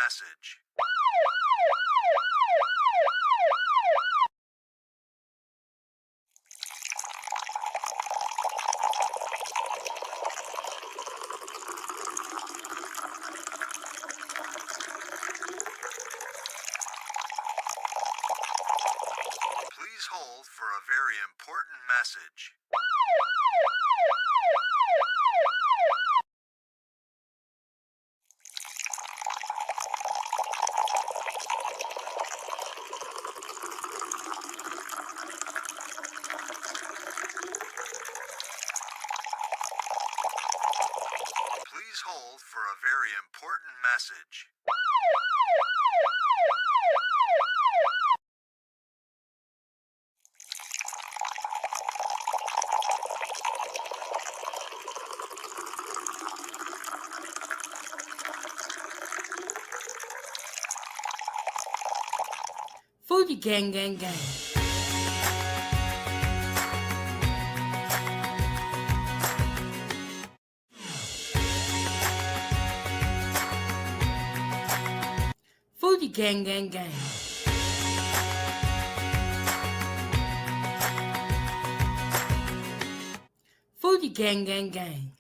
message. Please hold for a very important message. Please hold for a very important message. Foodiegang, gang, gang. Foodiegang, gang, gang. Foodiegang, gang, gang.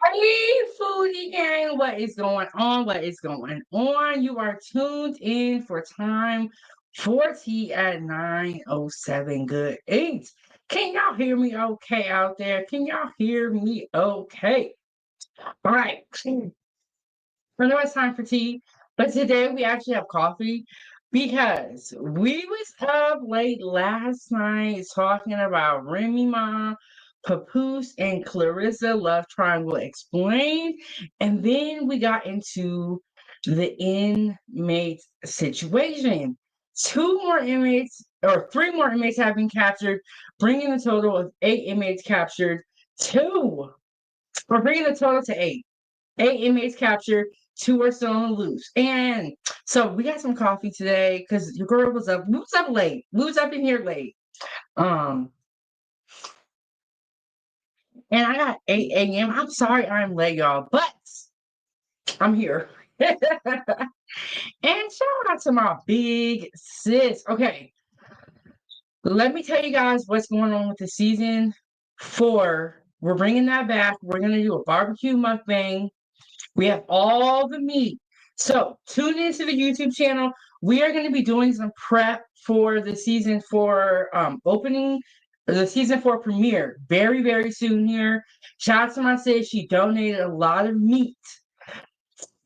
Hey, Foodie Gang, what is going on? What is going on? You are tuned in for time 40 at 9:07. Good 8. Can y'all hear me okay out there? Can y'all hear me okay? All right. I know it's time for tea, but today we actually have coffee because we was up late last night talking about Remy Ma, Papoose, and Clarissa Love Triangle Explained, and then we got into the inmate situation. Two more inmates, or three more inmates have been captured, bringing the total of 8 inmates captured. We're bringing the total to 8. 8 inmates captured, 2 are still on the loose. And so we got some coffee today because your girl was up. We was up late. We was up in here late. And I got 8 a.m. I'm sorry I'm late, y'all, but I'm here. And shout out to my big sis. Okay. Let me tell you guys what's going on with the season 4. We're bringing that back. We're going to do a barbecue mukbang. We have all the meat. So tune into the YouTube channel. We are going to be doing some prep for the season 4 opening, the season 4 premiere very, very soon here. Shout out to my sis. She donated a lot of meat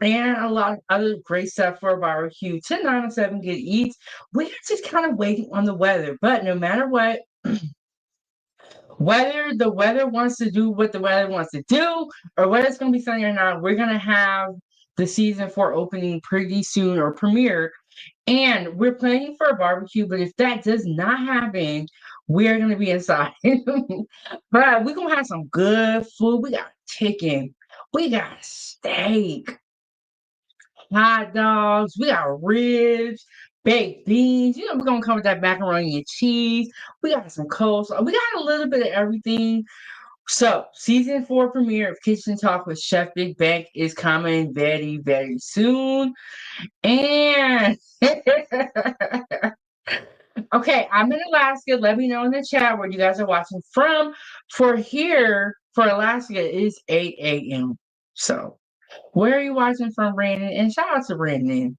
and a lot of other great stuff for a barbecue to 907 Good Eats. We're just kind of waiting on the weather. But no matter what, whether the weather wants to do what the weather wants to do, or whether it's going to be sunny or not, we're going to have the season 4 opening pretty soon, or premiere. And we're planning for a barbecue, but if that does not happen, we're going to be inside. But we're going to have some good food. We got chicken, we got steak, hot dogs, we got ribs, baked beans. You know, we're gonna come with that macaroni and cheese. We got some coleslaw. We got a little bit of everything. So, season 4 premiere of Kitchen Talk with Chef Big Bank is coming very, very soon. And okay, I'm in Alaska. Let me know in the chat where you guys are watching from. For here, for Alaska, it is 8 a.m. So, where are you watching from, Brandon? And shout out to Brandon.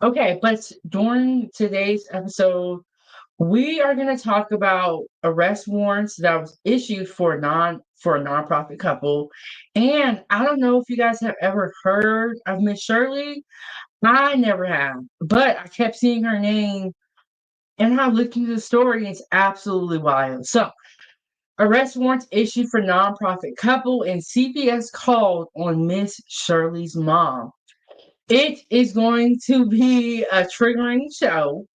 Okay, but during today's episode, we are going to talk about arrest warrants that was issued for a nonprofit couple. And I don't know if you guys have ever heard of Miss Shirley. I never have, but I kept seeing her name and I looked into the story. And it's absolutely wild. So, arrest warrants issued for nonprofit couple, and CPS called on Miss Shirley's mom. It is going to be a triggering show.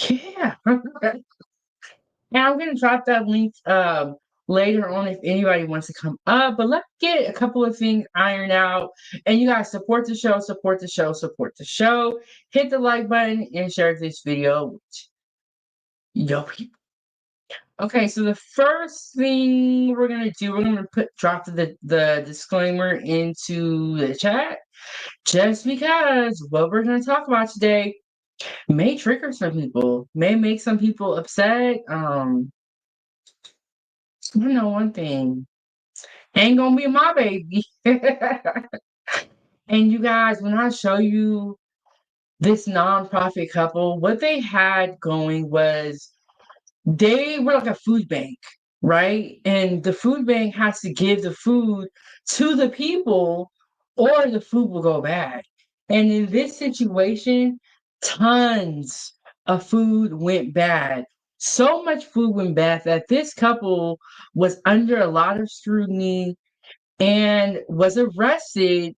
Yeah. And I'm gonna drop that link later on if anybody wants to come up. But let's get a couple of things ironed out. And you guys support the show, support the show, support the show. Hit the like button and share this video with your people. Okay, so the first thing we're gonna do, we're gonna drop the disclaimer into the chat, just because what we're gonna talk about today may trigger some people, may make some people upset. I know one thing, ain't gonna be my baby. And you guys, when I show you this nonprofit couple, what they had going was they were like a food bank, right? And the food bank has to give the food to the people or the food will go bad. And in this situation, tons of food went bad. So much food went bad that this couple was under a lot of scrutiny and was arrested.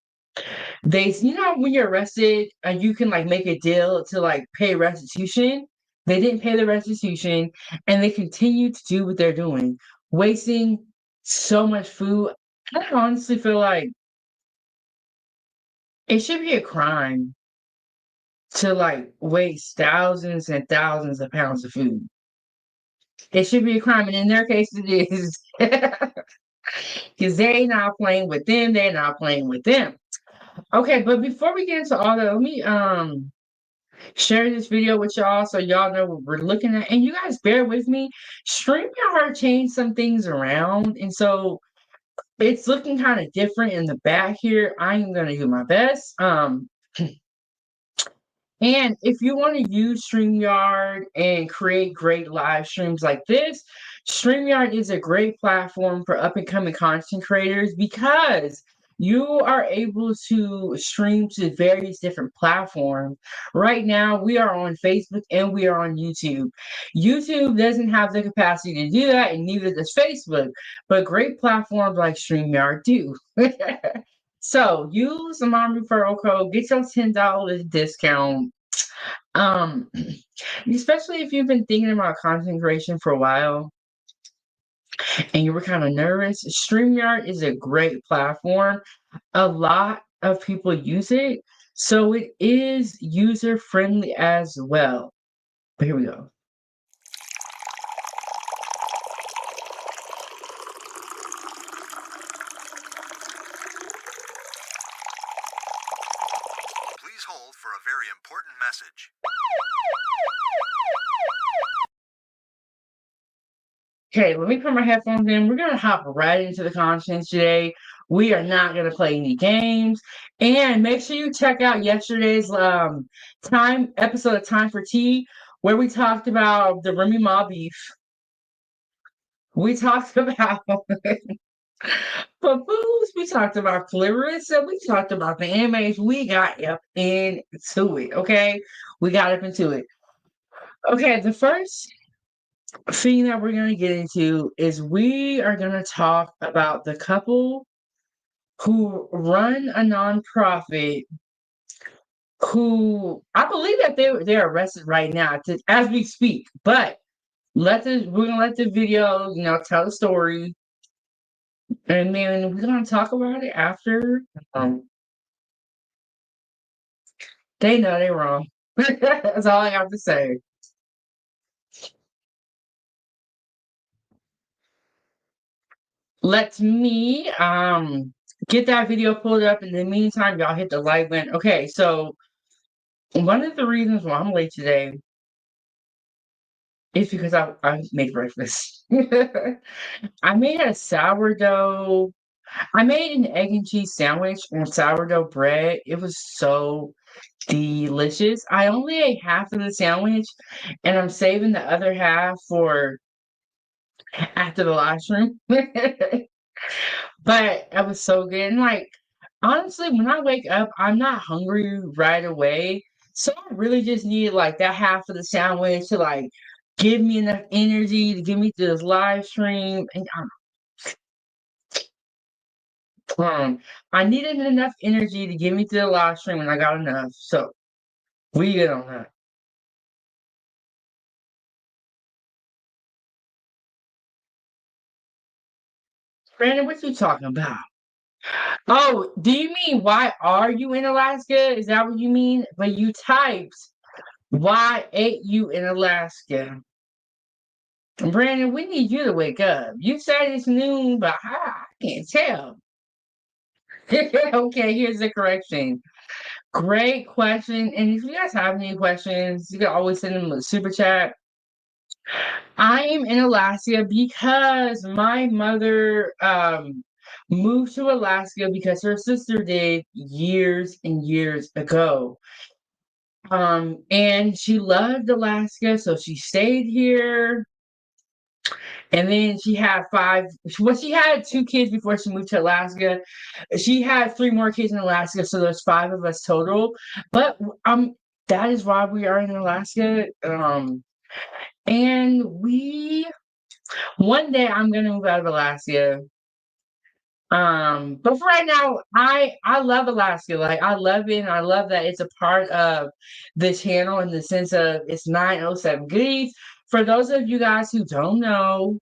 When you're arrested and you can like make a deal to like pay restitution, they didn't pay the restitution and they continue to do what they're doing, wasting so much food. I honestly feel like it should be a crime to like waste thousands and thousands of pounds of food. It should be a crime, and in their case, it is because they not playing with them. They're not playing with them. Okay, but before we get into all that, let me share this video with y'all so y'all know what we're looking at. And you guys bear with me. StreamYard changed some things around. And so it's looking kind of different in the back here. I am gonna do my best. And if you want to use StreamYard and create great live streams like this, StreamYard is a great platform for up and coming content creators because you are able to stream to various different platforms. Right now, we are on Facebook and we are on YouTube. YouTube doesn't have the capacity to do that, and neither does Facebook, but great platforms like StreamYard do. So use my referral code, get your $10 discount. Um, Especially if you've been thinking about content creation for a while and you were kind of nervous, StreamYard is a great platform. A lot of people use it, so it is user friendly as well. But here we go. Please hold for a very important message. Okay, let me put my headphones in. We're gonna hop right into the content today. We are not gonna play any games, and make sure you check out yesterday's time episode of Time for Tea, where we talked about the Remy Ma beef. We talked about Papoose. We talked about Clarissa. We talked about the animes. We got up into it. Okay, we got up into it. Okay, the first thing that we're going to get into is we are going to talk about the couple who run a nonprofit who I believe that they're arrested right now as we speak. But we're gonna let the video tell the story, and then we're gonna talk about it after. Um, they know they're wrong. That's all I have to say. Let me get that video pulled up. In the meantime, y'all hit the like button. Okay, so one of the reasons why I'm late today is because I made breakfast. I made a sourdough. I made an egg and cheese sandwich on sourdough bread. It was so delicious. I only ate half of the sandwich, and I'm saving the other half for after the live stream. But it was so good. And like honestly, when I wake up, I'm not hungry right away. So I really just need like that half of the sandwich to like give me enough energy to get me through this live stream. And I needed enough energy to get me through the live stream, and I got enough. So we good on that. Brandon, what you talking about? Oh, do you mean why are you in Alaska? Is that what you mean? But you typed why ain't you in Alaska? Brandon, we need you to wake up. You said it's noon, but I can't tell. Okay, here's the correction. Great question. And if you guys have any questions, you can always send them a super chat. I am in Alaska because my mother moved to Alaska because her sister did years and years ago. And she loved Alaska, so she stayed here. And then she had she had two kids before she moved to Alaska. She had three more kids in Alaska, so there's five of us total. But that is why we are in Alaska. And one day I'm gonna move out of Alaska. But for right now, I love Alaska. Like I love it, and I love that it's a part of the channel in the sense of it's 907 goodies. For those of you guys who don't know,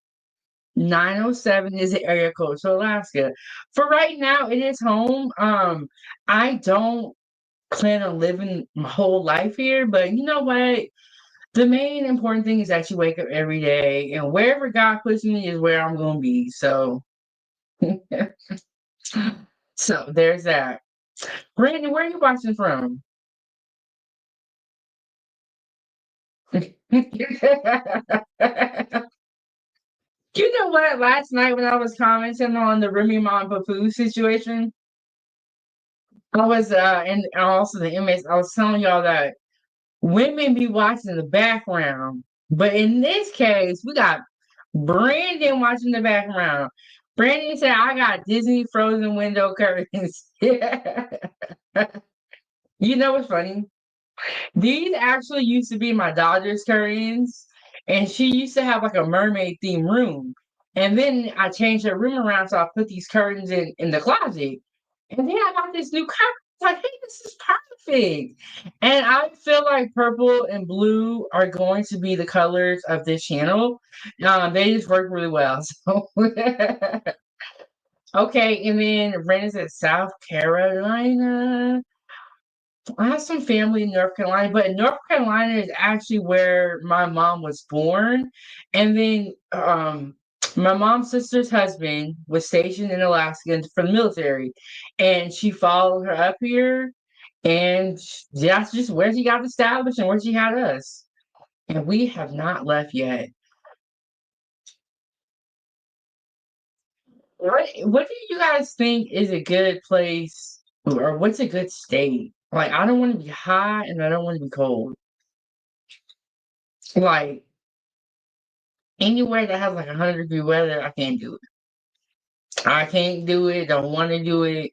907 is the area code to Alaska. For right now, it is home. I don't plan on living my whole life here, but you know what? The main important thing is that you wake up every day, and wherever God puts me is where I'm gonna be. So, so there's that. Brandon, where are you watching from? You know what? Last night when I was commenting on the Remy Ma food situation, I was and also the inmates, I was telling y'all that women be watching the background. But in this case, we got Brandon watching the background. Brandon said, I got Disney frozen window curtains. You know what's funny? These actually used to be my daughter's curtains, and she used to have like a mermaid themed room. And then I changed her room around, so I put these curtains in the closet. And then I got this new curtain. Like, hey, this is perfect. And I feel like purple and blue are going to be the colors of this channel. They just work really well. So okay, and then Brandon's at South Carolina. I have some family in North Carolina, but North Carolina is actually where my mom was born. And then my mom's sister's husband was stationed in Alaska for the military, and she followed her up here, and that's just where she got established and where she had us. And we have not left yet. What do you guys think is a good place or what's a good state? Like I don't want to be hot and I don't want to be cold. Like anywhere that has like 100-degree weather, I can't do it. I can't do it. Don't want to do it.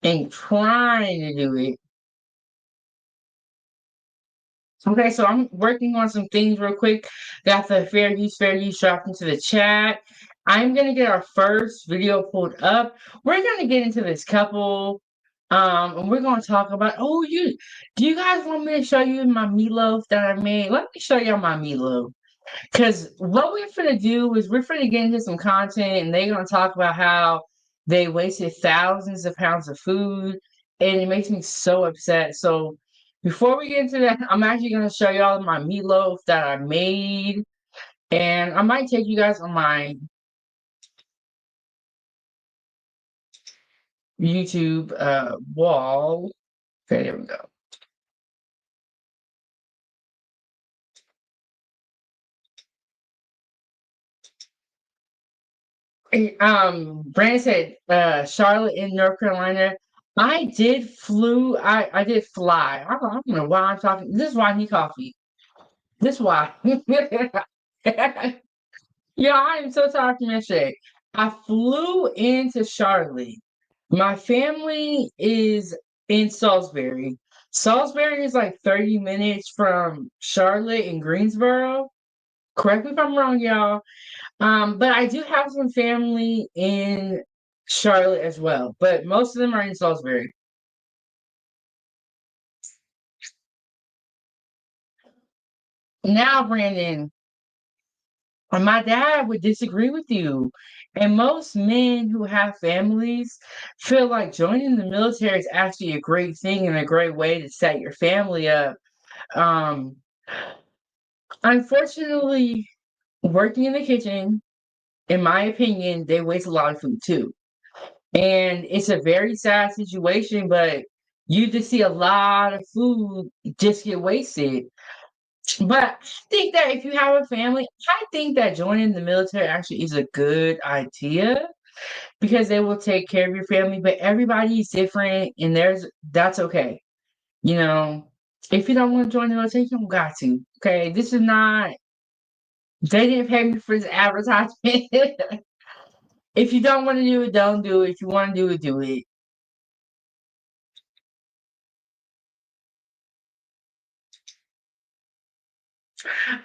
And trying to do it. Okay, so I'm working on some things real quick. Got the fair use dropped into the chat. I'm gonna get our first video pulled up. We're gonna get into this couple. And we're gonna talk about do you guys want me to show you my meatloaf that I made? Let me show y'all my meatloaf. Because what we're finna do is we're finna get into some content and they're gonna talk about how they wasted thousands of pounds of food, and it makes me so upset. So before we get into that, I'm actually gonna show y'all my meatloaf that I made, and I might take you guys on my YouTube wall. Okay, there we go. Brandon said Charlotte in North Carolina. I did fly. I don't know why I'm talking. This is why I need coffee. This is why. Yeah, I am so tired from yesterday. I flew into Charlotte. My family is in Salisbury. Salisbury is like 30 minutes from Charlotte and Greensboro. Correct me if I'm wrong, y'all. But I do have some family in Charlotte as well, but most of them are in Salisbury. Now, Brandon, my dad would disagree with you. And most men who have families feel like joining the military is actually a great thing and a great way to set your family up. Um, Unfortunately, working in the kitchen, in my opinion, they waste a lot of food too. And it's a very sad situation, but you just see a lot of food just get wasted. But I think that if you have a family, I think that joining the military actually is a good idea because they will take care of your family. But everybody's different, and that's okay. You know, if you don't want to join the military, you don't got to. Okay, this is not. They didn't pay me for this advertisement. If you don't want to do it, don't do it. If you want to do it, do it.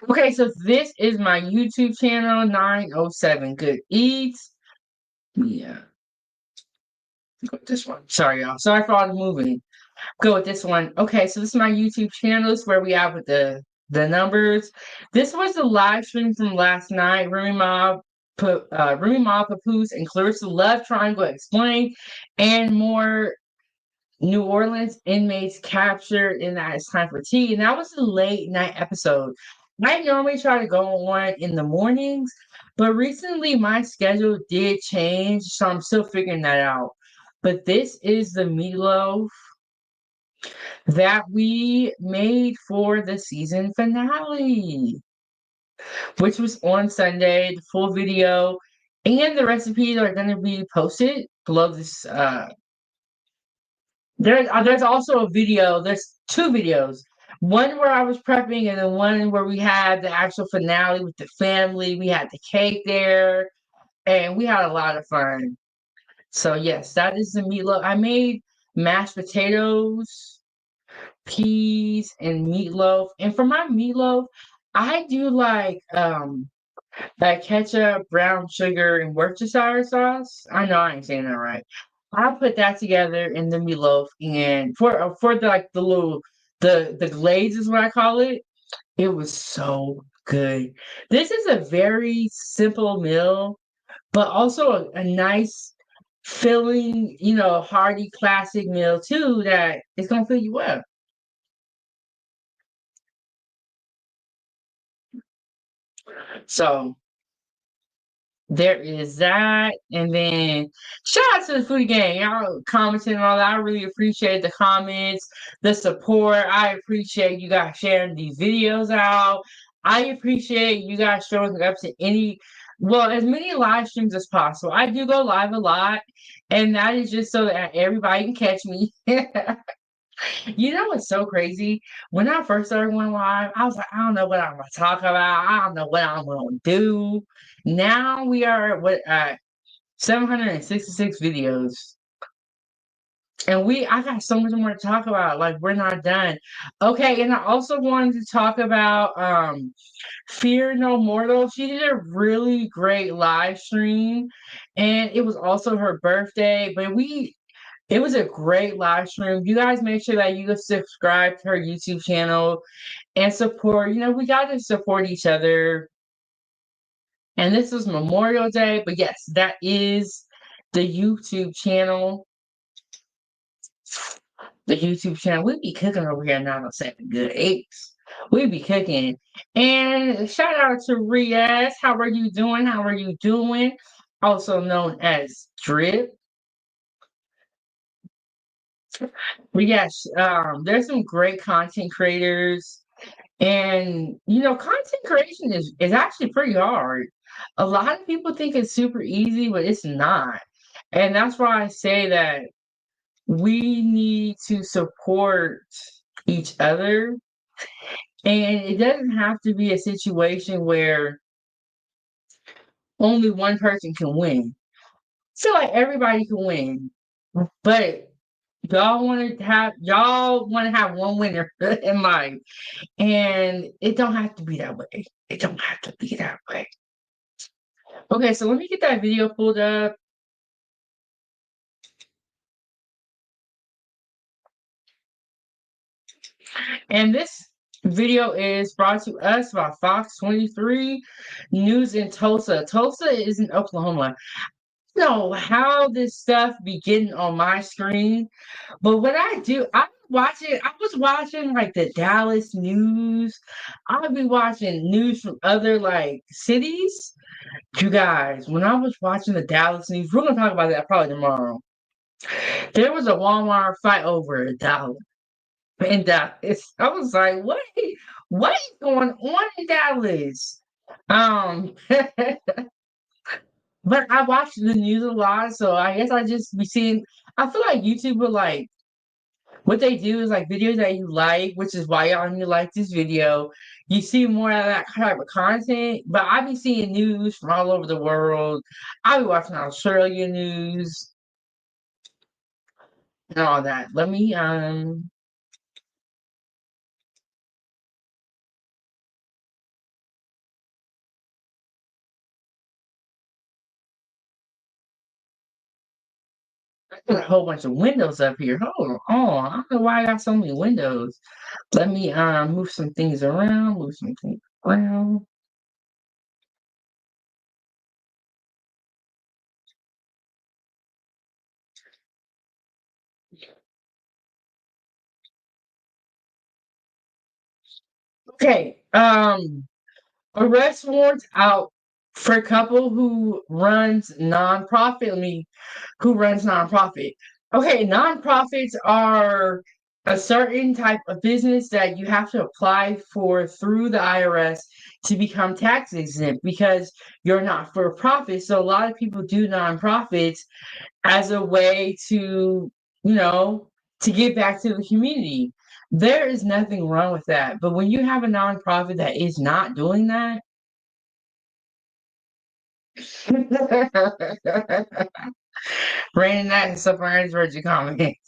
Okay, so this is my YouTube channel, 907 Good Eats. Yeah, go with this one. Sorry, y'all. Sorry for all the moving. Go with this one. Okay, so this is my YouTube channel. This is where we are with the numbers. This was the live stream from last night. Remy Ma Papoose and Clarissa Love Triangle Explained, and more New Orleans inmates captured, and that it's time for tea. And that was a late night episode. I normally try to go on in the mornings, but recently my schedule did change, so I'm still figuring that out. But this is the meatloaf that we made for the season finale, which was on Sunday. The full video and the recipes are going to be posted below this. There's also a video. There's two videos. One where I was prepping, and then one where we had the actual finale with the family. We had the cake there, and we had a lot of fun. So yes, that is the meatloaf. I made mashed potatoes, peas, and meatloaf. And for my meatloaf, I do like ketchup, brown sugar, and Worcestershire sauce. I know I ain't saying that right. I put that together in the meatloaf, and for the like the little the glaze is what I call it. It was so good. This is a very simple meal, but also a nice filling, hearty classic meal too that is gonna fill you up. So there is that. And then shout out to the Foodie Gang. Y'all commenting and all that. I really appreciate the comments, the support. I appreciate you guys sharing these videos out. I appreciate you guys showing up to as many live streams as possible. I do go live a lot, and that is just so that everybody can catch me. You know what's so crazy? When I first started going live, I was like, I don't know what I'm gonna talk about. I don't know what I'm gonna do. Now we are at 766 videos. And I got so much more to talk about. Like we're not done. Okay, and I also wanted to talk about Fear No Mortal. She did a really great live stream, and it was also her birthday. But it was a great live stream. You guys make sure that you go subscribe to her YouTube channel and support. We got to support each other. And this was Memorial Day, but yes, that is the YouTube channel. The YouTube channel. We be cooking over here now on 7 Good 8s. We be cooking. And shout out to Riaz. How are you doing? How are you doing? Also known as Drip. But yes, there's some great content creators. And content creation is actually pretty hard. A lot of people think it's super easy, but it's not. And that's why I say that we need to support each other. And it doesn't have to be a situation where only one person can win. I feel like everybody can win, but y'all want to have one winner in mind, and it don't have to be that way. It don't have to be that way. Okay, so let me get that video pulled up. And this video is brought to us by Fox 23 News in Tulsa. Tulsa is in Oklahoma. I don't know how this stuff be getting on my screen, but what I do, I don't was watching like the Dallas news. I'd be watching news from other like cities. You guys, when I was watching the Dallas news, we're gonna talk about that probably tomorrow. There was a Walmart fight over $1 in Dallas. I was like, what is going on in Dallas? Um, but I watch the news a lot, so I guess I just be seeing. I feel like YouTube will like what they do is like videos that you like, which is why y'all need to like this video. You see more of that type of content, but I be seeing news from all over the world. I be watching Australia news and all that. Let me put a whole bunch of windows up here. Hold on. I don't know why I got so many windows. Let me move some things around, move some things around. Okay. Arrest warrants out for a couple who runs nonprofit. Okay, nonprofits are a certain type of business that you have to apply for through the IRS to become tax exempt because you're not for profit. So a lot of people do nonprofits as a way to, you know, to give back to the community. There is nothing wrong with that. But when you have a nonprofit that is not doing that, Brandon, that is so far as your comments.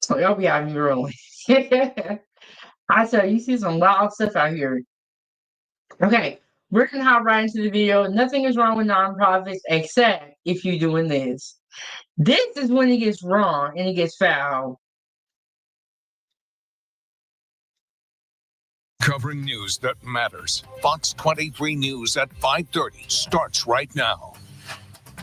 So y'all be having me rolling. I tell you, see some wild stuff out here. Okay, we're gonna hop right into the video. Nothing is wrong with nonprofits except if you're doing this. This is when it gets wrong and it gets foul. Covering news that matters. Fox 23 News at 5:30 starts right now.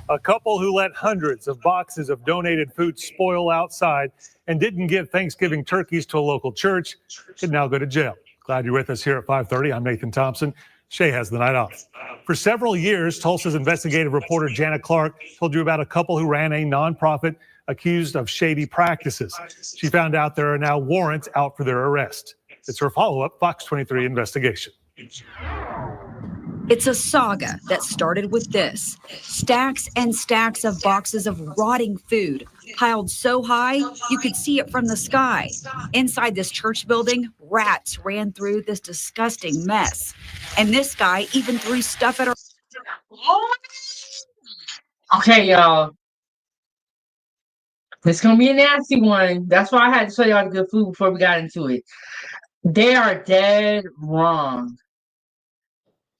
A couple who let hundreds of boxes of donated food spoil outside and didn't give Thanksgiving turkeys to a local church can now go to jail. Glad you're with us here at 5:30. I'm Nathan Thompson. Shay has the night off. For several years, Tulsa's investigative reporter Janet Clark told you about a couple who ran a nonprofit accused of shady practices. She found out there are now warrants out for their arrest. It's her follow-up Fox 23 investigation. It's a saga that started with this. Stacks and stacks of boxes of rotting food piled so high you could see it from the sky. Inside this church building, rats ran through this disgusting mess. And this guy even threw stuff at our... Okay, y'all. It's gonna be a nasty one. That's why I had to show y'all the good food before we got into it. They are dead wrong.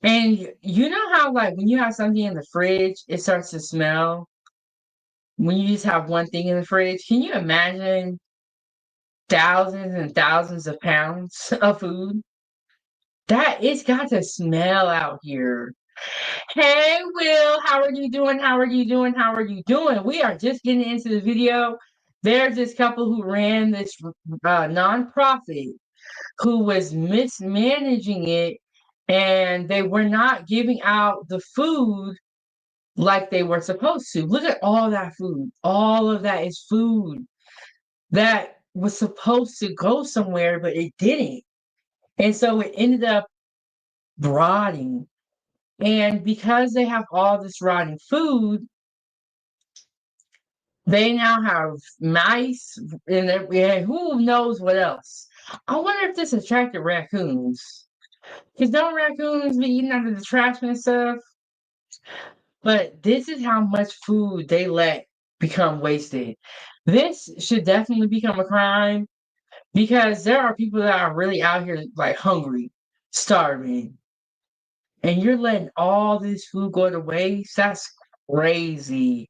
And you know how, like, when you have something in the fridge, it starts to smell? When you just have one thing in the fridge, can you imagine thousands and thousands of pounds of food? That it's got to smell out here. Hey, Will, how are you doing? How are you doing? How are you doing? We are just getting into the video. There's this couple who ran this nonprofit who was mismanaging it, and they were not giving out the food like they were supposed to. Look at all that food. All of that is food that was supposed to go somewhere, but it didn't. And so it ended up rotting. And because they have all this rotting food, they now have mice and who knows what else. I wonder if this attracted raccoons. Because don't raccoons be eating out of the trash and stuff? But this is how much food they let become wasted. This should definitely become a crime because there are people that are really out here like hungry, starving, and you're letting all this food go to waste. That's crazy.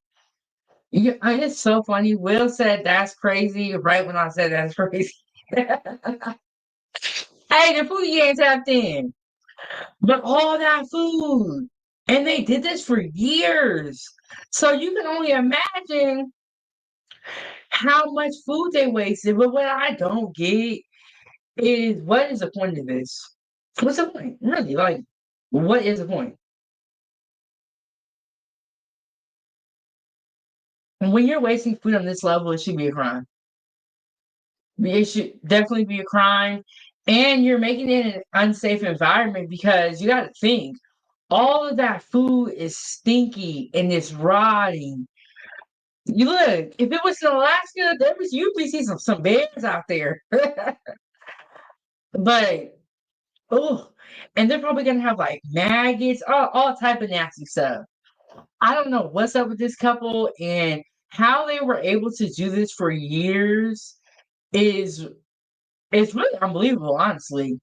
And it's so funny. Will said that's crazy right when I said that's crazy. Hey, the food you ain't tapped in. But all that food. And they did this for years. So you can only imagine how much food they wasted. But what I don't get is, what is the point of this? What's the point? Really? Like, what is the point? And when you're wasting food on this level, it should be a crime. It should definitely be a crime. And you're making it an unsafe environment, because you got to think all of that food is stinky and it's rotting. You look, if it was in Alaska, there was you'd be seeing some bears out there. But oh, and they're probably gonna have like maggots, all type of nasty stuff. I don't know what's up with this couple, and how they were able to do this for years is it's really unbelievable, honestly.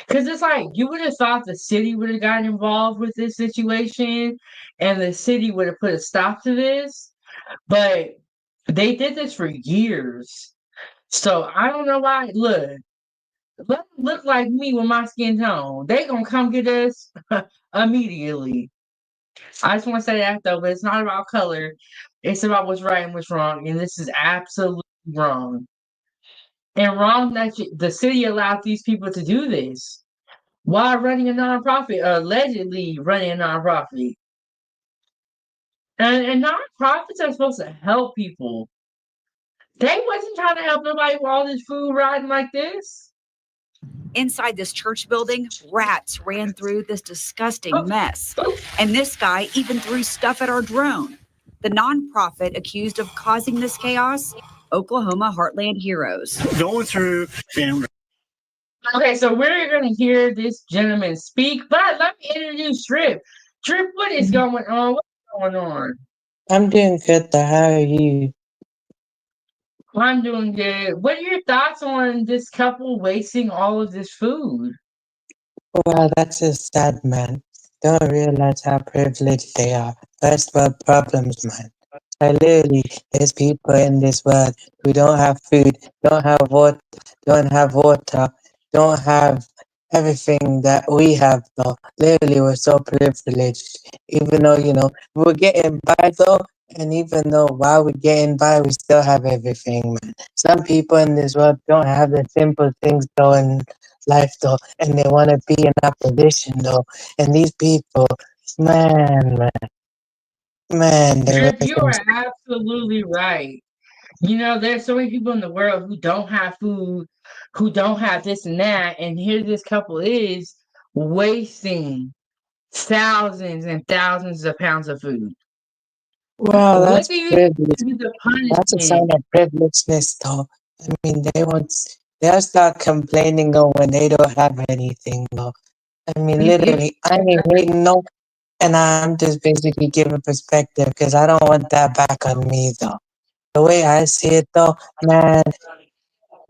Because it's like you would have thought the city would have gotten involved with this situation, and the city would have put a stop to this, but they did this for years. So I don't know why. Look, let them look like me with my skin tone. They gonna come get us immediately. I just want to say that though, but it's not about color. It's about what's right and what's wrong, and this is absolutely wrong. And wrong that the city allowed these people to do this while running a nonprofit, allegedly running a nonprofit. And nonprofits are supposed to help people. They wasn't trying to help nobody with all this food riding like this. Inside this church building, rats ran through this disgusting mess. And this guy even threw stuff at our drone. The nonprofit accused of causing this chaos, Oklahoma Heartland Heroes. Going through and Okay, so we're going to hear this gentleman speak, but let me introduce Trip. Trip, what is going on? What's going on? I'm doing good though. How are you? I'm doing good. What are your thoughts on this couple wasting all of this food? Wow, that's just sad, man. Don't realize how privileged they are. First world problems, man. Literally, there's people in this world who don't have food, don't have water, don't have everything that we have, though. Literally, we're so privileged. Even though, we're getting by, though, and even though while we're getting by, we still have everything, man. Some people in this world don't have the simple things, though, in life, though, and they want to be in that position, though. And these people, man, they're Trip, you are absolutely right. There's so many people in the world who don't have food, who don't have this and that, and here this couple is wasting thousands and thousands of pounds of food. Wow, What that's do you privilege. think is the That's a sign punishment? of privilegedness, though. I mean, they'll start complaining though when they don't have anything, though. I mean, literally, I ain't hating no, and I'm just basically giving perspective because I don't want that back on me, though. The way I see it, though, man,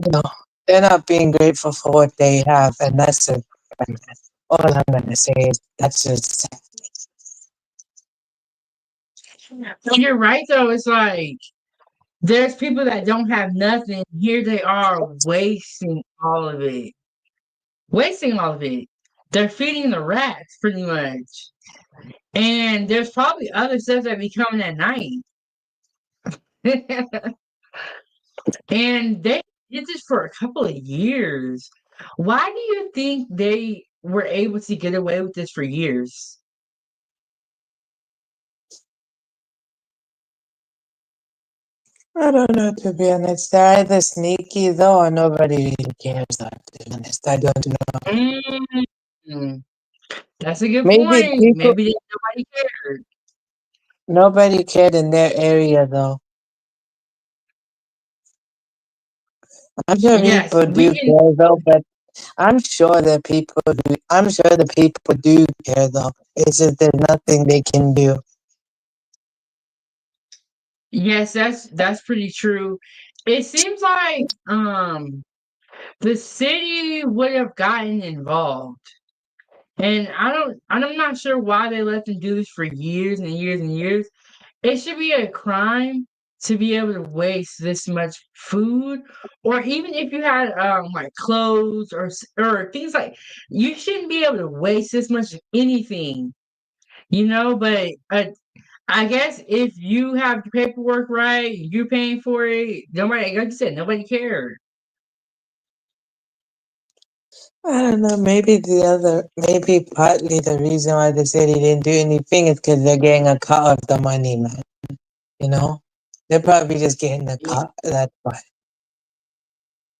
you know, they're not being grateful for what they have, and that's a all I'm gonna say is that's just You're right, though. It's like there's people that don't have nothing. Here they are wasting all of it. Wasting all of it. They're feeding the rats pretty much. And there's probably other stuff that be coming at night. And they did this for a couple of years. Why do you think they were able to get away with this for years? I don't know, to be honest. They're either sneaky though, or nobody really cares. Though, to be honest, I don't know. Mm, that's a good Maybe point. people, Maybe nobody cared. nobody cared in their area though. I'm sure Yes, people we do can. care though, but I'm sure that people do. I'm sure the people do care though. It's just there's nothing they can do. Yes, that's pretty true. It seems like the city would have gotten involved. And I'm not sure why they let them do this for years and years and years. It should be a crime to be able to waste this much food, or even if you had like clothes or things like, you shouldn't be able to waste this much anything, but I guess if you have the paperwork right, you're paying for it. Nobody, like you said, nobody cared. I don't know. Maybe partly the reason why they said he didn't do anything is because they're getting a cut of the money, man. You know, they're probably just getting the cut. That's why.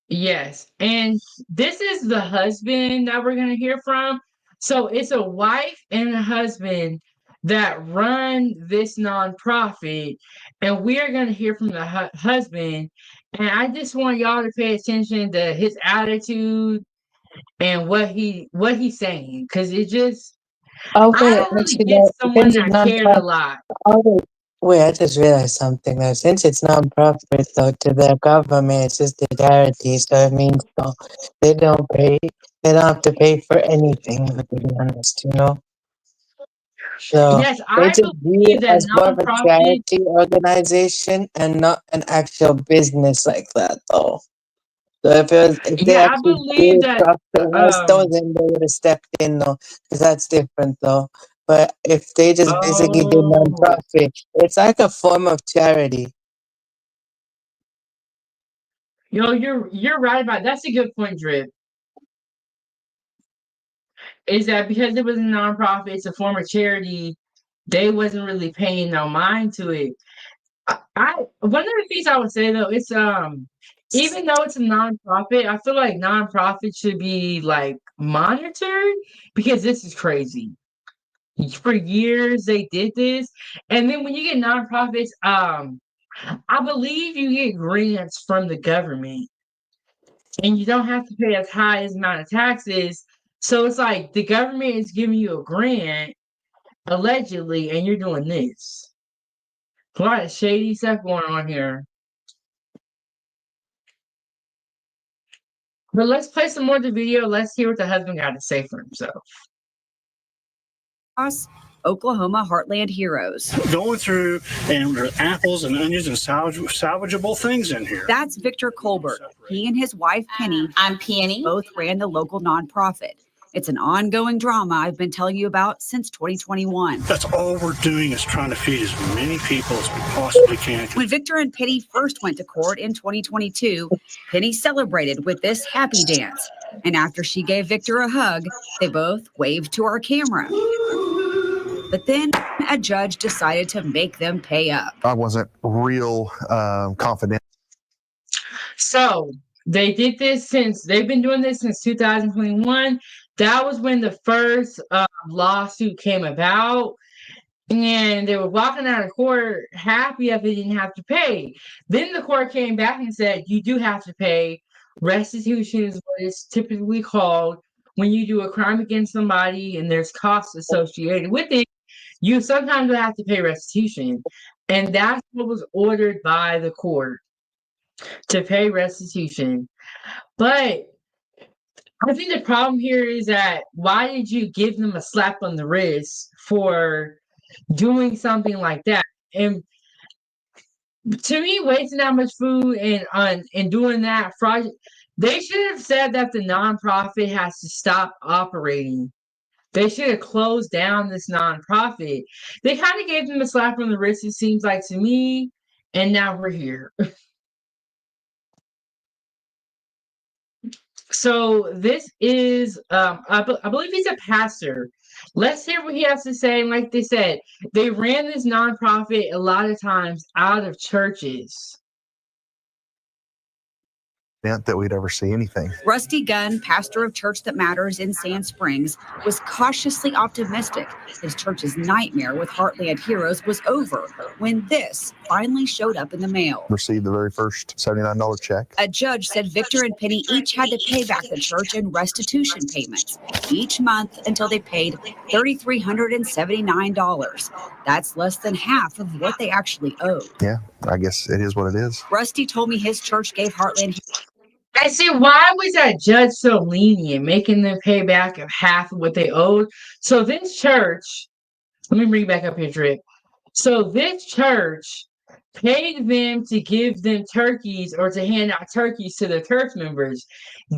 Yes, and this is the husband that we're gonna hear from. So it's a wife and a husband that run this nonprofit, and we are gonna hear from the husband. And I just want y'all to pay attention to his attitude and what he's saying, because it just Oh I wait, don't really actually, get someone since it's that cared a non-profit, lot. oh, wait, I just realized something there. Since it's non-profit, though, to the government, it's just a charity, so it means so they don't pay. They don't have to pay for anything, to be honest. So Yes, they I just view believe it that as more of a nonprofit. charity organization and not an actual business like that, though. So if they Yeah, I actually believe did that. profit wise though, Um. then they would have stepped in though, because that's different though. But if they just basically did Oh. non-profit, it's like a form of charity. You're right about that's a good point, Drip. Is that because it was a nonprofit, it's a form of charity, they wasn't really paying no mind to it. I one of the things I would say though, it's even though it's a nonprofit, I feel like nonprofit should be like monitored because this is crazy. For years they did this, and then when you get nonprofits, I believe you get grants from the government. And you don't have to pay as high as amount of taxes. So it's like the government is giving you a grant, allegedly, and you're doing this. A lot of shady stuff going on here. But let's play some more of the video. Let's hear what the husband got to say for himself. Oklahoma Heartland Heroes. Going through, and there are apples and onions and salvageable things in here. That's Victor Colbert. He and his wife, Penny, I'm Penny. both ran the local nonprofit. It's an ongoing drama I've been telling you about since 2021. That's all we're doing is trying to feed as many people as we possibly can. When Victor and Penny first went to court in 2022, Penny celebrated with this happy dance. And after she gave Victor a hug, they both waved to our camera. But then a judge decided to make them pay up. I wasn't real confident. So they've been doing this since 2021. That was when the first lawsuit came about. And they were walking out of court happy if they didn't have to pay. Then the court came back and said, you do have to pay. Restitution is what it's typically called when you do a crime against somebody and there's costs associated with it. You sometimes will have to pay restitution. And that's what was ordered by the court, to pay restitution. But I think the problem here is that why did you give them a slap on the wrist for doing something like that? And to me, wasting that much food and doing that fraud, they should have said that the nonprofit has to stop operating. They should have closed down this nonprofit. They kind of gave them a slap on the wrist, it seems like to me, and now we're here. So this is, I believe he's a pastor. Let's hear what he has to say. And like they said, they ran this nonprofit a lot of times out of churches. That we'd ever see anything. Rusty Gunn, pastor of Church That Matters in Sand Springs, was cautiously optimistic his church's nightmare with Heartland Heroes was over when this finally showed up in the mail. Received the very first $79 check. A judge said Victor and Penny each had to pay back the church in restitution payments each month until they paid $3,379. That's less than half of what they actually owed. Yeah, I guess it is what it is. Rusty told me his church gave Heartland. I see, why was that judge so lenient, making them pay back half of what they owed? So this church, let me bring it back up here, Drip. So this church paid them to give them turkeys or to hand out turkeys to their church members.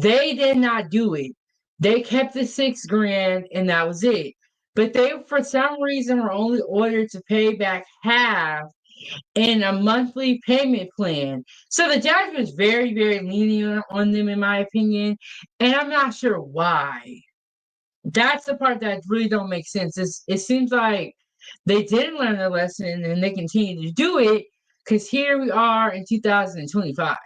They did not do it. They kept the $6,000 and that was it. but they, for some reason, were only ordered to pay back half in a monthly payment plan. So the judge was very, very lenient on them, in my opinion, and I'm not sure why. That's the part that really don't make sense. It seems like they didn't learn their lesson and they continue to do it because here we are in 2025.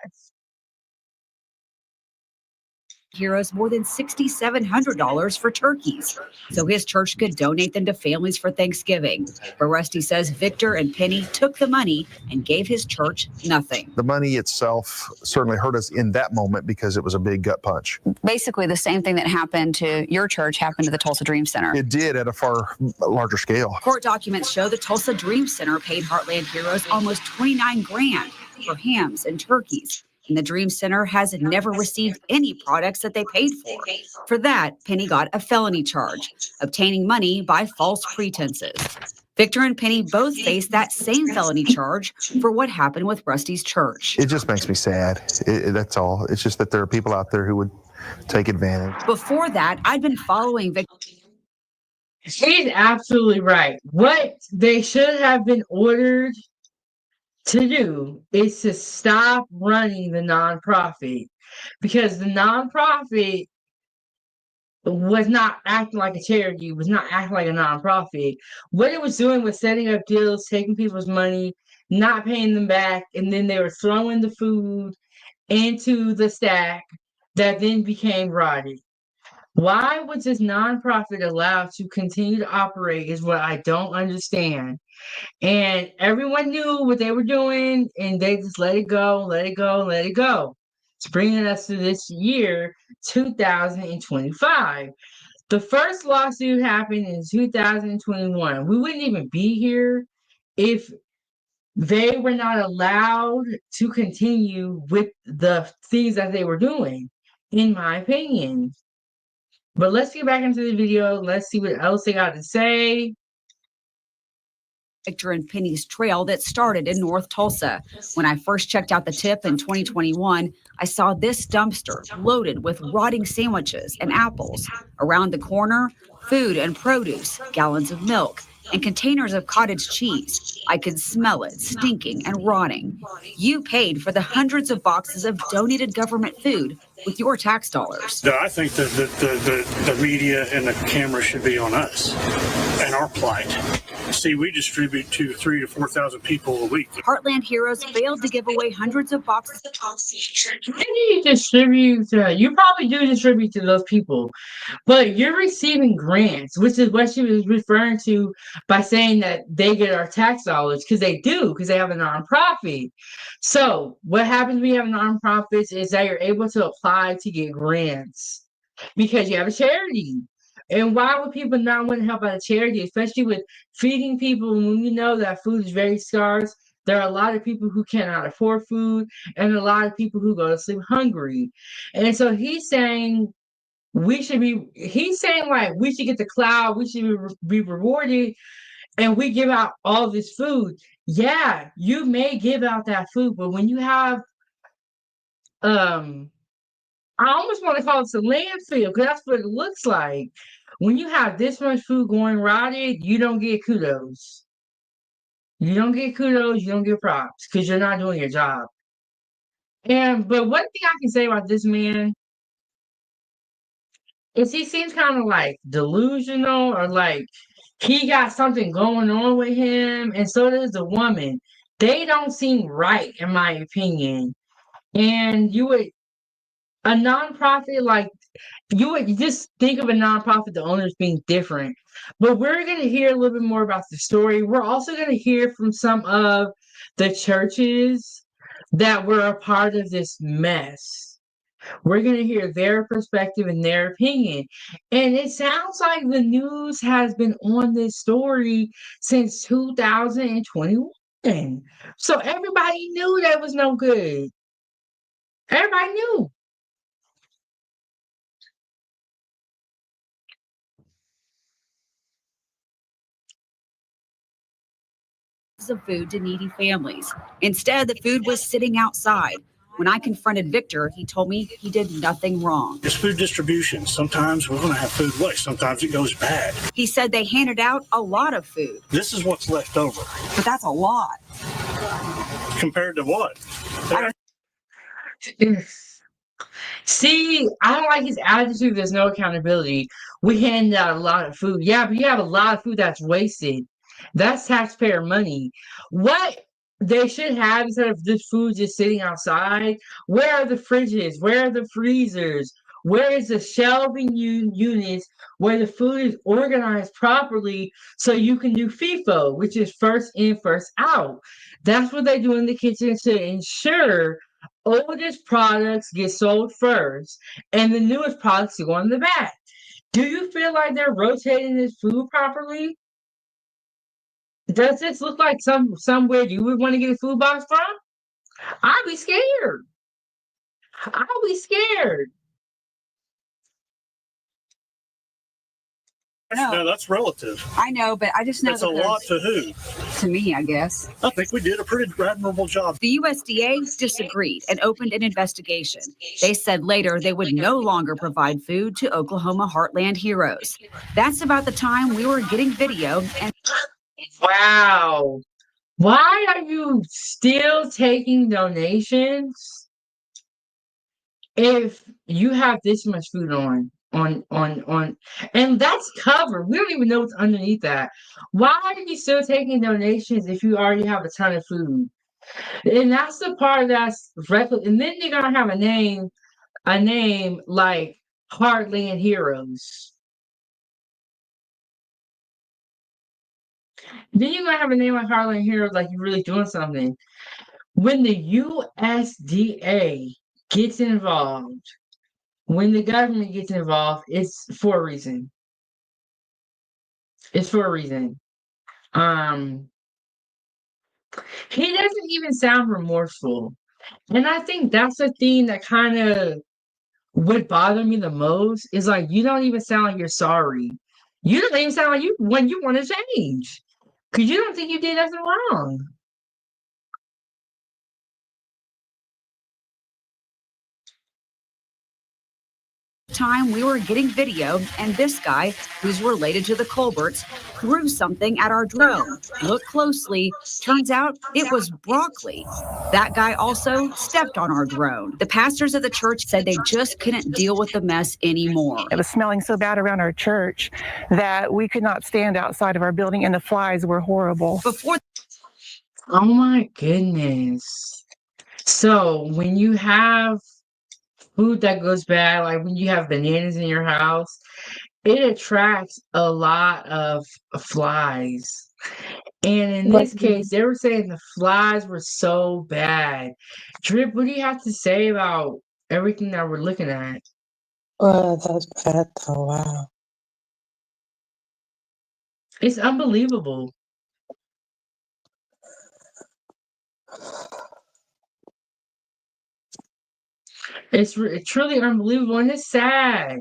Heroes more than $6,700 for turkeys, so his church could donate them to families for Thanksgiving. But Rusty says Victor and Penny took the money and gave his church nothing. The money itself certainly hurt us in that moment because it was a big gut punch. Basically, the same thing that happened to your church happened to the Tulsa Dream Center. It did at a far larger scale. Court documents show the Tulsa Dream Center paid Heartland Heroes almost $29,000 for hams and turkeys. And the Dream Center has never received any products that they paid for. For that, Penny got a felony charge, obtaining money by false pretenses. Victor and Penny both face that same felony charge for what happened with Rusty's church. It just makes me sad. That's all. It's just that there are people out there who would take advantage. Before that, I'd been following Victor. She's absolutely right. What they should have been ordered to do is to stop running the nonprofit, because the nonprofit was not acting like a charity, was not acting like a nonprofit. What it was doing was setting up deals, taking people's money, not paying them back, and then they were throwing the food into the stack that then became rotted. Why was this nonprofit allowed to continue to operate is what I don't understand. And everyone knew what they were doing, and they just let it go, let it go, let it go. It's bringing us to this year, 2025. The first lawsuit happened in 2021. We wouldn't even be here if they were not allowed to continue with the things that they were doing, in my opinion. But let's get back into the video. Let's see what else they got to say. Victor and Penny's trail that started in North Tulsa. When I first checked out the tip in 2021, I saw this dumpster loaded with rotting sandwiches and apples. Around the corner, food and produce, gallons of milk, and containers of cottage cheese. I could smell it stinking and rotting. You paid for the hundreds of boxes of donated government food with your tax dollars. I think that the media and the camera should be on us and our plight. See, we distribute to 3,000 to 4,000 people a week. Heartland Heroes failed to give away hundreds of boxes. You distribute, you probably do distribute to those people, but you're receiving grants, which is what she was referring to by saying that they get our tax dollars, because they do, because they have a nonprofit. So what happens when you have nonprofits is that you're able to apply to get grants because you have a charity. And why would people not want to help out a charity, especially with feeding people when we know that food is very scarce? There are a lot of people who cannot afford food and a lot of people who go to sleep hungry. And so he's saying we should get the cloud, we should be rewarded, and we give out all this food. Yeah, you may give out that food, but when you have I almost want to call it a landfill, because that's what it looks like. When you have this much food going rotted, you don't get kudos. You don't get kudos, you don't get props, because you're not doing your job. But one thing I can say about this man is he seems kind of like delusional, or like he got something going on with him, and so does the woman. They don't seem right, in my opinion. And a nonprofit, like, you would just think of a nonprofit, the owners being different. But we're going to hear a little bit more about the story. We're also going to hear from some of the churches that were a part of this mess. We're going to hear their perspective and their opinion. And it sounds like the news has been on this story since 2021. So everybody knew that was no good. Everybody knew. Of food to needy families. Instead, the food was sitting outside. When I confronted Victor, he told me he did nothing wrong. It's food distribution. Sometimes we're going to have food waste. Sometimes it goes bad. He said they handed out a lot of food. This is what's left over. But that's a lot. Compared to what? See, I don't like his attitude. There's no accountability. We hand out a lot of food. Yeah, but you have a lot of food that's wasted. That's taxpayer money. What they should have instead of this food just sitting outside, where are the fridges? Where are the freezers? Where is the shelving units where the food is organized properly so you can do FIFO, which is first in, first out? That's what they do in the kitchen to ensure oldest products get sold first and the newest products go in the back. Do you feel like they're rotating this food properly? Does this look like somewhere you would want to get a food box from? I'd be scared. I'll be scared. No, that's relative. I know, but I just know That's a lot to who? to me, I guess. I think we did a pretty admirable job. The USDA disagreed and opened an investigation. They said later they would no longer provide food to Oklahoma Heartland heroes. That's about the time we were getting video and Wow. Why are you still taking donations if you have this much food on and that's covered? We don't even know what's underneath that. Why are you still taking donations if you already have a ton of food? And that's the part that's reckless. And then you're gonna have a name like Heartland Heroes. Then you're gonna have a name like Heartland Heroes, like you're really doing something. When the USDA gets involved, when the government gets involved, it's for a reason. It's for a reason. He doesn't even sound remorseful. And I think that's the thing that kind of would bother me the most is like you don't even sound like you're sorry. You don't even sound like you when you want to change. Because you don't think you did nothing wrong. time we were getting video and this guy, who's related to the Colberts, threw something at our drone. Look closely. Turns out it was broccoli. That guy also stepped on our drone. The pastors of the church said they just couldn't deal with the mess anymore. It was smelling so bad around our church that we could not stand outside of our building, and the flies were horrible. Oh my goodness. So when you have food that goes bad, like when you have bananas in your house, it attracts a lot of flies. And in this case, they were saying the flies were so bad. Drip, what do you have to say about everything that we're looking at? Well, that's bad though. Wow. It's unbelievable. It's truly unbelievable, and it's sad.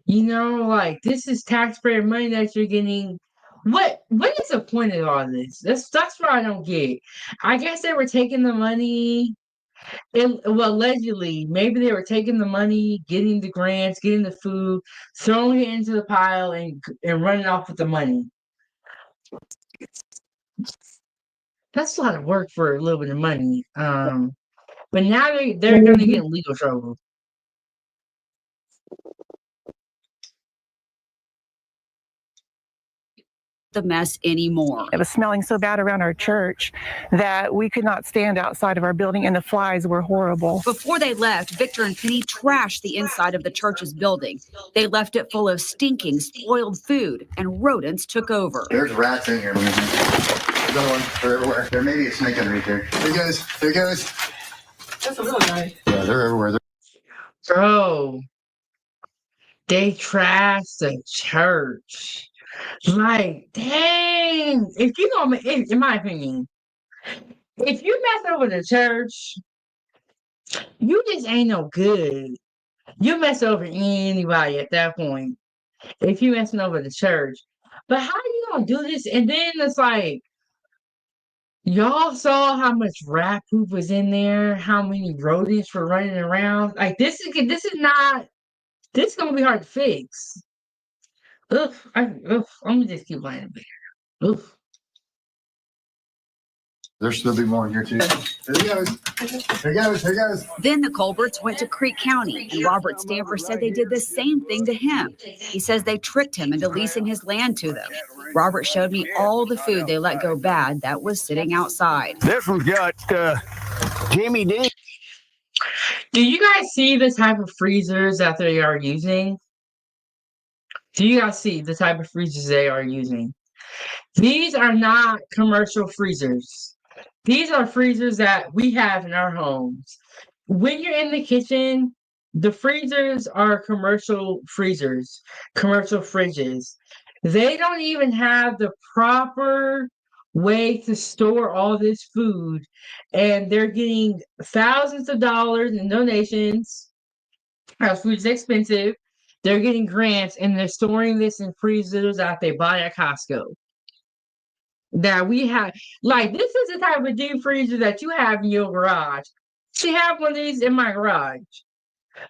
You know, like this is taxpayer money that you're getting. What is the point of all this? That's what I don't get. I guess they were taking the money. Well, allegedly, maybe they were taking the money, getting the grants, getting the food, throwing it into the pile, and running off with the money. That's a lot of work for a little bit of money. But now they're going to get in legal trouble. The mess anymore. It was smelling so bad around our church that we could not stand outside of our building, and the flies were horrible. Before they left, Victor and Penny trashed the inside of the church's building. They left it full of stinking, spoiled food, and rodents took over. There's rats in here. Another one. They're everywhere. There may be a snake underneath here. There he goes. There he goes. That's a really nice. Yeah, they're everywhere. Bro, they trashed the church. Like, dang. If you gonna, in my opinion, if you mess over the church, you just ain't no good. You mess over anybody at that point. If you messing over the church. But how you gonna do this? And then it's like, Y'all saw how much rat poop was in there, how many rodents were running around. Like this is gonna be hard to fix. Ugh, I'm gonna just keep lying about it. Ugh. There should be more in here too. Here he goes. Here he goes. Here he goes. Then the Colberts went to Creek County, and Robert Stamper said they did the same thing to him. He says they tricked him into leasing his land to them. Robert showed me all the food they let go bad that was sitting outside. This one's got Jimmy D. Do you guys see the type of freezers that they are using? Do you guys see the type of freezers they are using? These are not commercial freezers. These are freezers that we have in our homes. When you're in the kitchen, the freezers are commercial freezers, commercial fridges. They don't even have the proper way to store all this food, and they're getting thousands of dollars in donations. Our food's expensive. They're getting grants, and they're storing this in freezers that they buy at Costco. That we have, like, this is the type of deep freezer that you have in your garage. I have one of these in my garage.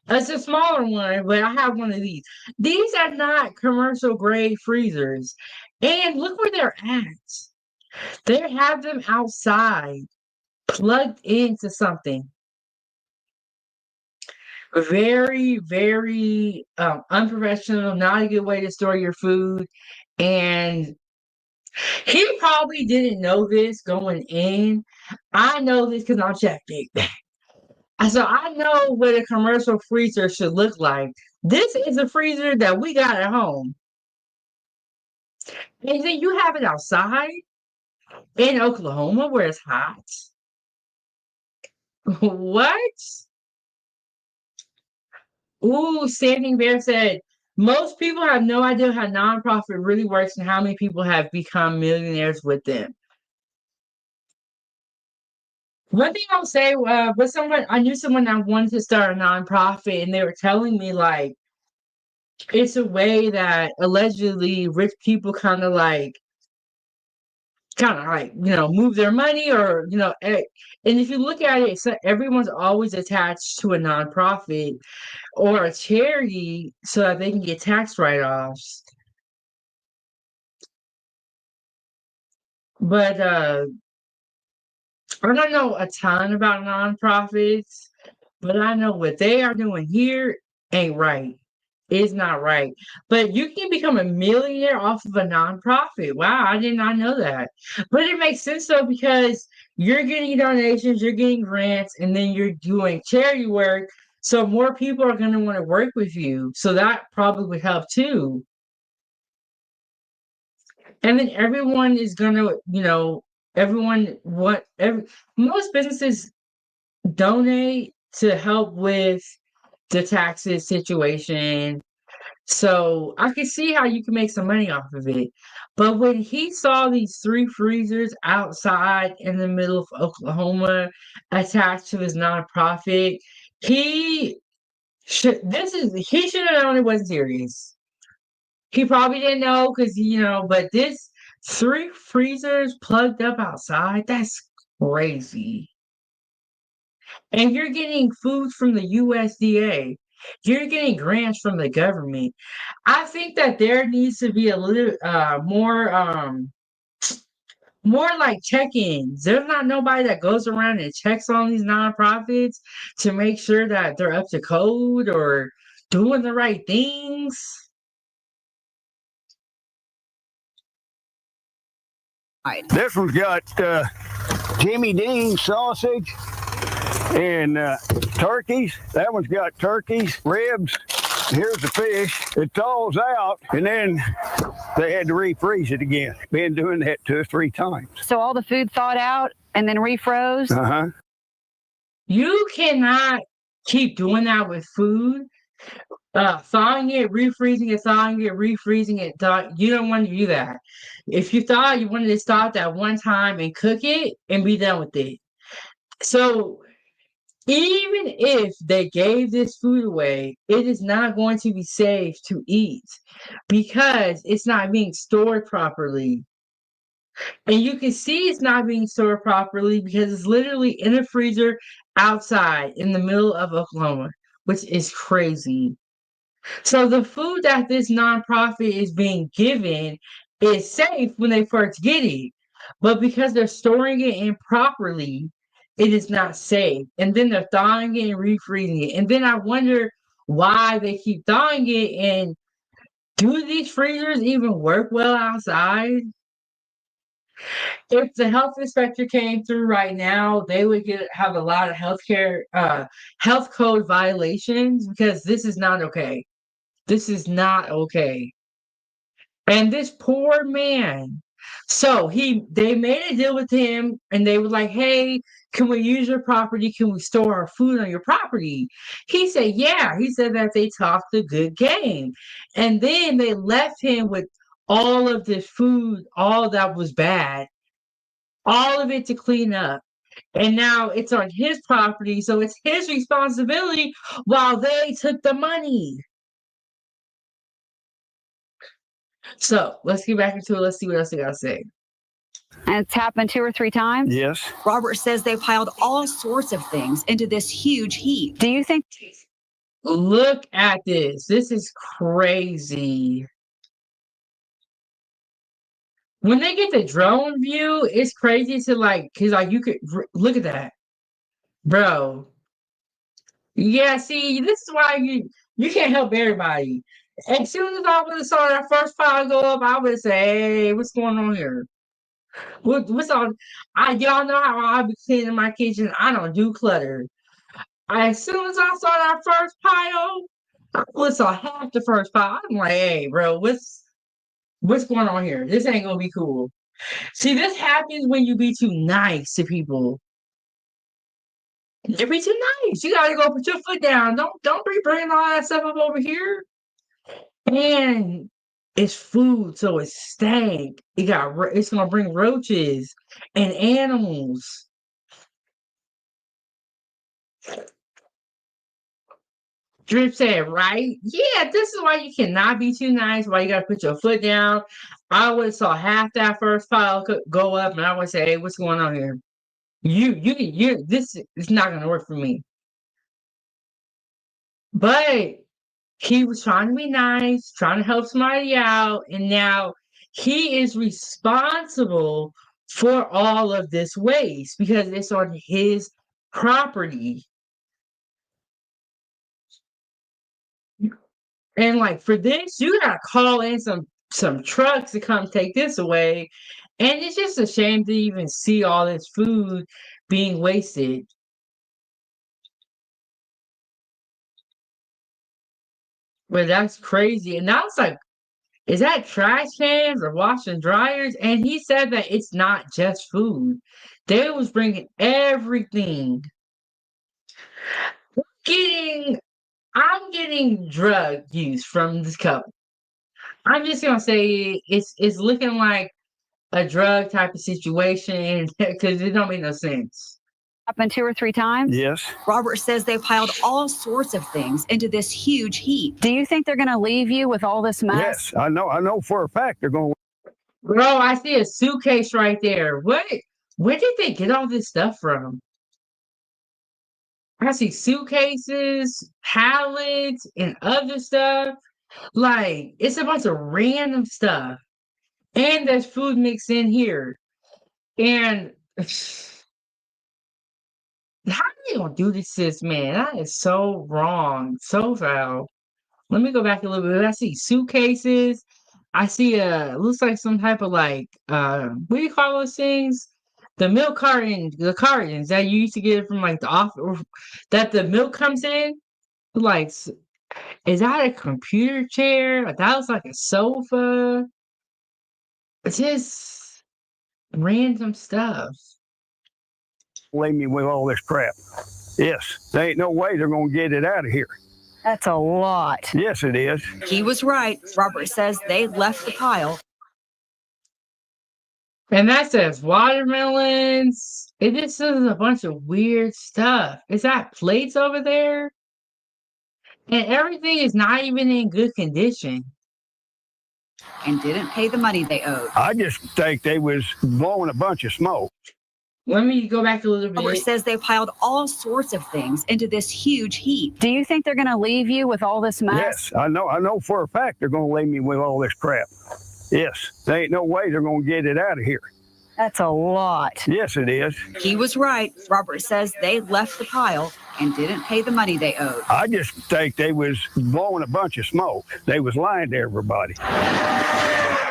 It's a smaller one, but I have one of these. These are not commercial grade freezers. And look where they're at. They have them outside, plugged into something. Very, very unprofessional, not a good way to store your food. And he probably didn't know this going in. I know this because I'm Chef Big Bang. So I know what a commercial freezer should look like. This is a freezer that we got at home. And then you have it outside in Oklahoma where it's hot. What? Ooh, Standing Bear said, most people have no idea how nonprofit really works and how many people have become millionaires with them. One thing I'll say was I knew someone that wanted to start a nonprofit, and they were telling me like it's a way that allegedly rich people kind of like move their money, or and if you look at it, so everyone's always attached to a nonprofit or a charity so that they can get tax write-offs. But I don't know a ton about nonprofits, but I know what they are doing here ain't right. It's not right. But you can become a millionaire off of a nonprofit. Wow, I did not know that. But it makes sense though, because you're getting donations, you're getting grants, and then you're doing charity work. So more people are going to want to work with you. So that probably would help too. And then everyone is going to, most businesses donate to help with the taxes situation. So I can see how you can make some money off of it. But when he saw these 3 freezers outside in the middle of Oklahoma attached to his nonprofit, he should have known it wasn't serious. He probably didn't know because, but this 3 freezers plugged up outside, that's crazy. And you're getting food from the USDA. You're getting grants from the government. I think that there needs to be a little more like check-ins. There's not nobody that goes around and checks on these nonprofits to make sure that they're up to code or doing the right things. This one's got Jimmy Dean sausage and turkeys. That one's got turkeys, ribs. Here's the fish. It thaws out, and then they had to refreeze it again. Been doing that 2 or 3 times. So all the food thawed out and then refroze? Uh-huh. You cannot keep doing that with food. Thawing it, refreezing it, thawing it, refreezing it. You don't want to do that. If you thought you wanted to start that one time and cook it and be done with it. So even if they gave this food away, it is not going to be safe to eat because it's not being stored properly. And you can see it's not being stored properly because it's literally in a freezer outside in the middle of Oklahoma, which is crazy. So the food that this nonprofit is being given is safe when they first get it. But because they're storing it improperly, it is not safe. And then they're thawing it and refreezing it. And then I wonder why they keep thawing it, and do these freezers even work well outside? If the health inspector came through right now, they would have a lot of health code violations, because this is not okay. This is not okay. And this poor man, so they made a deal with him, and they were like, "Hey, can we use your property? Can we store our food on your property?" He said, "Yeah." He said that they talked a good game. And then they left him with all of this food, all that was bad, all of it to clean up. And now it's on his property, so it's his responsibility while they took the money. So let's get back into it. Let's see what else they got to say. And it's happened 2 or 3 times? Yes. Robert says they piled all sorts of things into this huge heap. Do you think? Look at this. This is crazy. When they get the drone view, it's crazy to because you could look at that, bro. Yeah, see, this is why you can't help everybody. As soon as I would have saw that first file go up, I would say, "Hey, what's going on here? What's on?" Y'all know how I be cleaning my kitchen. I don't do clutter. As soon as I saw that first pile, I would have saw half the first pile. I'm like, "Hey, bro, what's going on here? This ain't gonna be cool." See, this happens when you be too nice to people. You be too nice. You gotta go put your foot down. Don't be bringing all that stuff up over here. And it's food, so it's stank. It's gonna bring roaches and animals. Drip said, "Right? Yeah, this is why you cannot be too nice. Why you gotta put your foot down." I would have saw half that first file go up, and I would say, "Hey, what's going on here? This is not gonna work for me." But he was trying to be nice, trying to help somebody out, and now he is responsible for all of this waste because it's on his property. And for this, you gotta call in some trucks to come take this away. And it's just a shame to even see all this food being wasted. But that's crazy. And now it's like, is that trash cans or washing dryers? And he said that it's not just food. They was bringing everything. I'm getting drug use from this couple. I'm just gonna say it's looking like a drug type of situation because it don't make no sense. Happened 2 or 3 times? Yes. Robert says they piled all sorts of things into this huge heap. Do you think they're going to leave you with all this mess? Yes, I know for a fact they're going to. Bro, I see a suitcase right there. Where did they get all this stuff from? I see suitcases, pallets, and other stuff. It's a bunch of random stuff. And there's food mixed in here. And how are they gonna do this to this man? That is so wrong. So foul. Let me go back a little bit. I see suitcases. I see looks like some type of what do you call those things? The milk the cartons that you used to get from the office that the milk comes in. Is that a computer chair? That looks like a sofa. It's just random stuff. Leave me with all this crap. Yes, there ain't no way they're going to get it out of here. That's a lot. Yes, it is. He was right. Robert says they left the pile. And that says watermelons. It just says a bunch of weird stuff. Is that plates over there? And everything is not even in good condition. and didn't pay the money they owed. I just think they was blowing a bunch of smoke. Let me go back a little bit. Robert says they piled all sorts of things into this huge heap. Do you think they're going to leave you with all this mess? Yes, I know for a fact they're going to leave me with all this crap. Yes, there ain't no way they're going to get it out of here. That's a lot. Yes, it is. He was right. Robert says they left the pile and didn't pay the money they owed. I just think they was blowing a bunch of smoke. They was lying to everybody.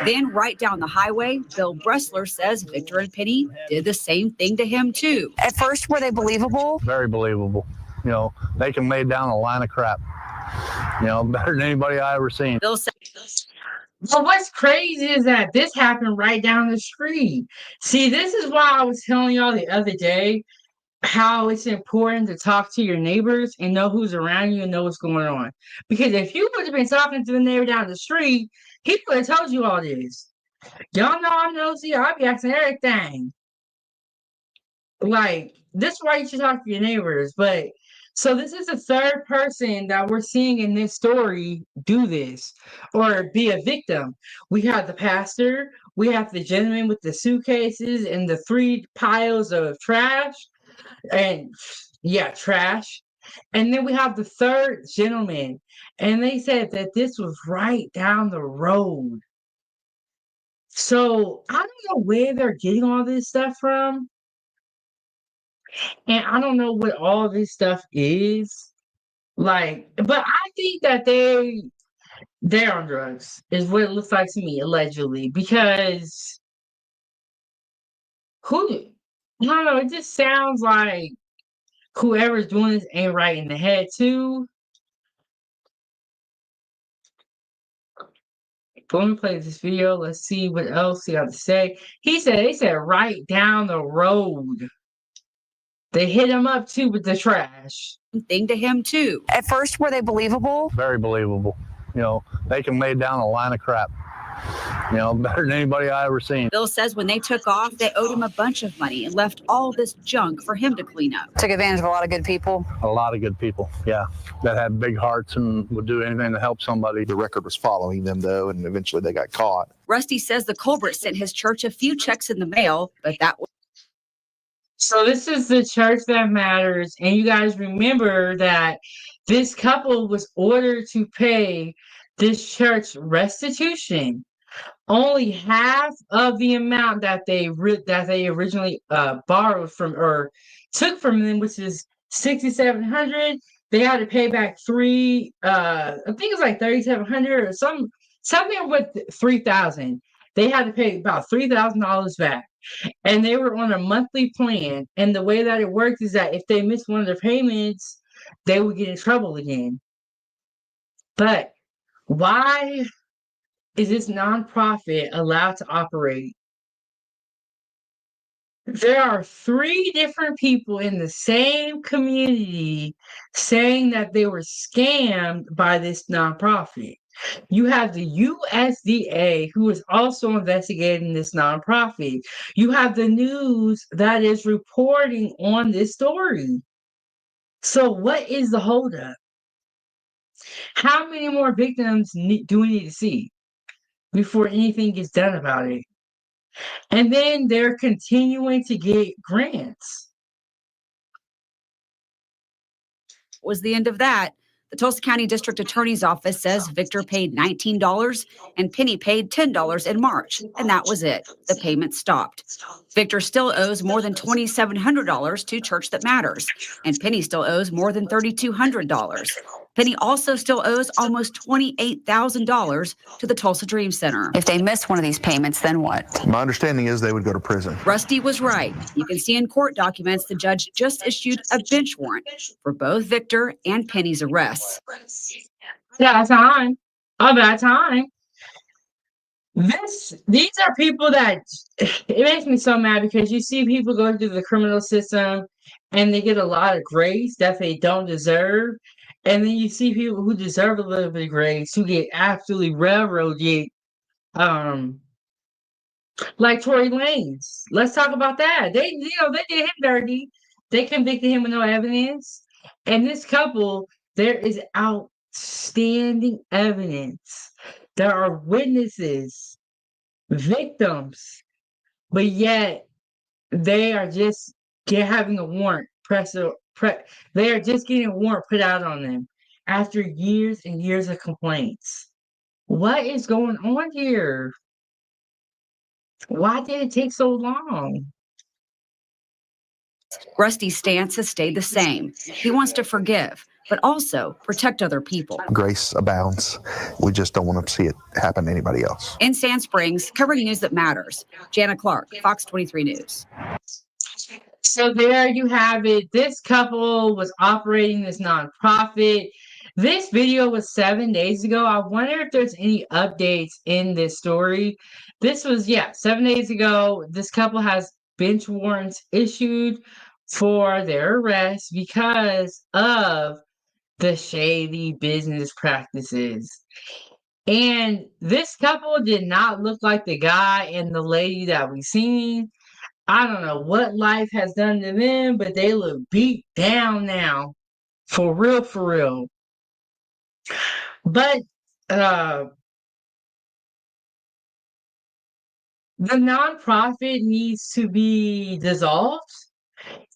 Then right down the highway, Bill Bressler says Victor and Penny did the same thing to him too. At first, were they believable? Very believable. You know, they can lay down a line of crap. You know, better than anybody I ever seen. Bill says. Well, what's crazy is that this happened right down the street. See, this is why I was telling y'all the other day how it's important to talk to your neighbors and know who's around you and know what's going on. Because if you would have been talking to the neighbor down the street, he would have told you all this. Y'all know I'm nosy. I'll be asking everything. Like, this is why you should talk to your neighbors. But so this is the third person that we're seeing in this story do this or be a victim. We have the pastor, we have the gentleman with the suitcases and the 3 piles of trash, and trash. And then we have the third gentleman, and they said that this was right down the road. So I don't know where they're getting all this stuff from. And I don't know what all this stuff is. Like, but I think that they're on drugs, is what it looks like to me, allegedly. Because I don't know, it just sounds like whoever's doing this ain't right in the head too. Let me play this video. Let's see what else he got to say. They said right down the road. They hit him up too with the trash. Thing to him too. At first, were they believable? Very believable. You know, they can lay down a line of crap. You know, better than anybody I ever seen. Bill says when they took off, they owed him a bunch of money and left all this junk for him to clean up. Took advantage of a lot of good people. A lot of good people, yeah, that had big hearts and would do anything to help somebody. The record was following them, though, and eventually they got caught. Rusty says the culprit sent his church a few checks in the mail, but that was. So this is the church that matters. And you guys remember that this couple was ordered to pay this church restitution. Only half of the amount that they originally borrowed from or took from them, which is $6,700. They had to pay back I think it's like $3,700 or something with $3,000. They had to pay about $3,000 back. And they were on a monthly plan. And the way that it worked is that if they missed one of their payments, they would get in trouble again. But why is this nonprofit allowed to operate? There are 3 different people in the same community saying that they were scammed by this nonprofit. You have the USDA, who is also investigating this nonprofit. You have the news that is reporting on this story. So what is the holdup? How many more victims do we need to see before anything gets done about it? And then they're continuing to get grants. Was the end of that. The Tulsa County District Attorney's Office says Victor paid $19 and Penny paid $10 in March, and that was it. The payment stopped. Victor still owes more than $2,700 to Church That Matters, and Penny still owes more than $3,200. Penny also still owes almost $28,000 to the Tulsa Dream Center. If they miss one of these payments, then what? My understanding is they would go to prison. Rusty was right. You can see in court documents the judge just issued a bench warrant for both Victor and Penny's arrests. About time. About time. These are people that, it makes me so mad because you see people go through the criminal system and they get a lot of grace that they don't deserve. And then you see people who deserve a little bit of grace who get absolutely railroaded, like Tory Lanez. Let's talk about that. They did him dirty. They convicted him with no evidence. And this couple, there is outstanding evidence There are witnesses, victims, but yet they are just having a warrant they are just getting a warrant put out on them after years and years of complaints. What is going on here? Why did it take so long? Rusty's stance has stayed the same. He wants to forgive, but also protect other people. Grace abounds. We just don't want to see it happen to anybody else. In Sand Springs, covering news that matters, Jana Clark, Fox 23 News. So there you have it. This couple was operating this nonprofit. This video was 7 days ago. I wonder if there's any updates in this story. This was, 7 days ago. This couple has bench warrants issued for their arrest because of the shady business practices. And this couple did not look like the guy and the lady that we seen. I don't know what life has done to them, but they look beat down now. For real, for real. But the nonprofit needs to be dissolved,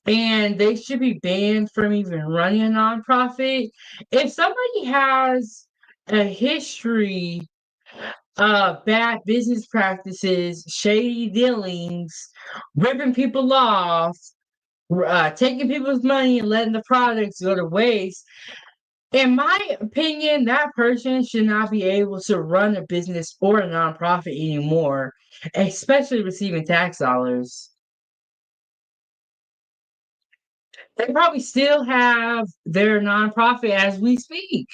and they should be banned from even running a nonprofit. If somebody has a history bad business practices, shady dealings, ripping people off, taking people's money and letting the products go to waste. In my opinion, that person should not be able to run a business or a nonprofit anymore, especially receiving tax dollars. They probably still have their nonprofit as we speak,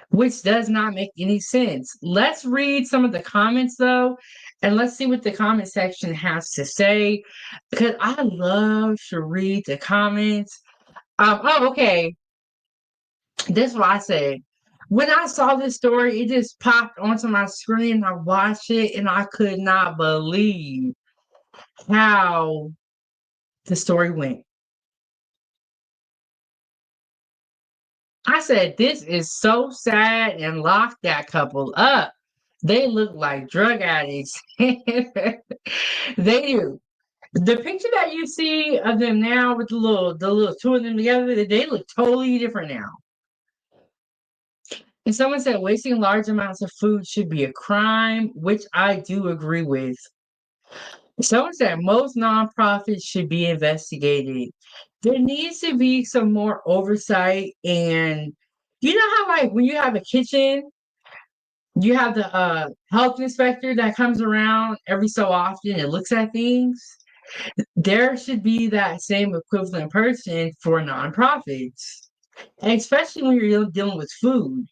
which does not make any sense. Let's read some of the comments though, and let's see what the comment section has to say, because I love to read the comments. Okay. This is what I said. When I saw this story, it just popped onto my screen. I watched it and I could not believe how the story went. I said, this is so sad, and lock that couple up. They look like drug addicts. They do. The picture that you see of them now with the little two of them together, they look totally different now. And someone said wasting large amounts of food should be a crime, which I do agree with. Someone said most nonprofits should be investigated. There needs to be some more oversight, and you know how like when you have a kitchen, you have the health inspector that comes around every so often and looks at things. There should be that same equivalent person for nonprofits, and especially when you're dealing with food.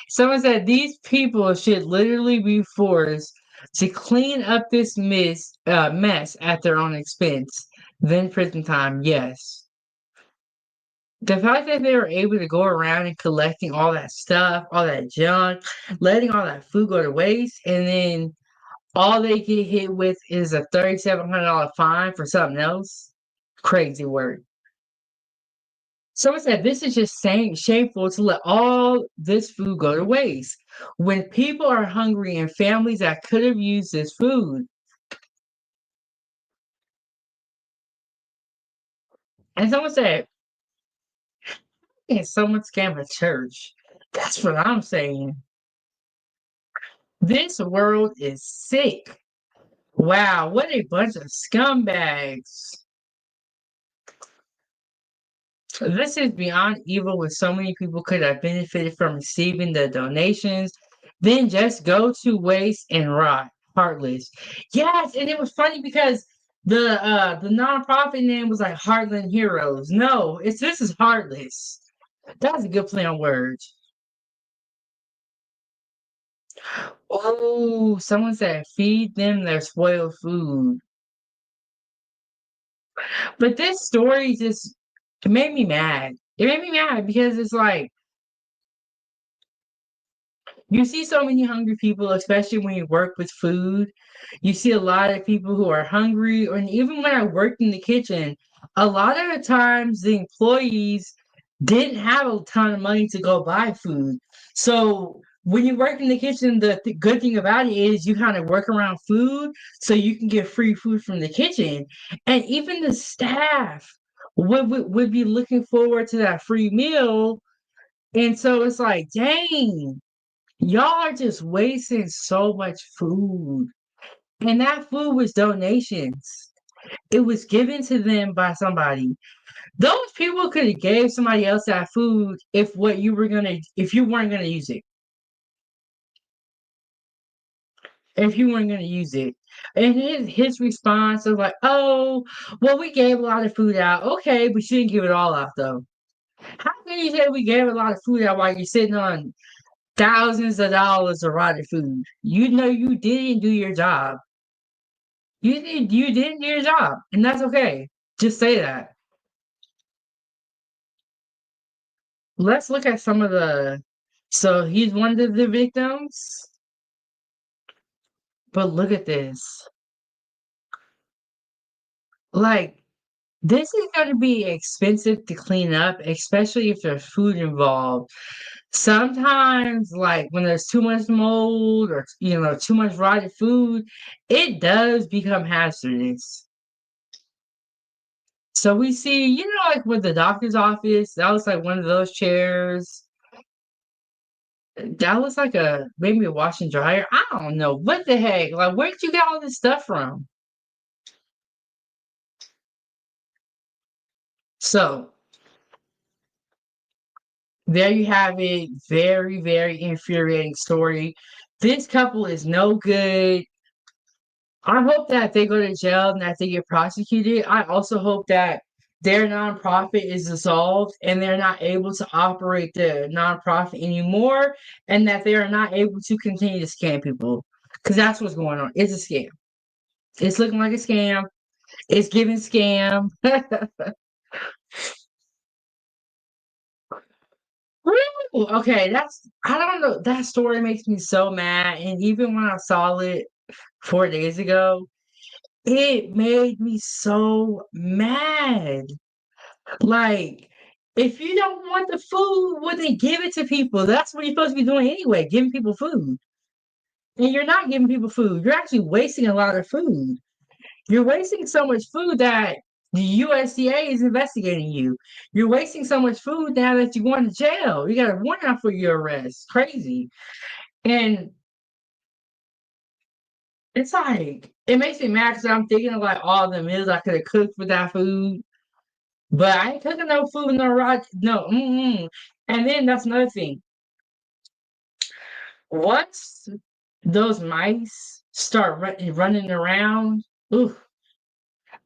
Someone said these people should literally be forced to clean up this mess at their own expense. Then prison time, yes. The fact that they were able to go around and collecting all that stuff, all that junk, letting all that food go to waste, and then all they get hit with is a $3,700 fine for something else. Crazy work. Someone said this is just shameful to let all this food go to waste when people are hungry and families that could have used this food. And someone said, can someone scam a church? That's what I'm saying. This world is sick. Wow, what a bunch of scumbags. This is beyond evil when so many people could have benefited from receiving the donations, then just go to waste and rot. Heartless. Yes, and it was funny because the nonprofit name was like Heartland Heroes. No, this is Heartless. That's a good play on words. Oh, someone said feed them their spoiled food. But this story just it made me mad. It made me mad because it's like you see so many hungry people, especially when you work with food. You see a lot of people who are hungry, and even when I worked in the kitchen, a lot of the times the employees didn't have a ton of money to go buy food. So when you work in the kitchen, the good thing about it is you kind of work around food so you can get free food from the kitchen. And even the staff would be looking forward to that free meal. And so it's like, dang, y'all are just wasting so much food. And that food was donations. It was given to them by somebody. Those people could have gave somebody else that food if you weren't gonna use it. If you weren't gonna use it. And his response was like, oh, well, we gave a lot of food out. Okay, but you didn't give it all out though. How can you say we gave a lot of food out while you're sitting on thousands of dollars of rotted food? You know you didn't do your job. You didn't do your job, and that's okay. Just say that. Let's look at some of the. So he's one of the victims, but look at this. Like, this is going to be expensive to clean up, especially if there's food involved. Sometimes, like when there's too much mold or too much rotted food, it does become hazardous. So we see, like with the doctor's office, that was like one of those chairs. That was like maybe a wash and dryer. I don't know what the heck. Like, where did you get all this stuff from? So there you have it. Very, very infuriating story. This couple is no good. I hope that they go to jail and that they get prosecuted. I also hope that their nonprofit is dissolved and they're not able to operate the nonprofit anymore, and that they are not able to continue to scam people. Because that's what's going on. It's a scam. It's looking like a scam. It's giving scam. Okay, I don't know. That story makes me so mad. And even when I saw it 4 days ago, it made me so mad. Like, if you don't want the food, well, then give it to people. That's what you're supposed to be doing anyway, giving people food. And you're not giving people food. You're actually wasting a lot of food. You're wasting so much food that the USDA is investigating you. You're wasting so much food now that you're going to jail. You got a warrant out for your arrest. Crazy. And it's like, it makes me mad because I'm thinking of like all the meals I could have cooked with that food. But I ain't cooking no food, no. And then that's another thing. Once those mice start running around, ooh,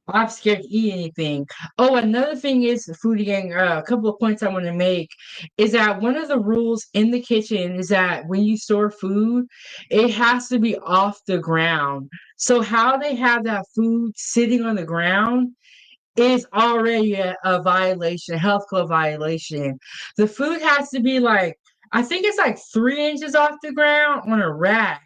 I'm scared to eat anything. Oh, another thing is the Foodiegang. A couple of points I want to make is that one of the rules in the kitchen is that when you store food, it has to be off the ground. So how they have that food sitting on the ground is already a violation, a health code violation. The food has to be like, I think it's like 3 inches off the ground on a rack.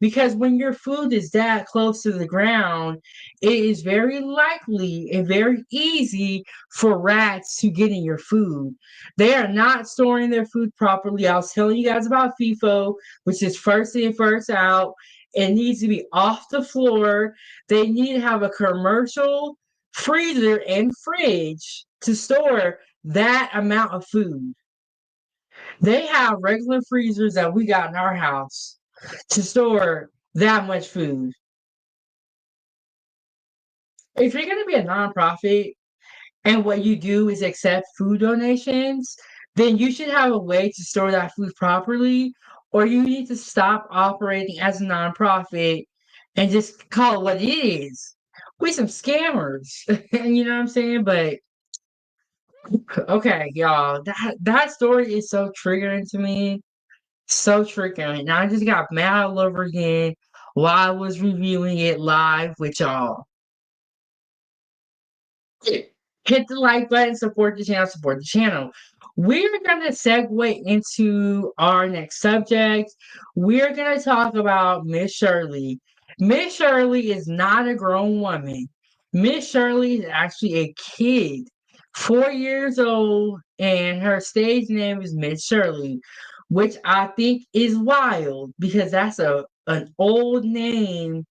Because when your food is that close to the ground, it is very likely and very easy for rats to get in your food. They are not storing their food properly. I was telling you guys about FIFO, which is first in, first out. It needs to be off the floor. They need to have a commercial freezer and fridge to store that amount of food. They have regular freezers that we got in our house to store that much food. If you're going to be a nonprofit and what you do is accept food donations, then you should have a way to store that food properly, or you need to stop operating as a nonprofit and just call it what it is. We some scammers. You know what I'm saying? But okay, y'all, that story is so triggering to me. So triggering. And I just got mad all over again while I was reviewing it live with y'all. Hit the like button, support the channel, support the channel. We're going to segue into our next subject. We're going to talk about Miss Shirley. Miss Shirley is not a grown woman. Miss Shirley is actually a kid 4 years old, and her stage name is Miss Shirley, which I think is wild because that's an old name,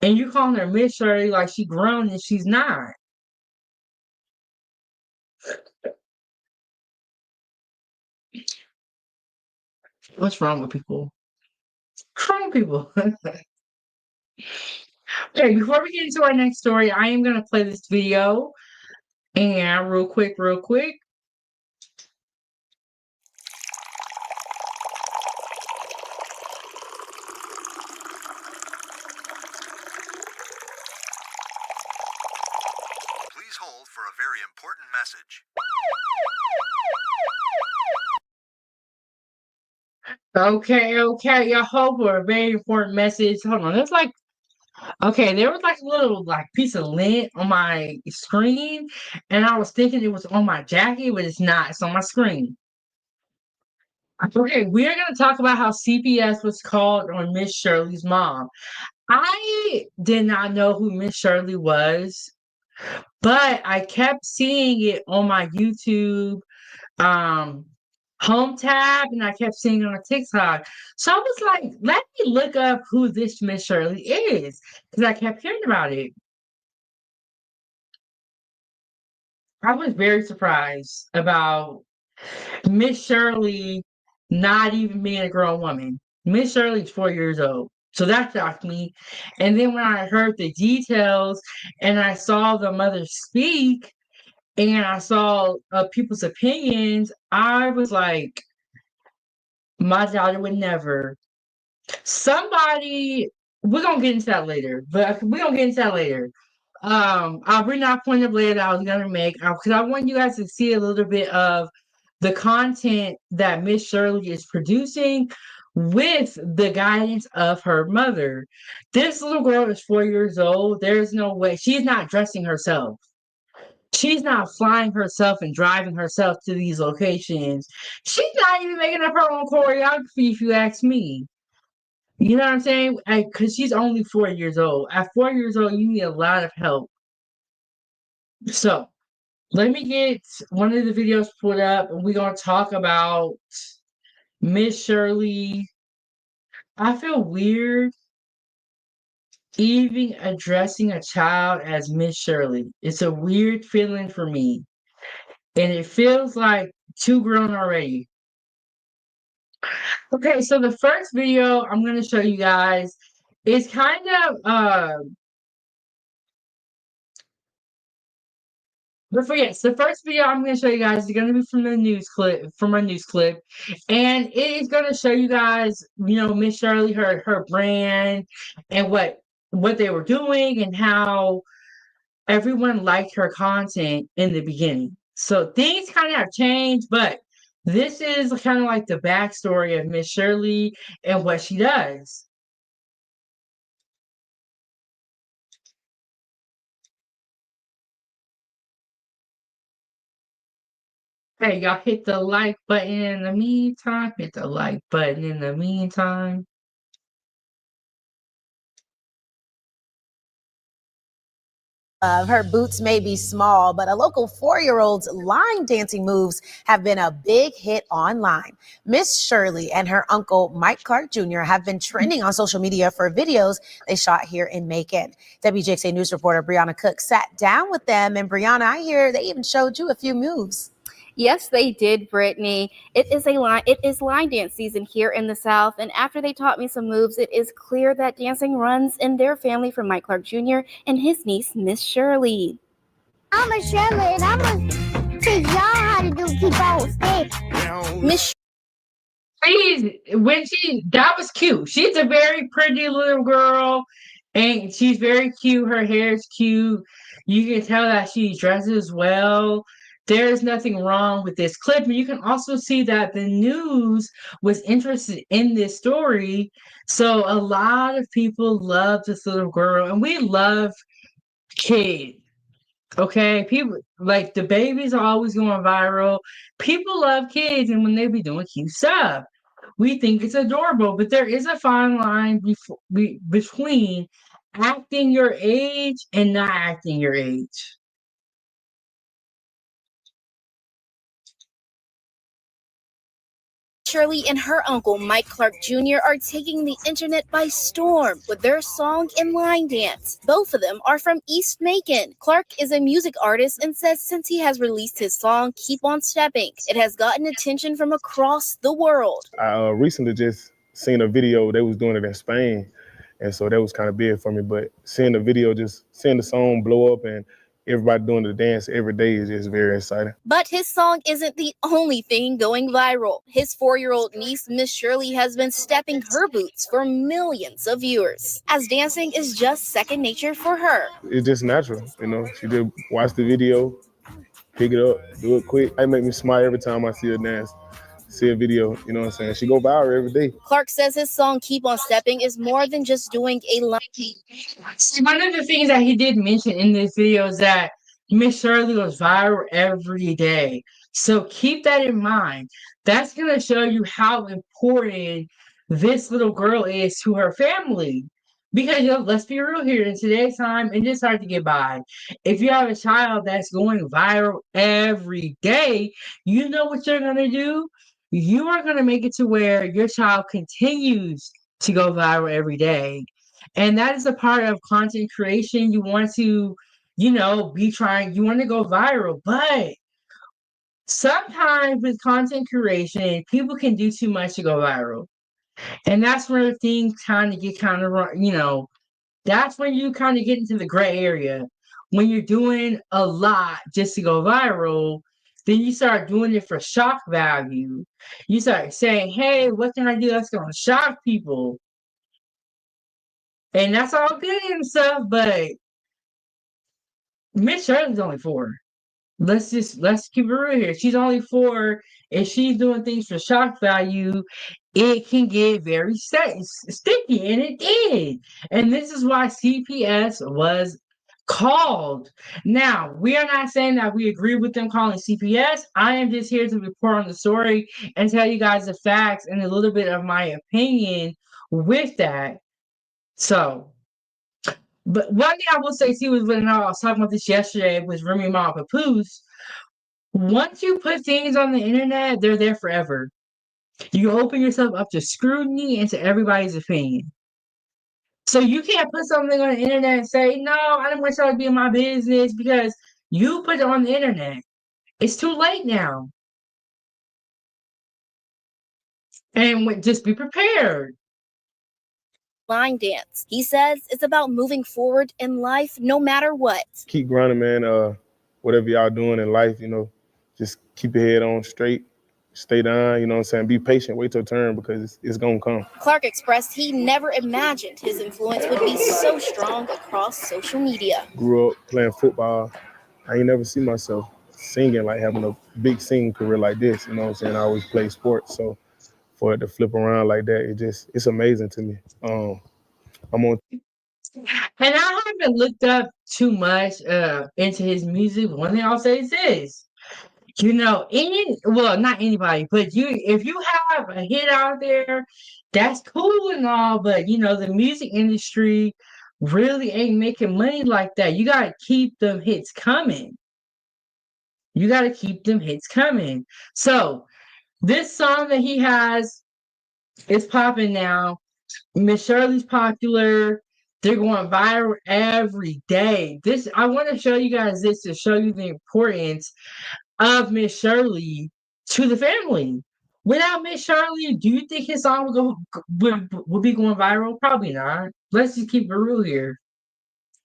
and you calling her Miss Shirley like she grown and she's not. What's wrong with people? What's wrong with people? Okay, before we get into our next story, I am gonna play this video, and real quick. Please hold for a very important message. Okay, y'all hold for a very important message. Hold on, there's like, okay, there was like a little like piece of lint on my screen, and I was thinking it was on my jacket, but it's not. It's on my screen. Okay, we're gonna talk about how CPS was called on Miss Shirley's mom. I did not know who Miss Shirley was, but I kept seeing it on my YouTube um home tab, and I kept seeing it on TikTok. So I was like, let me look up who this Miss Shirley is, because I kept hearing about it. I was very surprised about Miss Shirley not even being a grown woman. Miss Shirley's 4 years old. So that shocked me. And then when I heard the details and I saw the mother speak and I saw people's opinions, I was like, my daughter would never. Somebody, we're gonna get into that later, but we're gonna get into that later. I'll bring that point up later that I was gonna make because I want you guys to see a little bit of the content that Miss Shirley is producing with the guidance of her mother. This little girl is 4 years old. There's no way she's not dressing herself. She's not flying herself and driving herself to these locations. She's not even making up her own choreography, if you ask me. You know what I'm saying? Because she's only 4 years old. At 4 years old, you need a lot of help. So, let me get one of the videos put up, and we're going to talk about Miss Shirley. I feel weird even addressing a child as Miss Shirley. It's a weird feeling for me. And it feels like too grown already. Okay, so the first video I'm going to show you guys is kind of but for yes, the first video I'm going to show you guys is going to be from a news clip, and it is going to show you guys, you know, Miss Shirley, her brand, and what they were doing, and how everyone liked her content in the beginning. So things kind of have changed, but this is kind of like the backstory of Miss Shirley and what she does. Hey, y'all hit the like button in the meantime. Hit the like button in the meantime. Her boots may be small, but a local 4-year-old's line dancing moves have been a big hit online. Miss Shirley and her uncle Mike Clark Jr. have been trending on social media for videos they shot here in Macon. WJXA News reporter Brianna Cook sat down with them, and Brianna, I hear they even showed you a few moves. Yes, they did, Brittany. It is line dance season here in the South, and after they taught me some moves, it is clear that dancing runs in their family from Mike Clark Jr. and his niece, Miss Shirley. I'm a Shirley, and I'm gonna teach y'all how to do keep on stick. Miss That was cute. She's a very pretty little girl, and she's very cute. Her hair is cute. You can tell that she dresses well. There's nothing wrong with this clip. And you can also see that the news was interested in this story. So a lot of people love this little girl, and we love kids. Okay, people like the babies are always going viral. People love kids, and when they be doing cute stuff, we think it's adorable. But there is a fine line between acting your age and not acting your age. Shirley and her uncle, Mike Clark Jr., are taking the internet by storm with their song and line dance. Both of them are from East Macon. Clark is a music artist and says since he has released his song, Keep On Stepping, it has gotten attention from across the world. I recently just seen a video, they was doing it in Spain, and so that was kind of big for me, but seeing the video, just seeing the song blow up and everybody doing the dance every day is just very exciting. But his song isn't the only thing going viral. His 4-year-old niece, Miss Shirley, has been stepping her boots for millions of viewers, as dancing is just second nature for her. It's just natural, you know. She just watch the video, pick it up, do it quick. It make me smile every time I see her dance. See a video, you know what I'm saying? She go viral every day. Clark says his song Keep On Stepping is more than just doing a line. One of the things that he did mention in this video is that Miss Shirley was viral every day. So keep that in mind. That's going to show you how important this little girl is to her family. Because, let's be real here, in today's time, it is hard to get by. If you have a child that's going viral every day, you know what you're going to do? You are going to make it to where your child continues to go viral every day. And that is a part of content creation. You want to, you want to go viral. But sometimes with content creation, people can do too much to go viral. And that's where things kind of get that's when you kind of get into the gray area. When you're doing a lot just to go viral, then you start doing it for shock value. You start saying, hey, what can I do that's going to shock people? And that's all good and stuff, but Miss Shirley's only 4. Let's keep it real here. She's only 4. If she's doing things for shock value, it can get very sticky, and it did. And this is why CPS was called. Now, we are not saying that we agree with them calling CPS. I am just here to report on the story and tell you guys the facts and a little bit of my opinion with that. So, but one thing I will say too is when I was talking about this yesterday with Remy Ma Papoose, once you put things on the internet, they're there forever. You open yourself up to scrutiny and to everybody's opinion. So you can't put something on the internet and say, no, I don't want y'all to be in my business because you put it on the internet. It's too late now. And just be prepared. Line dance. He says it's about moving forward in life no matter what. Keep grinding, man. Whatever y'all doing in life, just keep your head on straight. Stay down, you know what I'm saying? Be patient, wait your turn because it's going to come. Clark expressed he never imagined his influence would be so strong across social media. Grew up playing football. I ain't never seen myself singing, like having a big singing career like this, you know what I'm saying? I always play sports, so for it to flip around like that, it's amazing to me. I'm on. And I haven't looked up too much into his music. One thing I'll say is this. Not anybody, but if you have a hit out there, that's cool and all, but the music industry really ain't making money like that. You gotta keep them hits coming. So this song that he has is popping now. Miss Shirley's popular. They're going viral every day. I want to show you guys this to show you the importance of Miss Shirley to the family. Without Miss Shirley, do you think his song would be going viral? Probably not. Let's just keep it real here.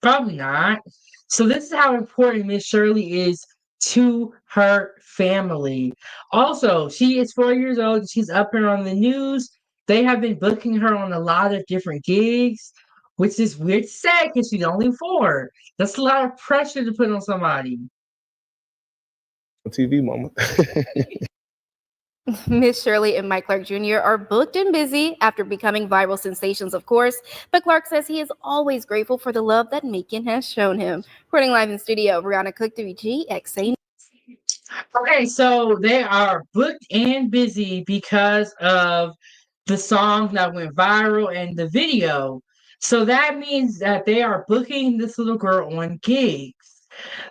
Probably not. So this is how important Miss Shirley is to her family. Also, she is 4 years old. She's up here on the news. They have been booking her on a lot of different gigs, which is weird to say because she's only 4. That's a lot of pressure to put on somebody. TV mama. Miss Shirley and Mike Clark Jr. are booked and busy after becoming viral sensations, of course, but Clark says he is always grateful for the love that Macon has shown him. Reporting live in studio, Brianna Cook, WGXA. Okay, so they are booked and busy because of the song that went viral and the video. So that means that they are booking this little girl on gigs.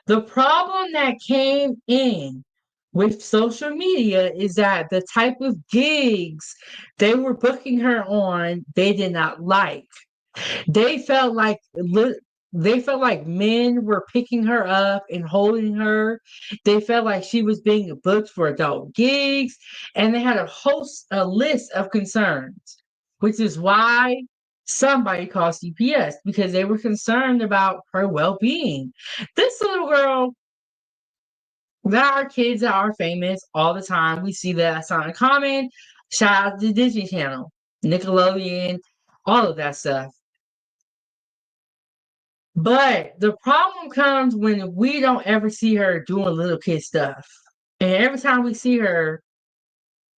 The problem that came in with social media is that the type of gigs they were booking her on, they did not like. They felt like men were picking her up and holding her. They felt like she was being booked for adult gigs, and they had a list of concerns, which is why somebody called CPS because they were concerned about her well-being. This little girl, there are kids that are famous all the time. We see that. That's not uncommon. Shout out to Disney Channel, Nickelodeon, all of that stuff. But the problem comes when we don't ever see her doing little kid stuff. And every time we see her,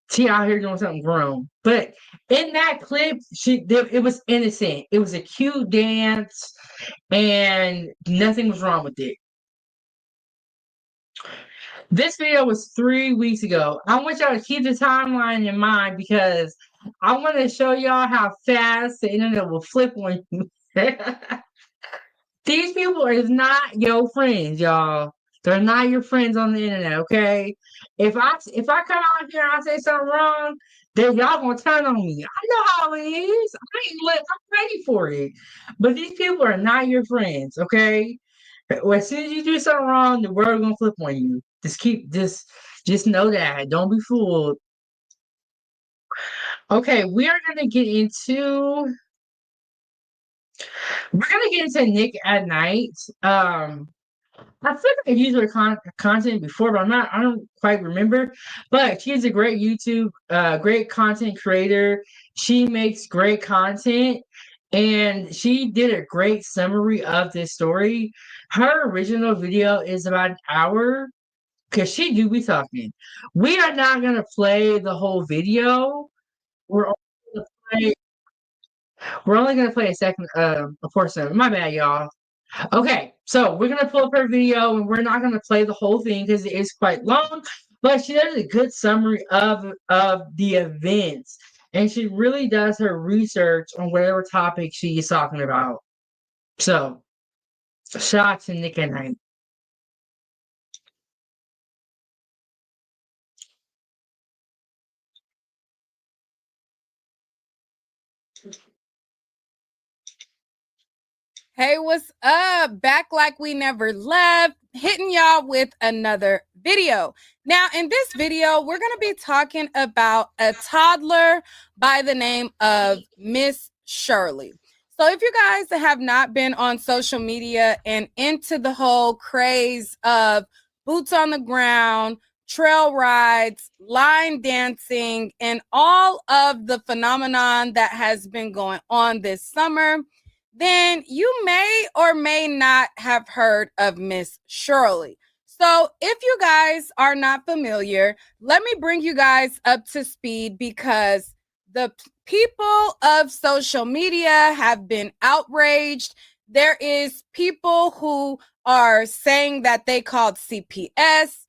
she out here doing something grown. But in that clip, it was innocent. It was a cute dance, and nothing was wrong with it. This video was 3 weeks ago. I want y'all to keep the timeline in mind because I want to show y'all how fast the internet will flip on you. These people is not your friends, y'all. They're not your friends on the internet, okay? If I come out here and I say something wrong, then y'all gonna turn on me. I know how it is. I'm ready for it. But these people are not your friends, okay? As soon as you do something wrong, the world gonna flip on you. Just know that. Don't be fooled. Okay, we are gonna get into Nick at Night. I think I used her content before, but I don't quite remember. But she's a great great content creator. She makes great content, and she did a great summary of this story. Her original video is about an hour because she do be talking. We are not gonna play the whole video. We're only gonna play, a portion. My bad, y'all. Okay, so we're gonna pull up her video, and we're not gonna play the whole thing because it is quite long. But she does a good summary of the events, and she really does her research on whatever topic she is talking about. So, shout out to Nick and Night. Hey, what's up? Back like we never left, hitting y'all with another video. Now, in this video, we're going to be talking about a toddler by the name of Miss Shirley. So if you guys have not been on social media and into the whole craze of boots on the ground, trail rides, line dancing, and all of the phenomenon that has been going on this summer, then you may or may not have heard of Miss Shirley. So if you guys are not familiar, let me bring you guys up to speed because the people of social media have been outraged. There is people who are saying that they called CPS.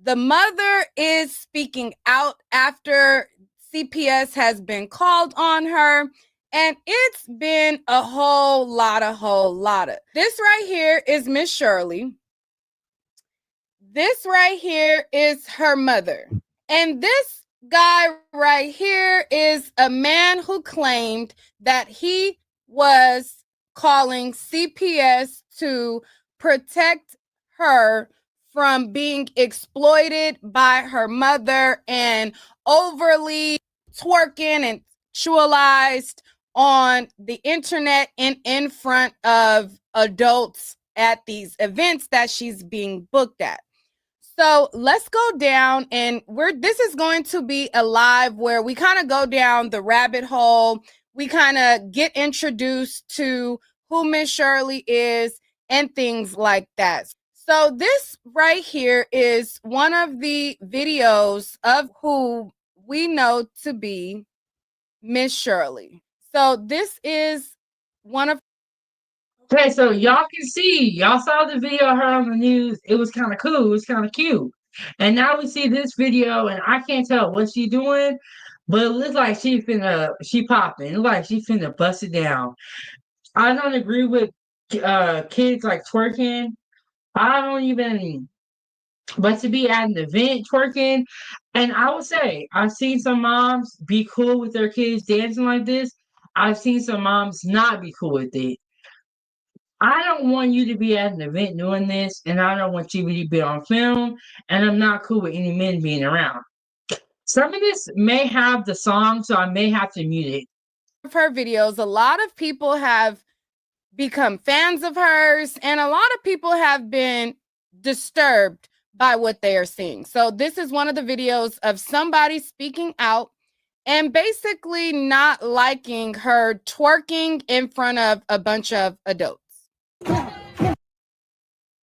The mother is speaking out after CPS has been called on her. And it's been a whole lot of. This right here is Miss Shirley. This right here is her mother. And this guy right here is a man who claimed that he was calling CPS to protect her from being exploited by her mother and overly twerking and sexualized on the internet and in front of adults at these events that she's being booked at. So let's go down, and this is going to be a live where we kind of go down the rabbit hole. We kind of get introduced to who Miss Shirley is and things like that. So this right here is one of the videos of who we know to be Miss Shirley. So this is one of. Okay, so y'all can see, y'all saw the video of her on the news. It was kind of cool. It was kind of cute. And now we see this video, and I can't tell what she's doing, but it looks like she popping. It looks like she finna bust it down. I don't agree with kids like twerking. I don't even But to be at an event twerking, and I would say I've seen some moms be cool with their kids dancing like this. I've seen some moms not be cool with it. I don't want you to be at an event doing this, and I don't want you to be on film, and I'm not cool with any men being around. Some of this may have the song, so I may have to mute it. Of her videos, a lot of people have become fans of hers, and a lot of people have been disturbed by what they are seeing. So this is one of the videos of somebody speaking out and basically not liking her twerking in front of a bunch of adults.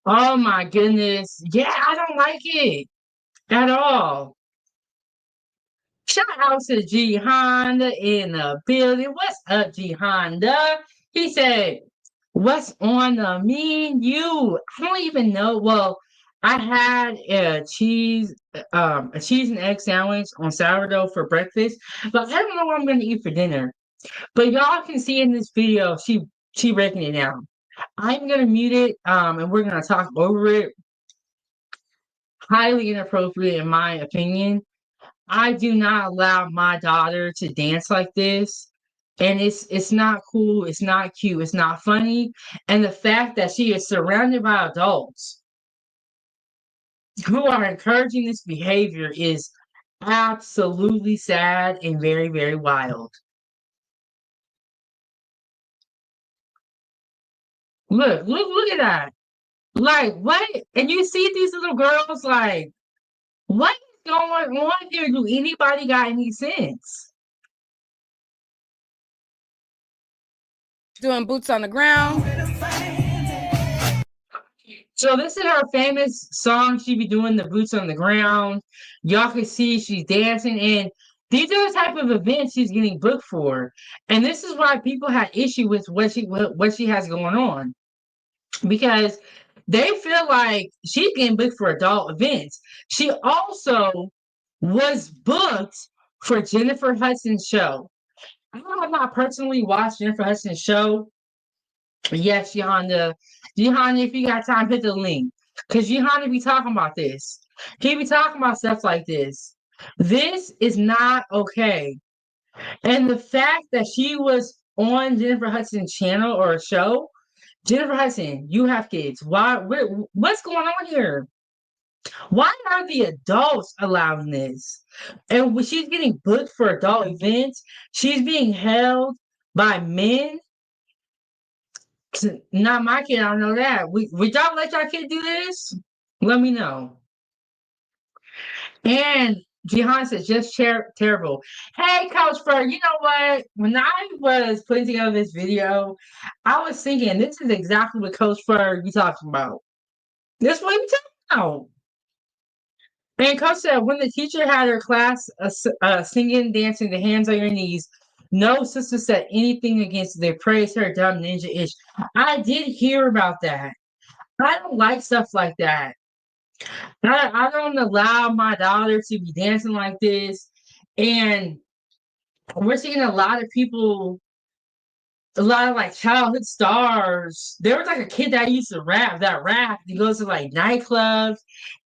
Oh my goodness. Yeah, I don't like it at all. Shout out to G Honda in the building. What's up, G Honda? He said, "What's on the menu?" I don't even know. Well, I had a cheese and egg sandwich on sourdough for breakfast, but I don't know what I'm gonna eat for dinner. But y'all can see in this video, she breaking it down. I'm gonna mute it, and we're gonna talk over it. Highly inappropriate, in my opinion. I do not allow my daughter to dance like this. And it's not cool, it's not cute, it's not funny. And the fact that she is surrounded by adults who are encouraging this behavior is absolutely sad and very, very wild. Look at that. Like, what? And you see these little girls, like, what is going on here? Do anybody got any sense? Doing boots on the ground. So this is her famous song. She be doing the boots on the ground. Y'all can see she's dancing, and these are the type of events she's getting booked for. And this is why people had issue with what she has going on, because they feel like she's getting booked for adult events. She also was booked for Jennifer Hudson's show. I have not personally watched Jennifer Hudson's show. Yes, Johanna. Johanna, if you got time, hit the link. Because Johanna be talking about this. He be talking about stuff like this. This is not okay. And the fact that she was on Jennifer Hudson's channel or show, Jennifer Hudson, you have kids. What's going on here? Why are the adults allowing this? And when she's getting booked for adult events, she's being held by men. Not my kid, I don't know that. Would y'all let your kid do this? Let me know. And Jihan says, just terrible. Hey, Coach Fur, you know what? When I was putting together this video, I was thinking, this is exactly what Coach Fur you talking about. This is what you talking about. And Coach said, when the teacher had her class singing, dancing, the hands on your knees, no sister said anything against it. They praised her dumb ninja-ish. I did hear about that. I don't like stuff like that. I don't allow my daughter to be dancing like this. And we're seeing a lot of people, a lot of like childhood stars. There was like a kid that used to rap, he goes to like nightclubs.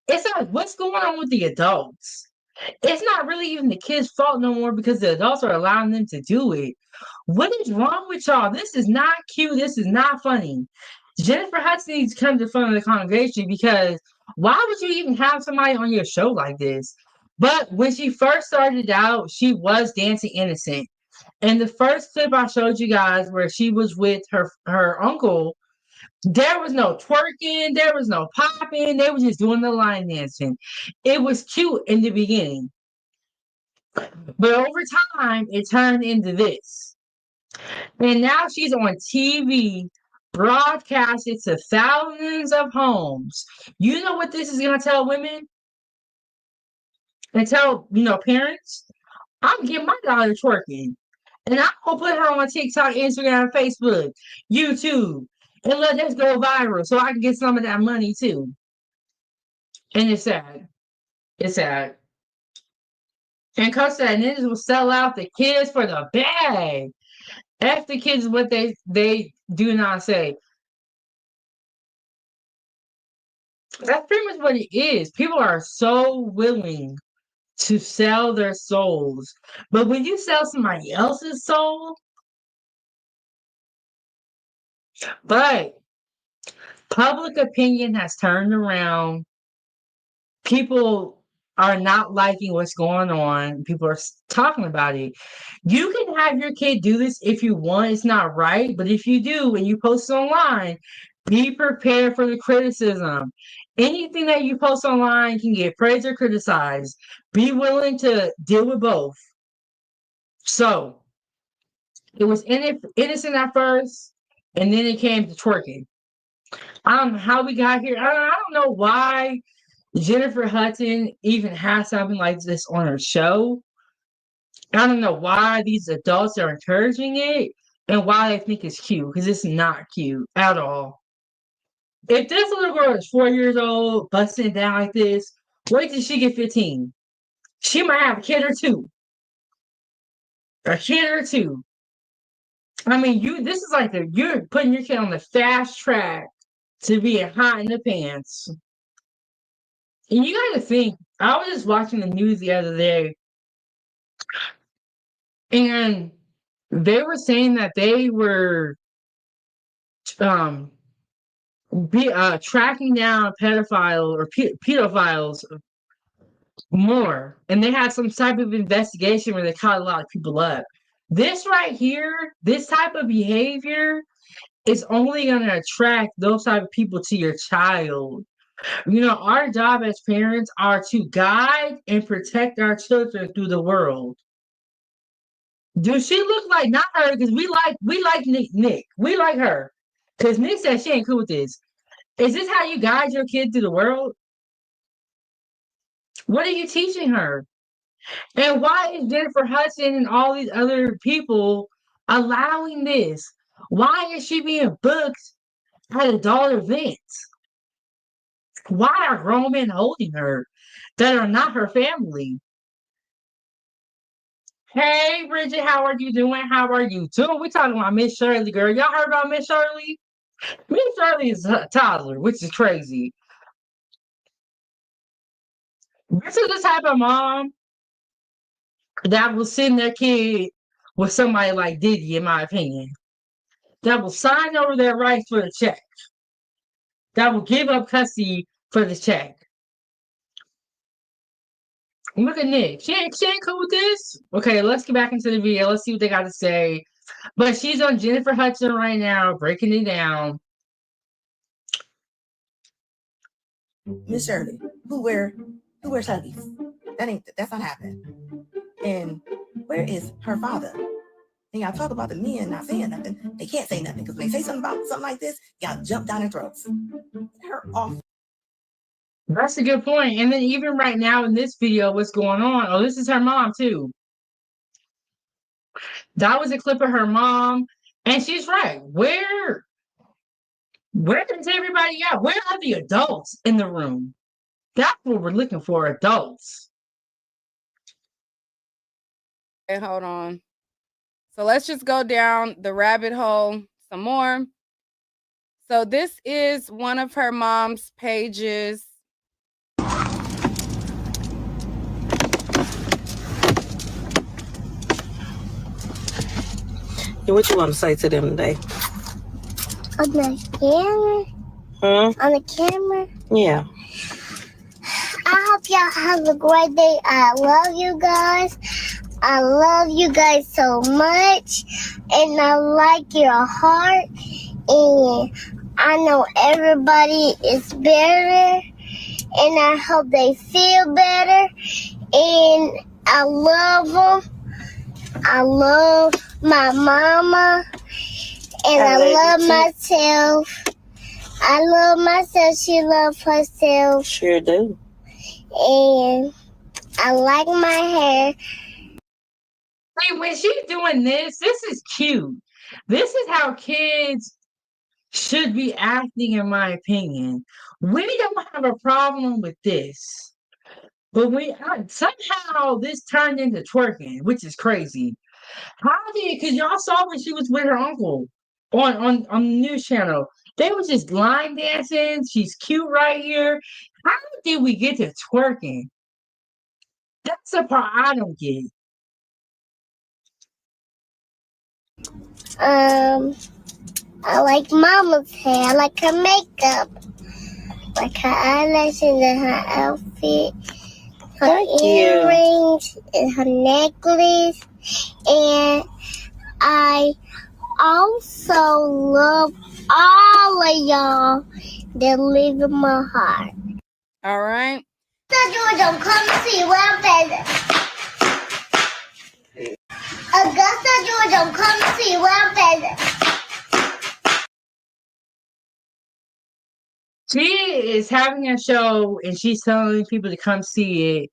It's like, what's going on with the adults? It's not really even the kids' fault no more because the adults are allowing them to do it. What is wrong with y'all? This is not cute. This is not funny. Jennifer Hudson needs to come to front of the congregation, because why would you even have somebody on your show like this? But when she first started out, she was dancing innocent. And the first clip I showed you guys where she was with her uncle, there was no twerking, there was no popping, they were just doing the line dancing. It was cute in the beginning. But over time, it turned into this. And now she's on TV, broadcasted to thousands of homes. You know what this is going to tell women? And tell, parents? I'm getting my daughter twerking. And I'm going to put her on TikTok, Instagram, Facebook, YouTube, and let this go viral so I can get some of that money too. And it's sad. It's sad. And Coach said ninjas will sell out the kids for the bag. F the kids is what they do not say. That's pretty much what it is. People are so willing to sell their souls. But when you sell somebody else's soul, but public opinion has turned around. People are not liking what's going on. People are talking about it. You can have your kid do this if you want. It's not right. But if you do and you post it online, be prepared for the criticism. Anything that you post online can get praised or criticized. Be willing to deal with both. So it was innocent at first, and then it came to twerking. I don't know how we got here. I don't know why Jennifer Hudson even has something like this on her show. I don't know why these adults are encouraging it and why they think it's cute, because it's not cute at all. If this little girl is 4 years old, busting down like this, wait till she get 15. She might have a kid or two. A kid or two. I mean, this is like you're putting your kid on the fast track to being hot in the pants. And you gotta think, I was just watching the news the other day, and they were saying that they were tracking down pedophiles more, and they had some type of investigation where they caught a lot of people up. This right here, this type of behavior is only going to attract those type of people to your child. You know, our job as parents are to guide and protect our children through the world. Do she look like, not her, because we like Nick. We like her. Because Nick said she ain't cool with this. Is this how you guide your kid through the world? What are you teaching her? And why is Jennifer Hudson and all these other people allowing this? Why is she being booked at adult events? Why are grown men holding her that are not her family? Hey, Bridget, how are you doing? How are you doing? We're talking about Miss Shirley, girl. Y'all heard about Miss Shirley? Miss Shirley is a toddler, which is crazy. This is the type of mom that will send their kid with somebody like Diddy, in my opinion. That will sign over their rights for the check. That will give up custody for the check. Look at Nick. She ain't cool with this. Okay, let's get back into the video. Let's see what they got to say. But she's on Jennifer Hudson right now, breaking it down. Miss Shirley, who wears Huggies? That's not happening. And where is her father? And y'all talk about the men not saying nothing. They can't say nothing, because when they say something about something like this, y'all jump down their throats. Get her off. That's a good point. And then even right now in this video, what's going on? Oh, this is her mom too. That was a clip of her mom, and she's right. Where is everybody at? Where are the adults in the room? That's what we're looking for, adults. Okay, hold on. So let's just go down the rabbit hole some more. So this is one of her mom's pages. What you want to say to them today? On the camera? On the camera? Yeah. I hope y'all have a great day. I love you guys. I love you guys so much. And I like your heart. And I know everybody is better. And I hope they feel better. And I love them. I love my mama. And I love myself. I love myself. She loves herself. Sure do. And I like my hair. See, when she's doing this is cute. This is how kids should be acting, in my opinion. We don't have a problem with this. But somehow this turned into twerking, which is crazy. How did, because y'all saw when she was with her uncle on the news channel. They was just line dancing. She's cute right here. How did we get to twerking? That's the part I don't get. I like Mama's hair. I like her makeup. Like her eyelashes and her outfit. Her earrings and her necklace. And I also love all of y'all that live in my heart. All right. Augusta Georgia, come see what I'm saying. Augusta Georgia, come see what I'm saying. She is having a show and she's telling people to come see it.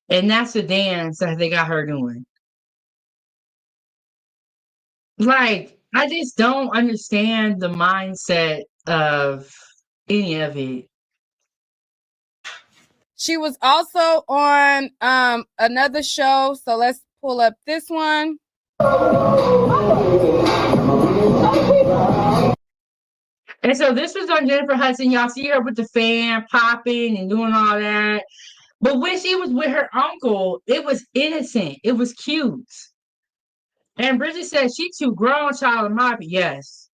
And that's the dance that they got her doing. Like, I just don't understand the mindset of any of it. She was also on another show. So let's pull up this one. And so this was on Jennifer Hudson. Y'all see her with the fan popping and doing all that. But when she was with her uncle, it was innocent. It was cute. And Bridget said she too grown, child of mine. Yes,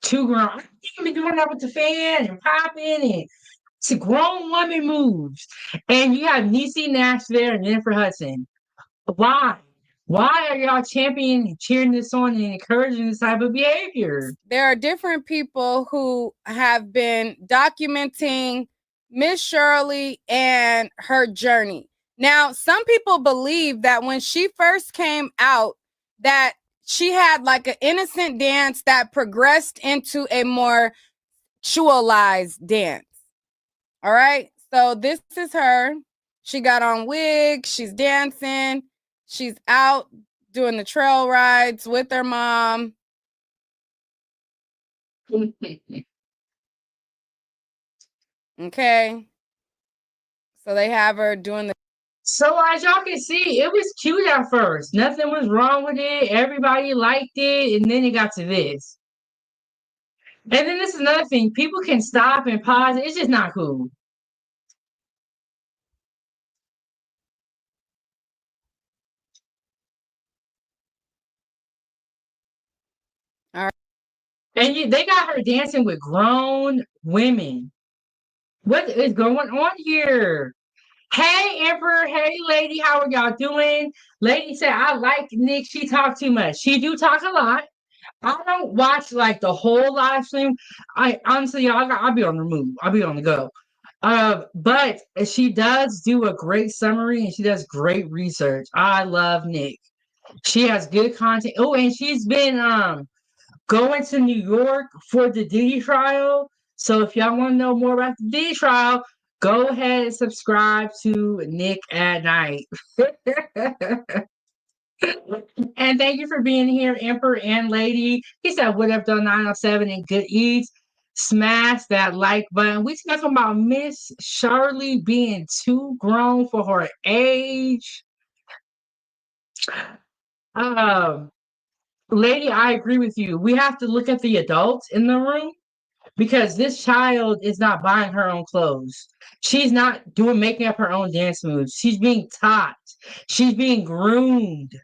too grown. I can't be doing that with the fan and popping and it's a grown woman moves. And you have Niecy Nash there and Jennifer Hudson. Why? Why are y'all championing and cheering this on and encouraging this type of behavior? There are different people who have been documenting Miss Shirley and her journey. Now, some people believe that when she first came out, that she had like an innocent dance that progressed into a more sexualized dance. All right. So this is her. She got on wigs. She's dancing. She's out doing the trail rides with her mom. Okay. So they have her doing the. So as y'all can see, it was cute at first. Nothing was wrong with it. Everybody liked it. And then it got to this. And then this is another thing. People can stop and pause. It's just not cool. All right. And they got her dancing with grown women. What is going on here? Hey, Emperor. Hey, lady. How are y'all doing? Lady said, I like Nick. She talked too much. She do talk a lot. I don't watch like the whole live stream. I honestly, I'll be on the move. I'll be on the go. But she does do a great summary and she does great research. I love Nick. She has good content. Oh, and she's been going to New York for the Diddy trial. So if y'all want to know more about the Diddy trial, go ahead and subscribe to Nick at Night. And thank you for being here, Emperor and Lady. He said, what up, done 907 and good eats. Smash that like button. We talking about Miss Shirley being too grown for her age. Lady, I agree with you. We have to look at the adults in the room because this child is not buying her own clothes. She's not making up her own dance moves. She's being taught. She's being groomed.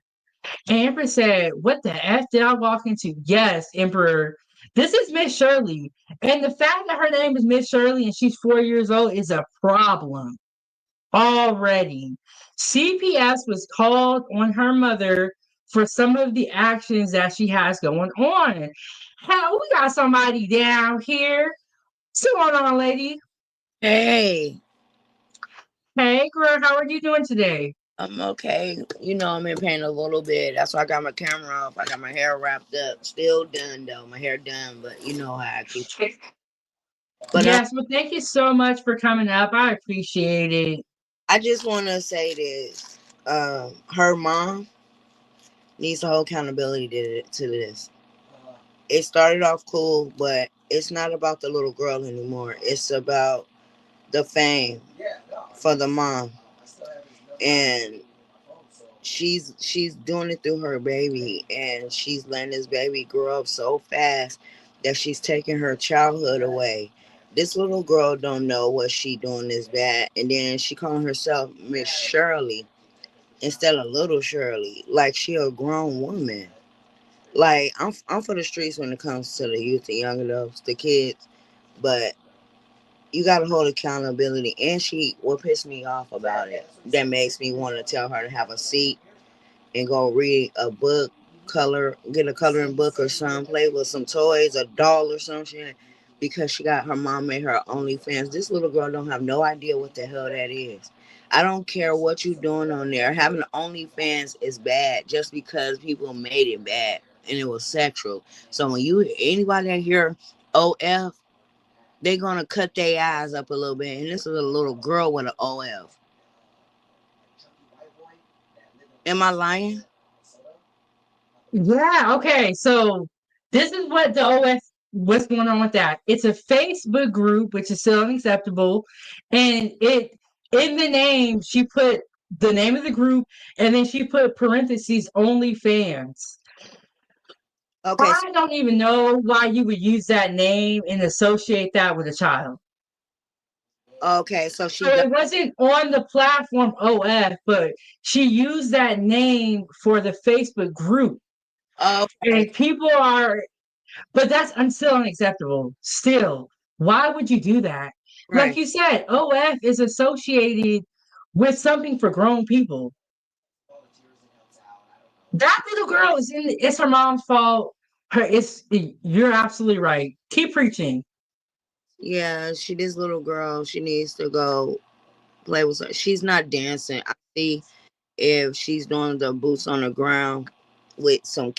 Emperor said, what the F did I walk into? Yes, Emperor. This is Miss Shirley. And the fact that her name is Miss Shirley and she's 4 years old is a problem already. CPS was called on her mother for some of the actions that she has going on. Hell, we got somebody down here. What's going on, lady? Hey. Hey, girl, how are you doing today? I'm okay. You know, I'm in pain a little bit. That's why I got my camera off. I got my hair wrapped up. Still done, though. My hair done, but you know how I keep. But yes, well, thank you so much for coming up. I appreciate it. I just want to say this. Her mom needs to hold accountability to this. It started off cool, but it's not about the little girl anymore. It's about the fame for the mom. And she's doing it through her baby, and she's letting this baby grow up so fast that she's taking her childhood away. This little girl don't know what she doing is bad, and then she calling herself Miss Shirley instead of Little Shirley, like she a grown woman. Like I'm for the streets when it comes to the youth, the young adults, the kids, but you gotta hold accountability. And what pissed me off about it that makes me want to tell her to have a seat and go read a book, get a coloring book or something, play with some toys, a doll or some shit, because her mom made her OnlyFans. This little girl don't have no idea what the hell that is. I don't care what you doing on there. Having OnlyFans is bad just because people made it bad and it was sexual. So when anybody that hear OF, they gonna cut their eyes up a little bit. And this is a little girl with an OF. Am I lying? Yeah, okay. So this is what's going on with that. It's a Facebook group, which is still unacceptable. And in the name, she put the name of the group and then she put parentheses OnlyFans. Okay. I don't even know why you would use that name and associate that with a child. Okay, so it wasn't on the platform OF, but she used that name for the Facebook group. Okay. And people but that's still unacceptable. Still, why would you do that? Right. Like you said, OF is associated with something for grown people. That little girl it's her mom's fault. You're absolutely right. Keep preaching. Yeah, this little girl, she needs to go play with her. She's not dancing. I see if she's doing the boots on the ground with some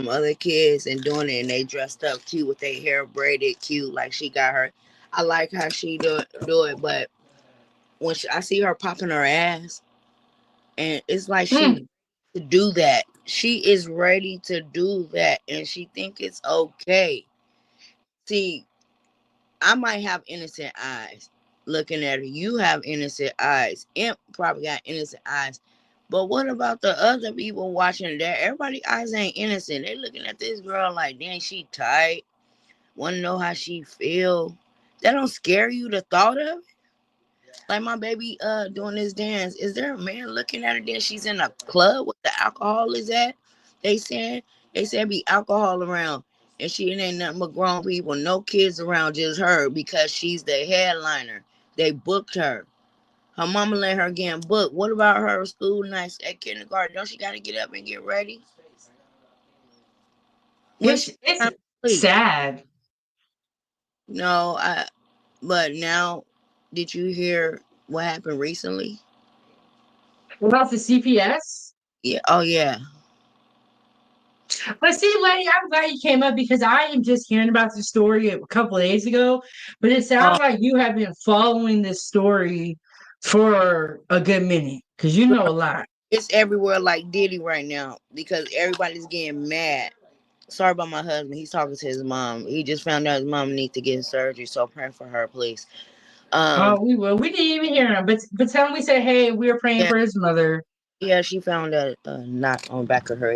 other kids, and doing it, and they dressed up cute with their hair braided cute, like she got her. I like how she do it, but when I see her popping her ass, and it's like she to do that. She is ready to do that, and she think it's okay. See, I might have innocent eyes looking at her. You have innocent eyes. Imp probably got innocent eyes. But what about the other people watching that? Everybody's eyes ain't innocent. They looking at this girl like, dang, she tight. Want to know how she feel. That don't scare you, the thought of it? Like my baby doing this dance. Is there a man looking at her? Then she's in a club where the alcohol is at. They said be alcohol around. And she ain't nothing but grown people, no kids around, just her, because she's the headliner. They booked her. Her mama let her get booked. What about her school nights at kindergarten? Don't she got to get up and get ready? It's sad. No, but now, did you hear what happened recently? About the CPS? Yeah. Oh, yeah. But see, Lenny, I'm glad you came up because I am just hearing about the story a couple of days ago. But it sounds like you have been following this story for a good minute because you know a lot. It's everywhere like Diddy right now because everybody's getting mad. Sorry about my husband. He's talking to his mom. He just found out his mom needs to get surgery, so pray for her, please. We will. We didn't even hear him, but tell him we said, hey, we're praying for his mother. Yeah, she found a knot on the back of her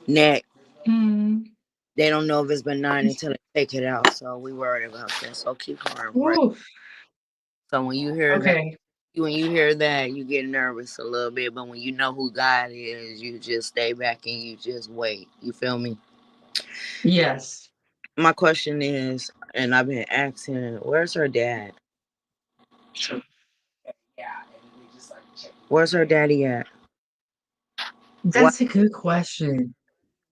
neck. They don't know if it's benign until they take it out, so we worried about that. So keep her in prayer. So when you hear that, you get nervous a little bit, but when you know who God is, you just stay back and you just wait. You feel me? Yes. My question is, and I've been asking, where's her dad? Where's her daddy at? That's a good question.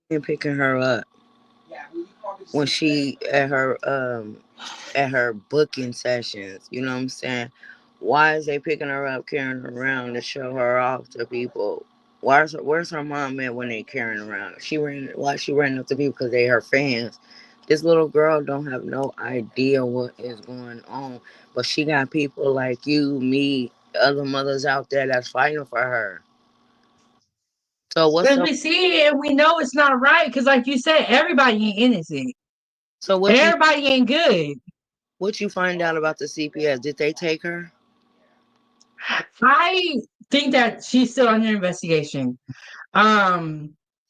Been picking her up when she at her booking sessions. You know what I'm saying? Why is they picking her up, carrying her around to show her off to people? Where's her mom at when they carrying her around? Why she ran up to people because they her fans. This little girl don't have no idea what is going on, but she got people like you, me, other mothers out there that's fighting for her. So Because we see it and we know it's not right. Because like you said, everybody ain't innocent. So everybody ain't good. What you find out about the CPS? Did they take her? I think that she's still under investigation.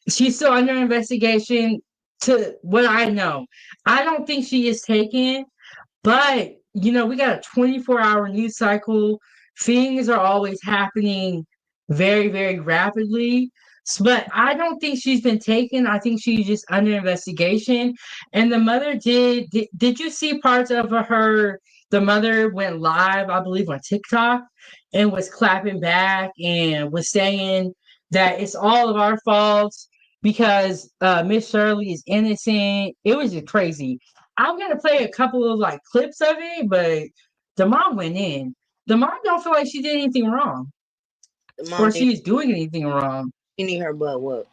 She's still under investigation. to what I know. I don't think she is taken, but we got a 24-hour news cycle. Things are always happening very, very rapidly. But I don't think she's been taken. I think she's just under investigation. And the mother did you see parts of her? The mother went live, I believe, on TikTok and was clapping back and was saying that it's all of our faults because Miss Shirley is innocent. It was just crazy. I'm gonna play a couple of like clips of it, but the mom went in. The mom don't feel like she did anything wrong, The or mom she is doing anything wrong. She need her butt whooped.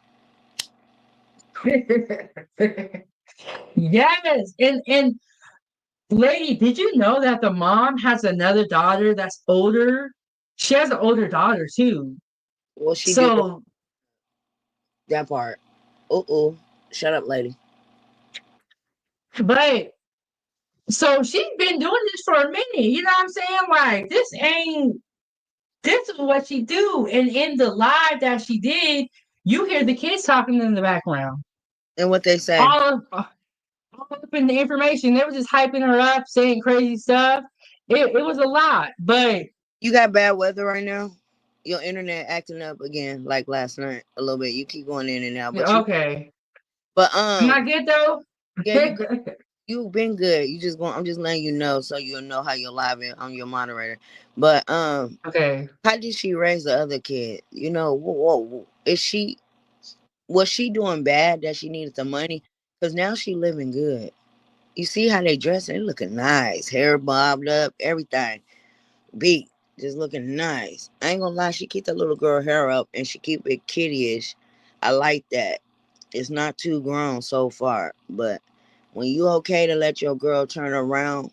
Yes, and lady, did you know that the mom has another daughter that's older? She has an older daughter too. Well, she did So that part. Uh-oh. Shut up, lady. but so she's been doing this for a minute. You know what I'm saying? Like this is what she do. And in the live that she did, you hear the kids talking in the background. And what they say? All up in the information. They were just hyping her up, saying crazy stuff. It was a lot, but you got bad weather right now. Your internet acting up again, like last night a little bit. You keep going in and out, but okay. I'm not good though. Yeah, you've been good. You just going. I'm just letting you know so you'll know how you're live in. I'm your moderator. But okay. How did she raise the other kid? Was she doing bad that she needed the money? Because now she living good. You see how they dress? They looking nice, hair bobbed up, everything. Beat, just looking nice. I ain't gonna lie, she keep the little girl hair up and she keep it kiddie-ish. I like that. It's not too grown so far, but when you okay to let your girl turn around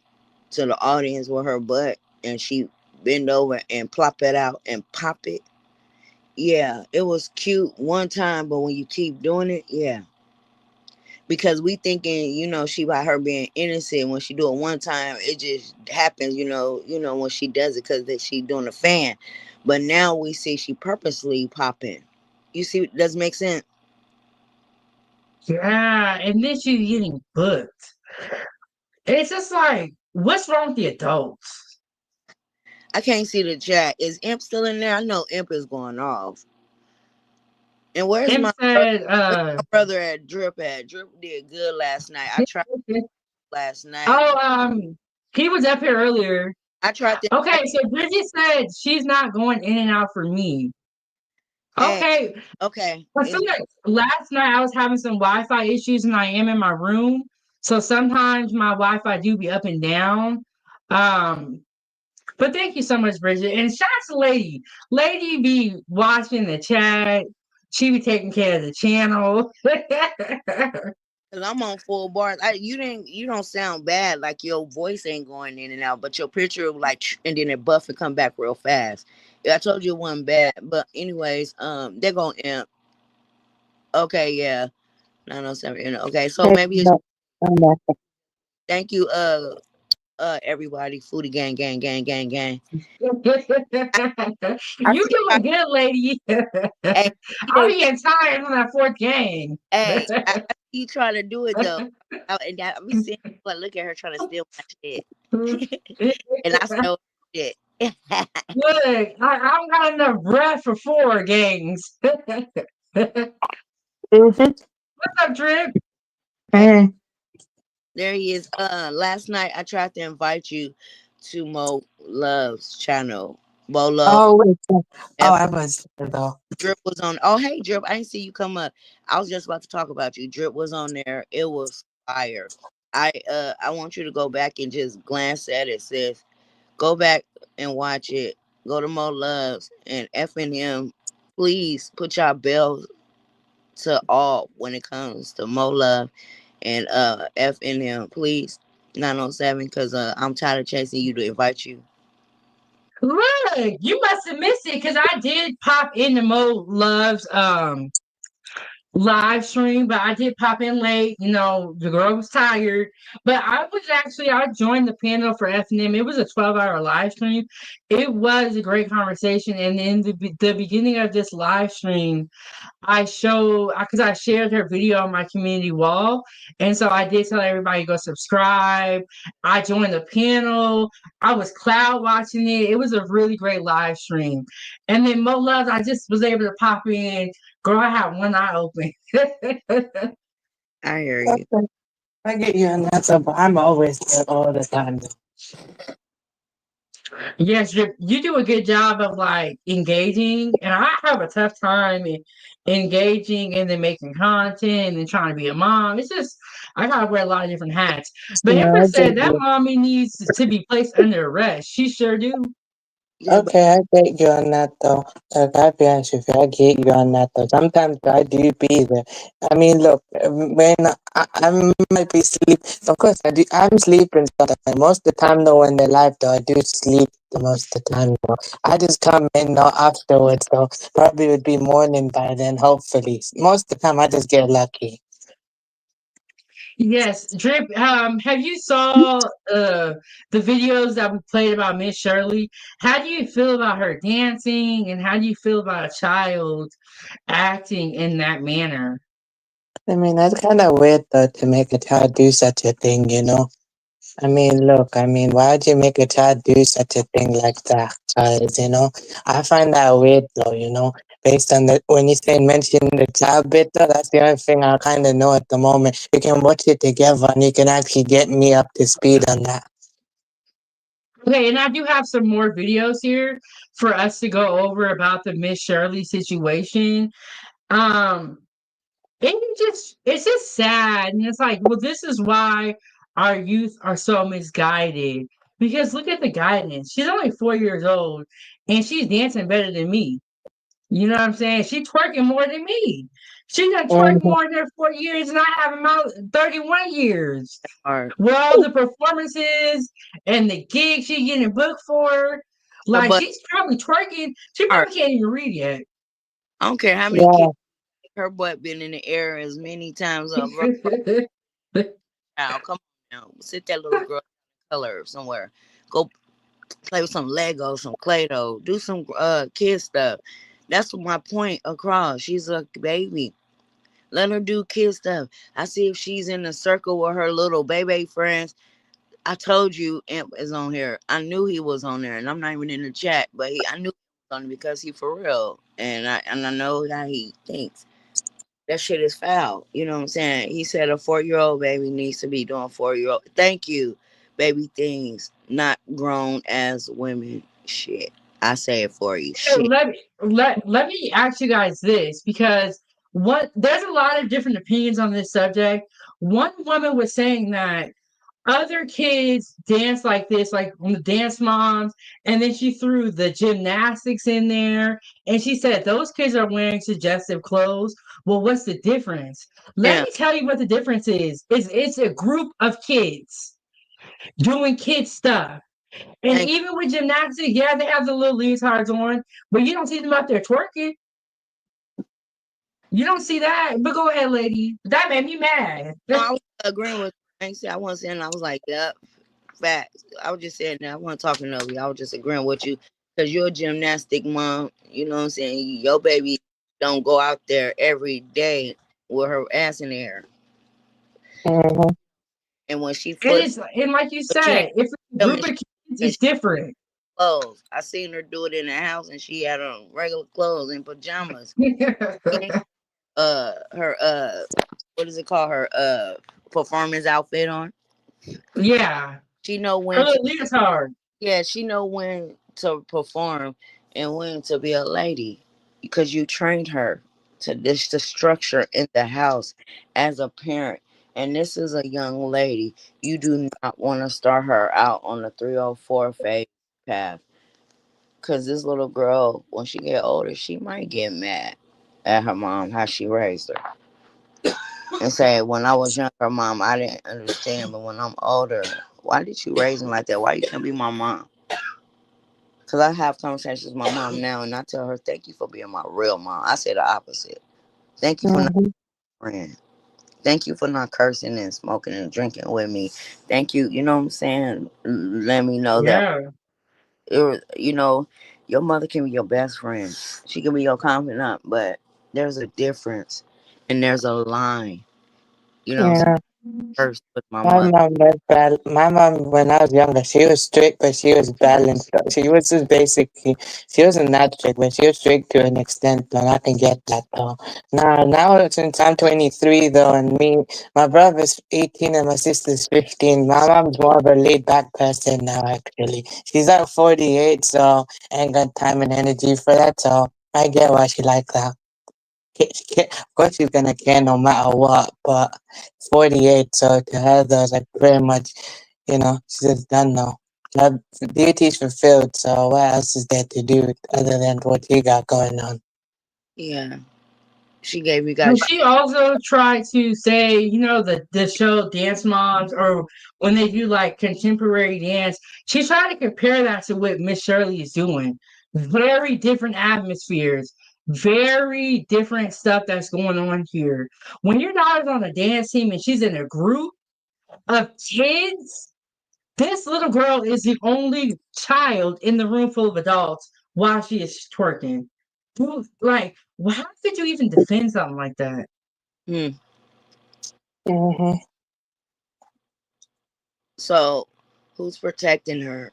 to the audience with her butt and she bend over and plop it out and pop it, yeah, it was cute one time, but when you keep doing it, yeah. Because we thinking, she by her being innocent. When she do it one time, it just happens, when she does it because she doing a fan. But now we see she purposely popping. You see, does it make sense? Yeah, and then she's getting booked. It's just like, what's wrong with the adults? I can't see the chat. Is Imp still in there? I know Imp is going off. And where's my brother at Drip at? Drip did good last night. I tried last night. Oh, he was up here earlier. I tried to. Okay, so Bridget said she's not going in and out for me. Okay. Okay. I feel like last night I was having some Wi-Fi issues and I am in my room. So sometimes my Wi-Fi do be up and down. But thank you so much, Bridget. And shout out to Lady. Lady be watching the chat. She be taking care of the channel. Cause I'm on full bars. You don't sound bad. Like your voice ain't going in and out, but your picture and then it buff and come back real fast. I told you it wasn't bad, but anyways, they're gonna Imp. Okay, yeah, 907. Okay, so maybe it's. Thank you, everybody. Foodiegang, gang. You doing good, lady. Hey, I'm being tired on that fourth gang. Hey, you trying to do it though, and I be seeing like, look at her trying to steal my shit, and I stole shit. Look, I'm got enough breath for 4 gangs. What's up, Drip? Hey. There he is. Last night I tried to invite you to Mo Love's channel. Mo Love. I was though. Drip was on. Oh, hey, Drip. I didn't see you come up. I was just about to talk about you. Drip was on there. It was fire. I want you to go back and just glance at it, sis. Go back and watch it. Go to Mo Loves and FNM. Please put your bells to all when it comes to Mo Love and FNM. Please, 907, because I'm tired of chasing you to invite you. Look, you must have missed it because I did pop into Mo Love's live stream, but I did pop in late. The girl was tired, but I joined the panel for FNM. It was a 12-hour live stream. It was a great conversation, and in the beginning of this live stream, I showed because I shared her video on my community wall, and so I did tell everybody to go subscribe. I joined the panel. I was cloud watching it. It was a really great live stream. And then Mo Loves, I just was able to pop in. Girl, I had one eye open. I hear you. Okay. I get you on that, but I'm always there all the time. Yes, you do a good job of like engaging, and I have a tough time engaging and then making content and trying to be a mom. It's just I gotta wear a lot of different hats. But No, I Empress get said that you. mommy needs to be placed under arrest. She sure do. Yeah, but Okay, I get you on that though. Like, I'll be honest with you, I get you on that though. Sometimes I do be there. I mean, look, when I might be sleep, of course I'm sleeping sometimes. Most of the time though, when they're live though, I do sleep the most of the time though. I just come in though afterwards though. Probably would be morning by then, hopefully. Most of the time I just get lucky. Yes, Drip. Have you saw the videos that we played about Miss Shirley? How do you feel about her dancing, and how do you feel about a child acting in that manner? I mean, that's kind of weird though to make a child do such a thing, you know? I mean, look, I mean, why'd you make a child do such a thing like that? Cause, you know, I find that weird though, you know, based on the, when you say mention the child bit though, that's the only thing I kind of know at the moment. You can watch it together and you can actually get me up to speed on that. Okay, and I do have some more videos here for us to go over about the Miss Shirley situation. Um, it's just sad, and it's like, well, this is why our youth are so misguided. Because look at the guidance. She's only 4 years old, and she's dancing better than me. You know what I'm saying? She's twerking more than me. She done twerk Mhm. more than her 4 years, and I have about 31 years. All right. Well, the performances and the gigs she getting booked for, Her like butt. she's probably twerking. She All right. probably can't even read yet. I don't care how many Yeah. kids. Her butt been in the air as many times of her. Now, come on now. Sit that little girl color somewhere. Go play with some Lego, some Play-Doh. Do some kid stuff. That's my point across. She's a baby. Let her do kid stuff. I see if she's in a circle with her little baby friends. I told you Imp is on here. I knew he was on there, and I'm not even in the chat, but I knew he was on it because he for real, and I know how he thinks. That shit is foul. You know what I'm saying? He said a 4-year-old baby needs to be doing 4-year-old. Thank you, baby things, not grown as women. Shit, I say it for you. So Shit. let me ask you guys this, because there's a lot of different opinions on this subject. One woman was saying that other kids dance like this, like on the dance moms, and then she threw the gymnastics in there, and she said those kids are wearing suggestive clothes. Well, what's the difference? Let Yeah. me tell you what the difference is. It's a group of kids doing kid stuff. And Thank. even with gymnastics, yeah, they have the little leotards on, but you don't see them out there twerking. You don't see that. But go ahead, lady. That made me mad. No, I was agreeing with. I ain't say I wasn't saying. I was like, yep, facts. I was just saying that I wasn't talking over you. I was just agreeing with you because you're a gymnastic mom. You know what I'm saying? Your baby don't go out there every day with her ass in the air. Mhm. And when she And flips, like you but she ain't said, if it's a group filming, of she kids, and it's she different. clothes. I seen her do it in the house, and she had on regular clothes and pajamas. She ain't, her what is it called? Her performance outfit on. Yeah. She know Her when to. little leotard. Yeah, she know when to perform and when to be a lady because you trained her to this the structure in the house as a parent. And this is a young lady. You do not want to start her out on the 304 phase path because this little girl, when she get older, she might get mad at her mom how she raised her and say, "When I was younger, mom, I didn't understand, but when I'm older, why did you raise me like that? Why you can't be my mom?" Because I have conversations with my mom now, and I tell her, "Thank you for being my real mom." I say the opposite. Thank you for not Mhm. being a friend. Thank you for not cursing and smoking and drinking with me. Thank you. You know what I'm saying? Let me know that Yeah. you know your mother can be your best friend. She can be your confidant, but There's a difference, and there's a line. You know, Yeah. first with my My mother. mom was my mom, when I was younger, she was strict, but she was balanced. She was just basically, she wasn't that strict, but she was strict to an extent, and I can get that though. Now since I'm 23 though, and my brother's 18 and my sister's 15, my mom's more of a laid back person now, actually. She's at 48, so I ain't got time and energy for that, so I get why she like that. Of course she's gonna care no matter what, but 48, so to her though, like pretty much, she's just done now. Her duty's fulfilled, so what else is there to do other than what you got going on? Yeah, she gave you And guys. she also tried to say, the show Dance Moms, or when they do like contemporary dance, she tried to compare that to what Miss Shirley is doing. Very different atmospheres, very different stuff that's going on here. When your daughter's on a dance team and she's in a group of kids, this little girl is the only child in the room full of adults while she is twerking. Dude, like, how could you even defend something like that? Mm-hmm. So, who's protecting her?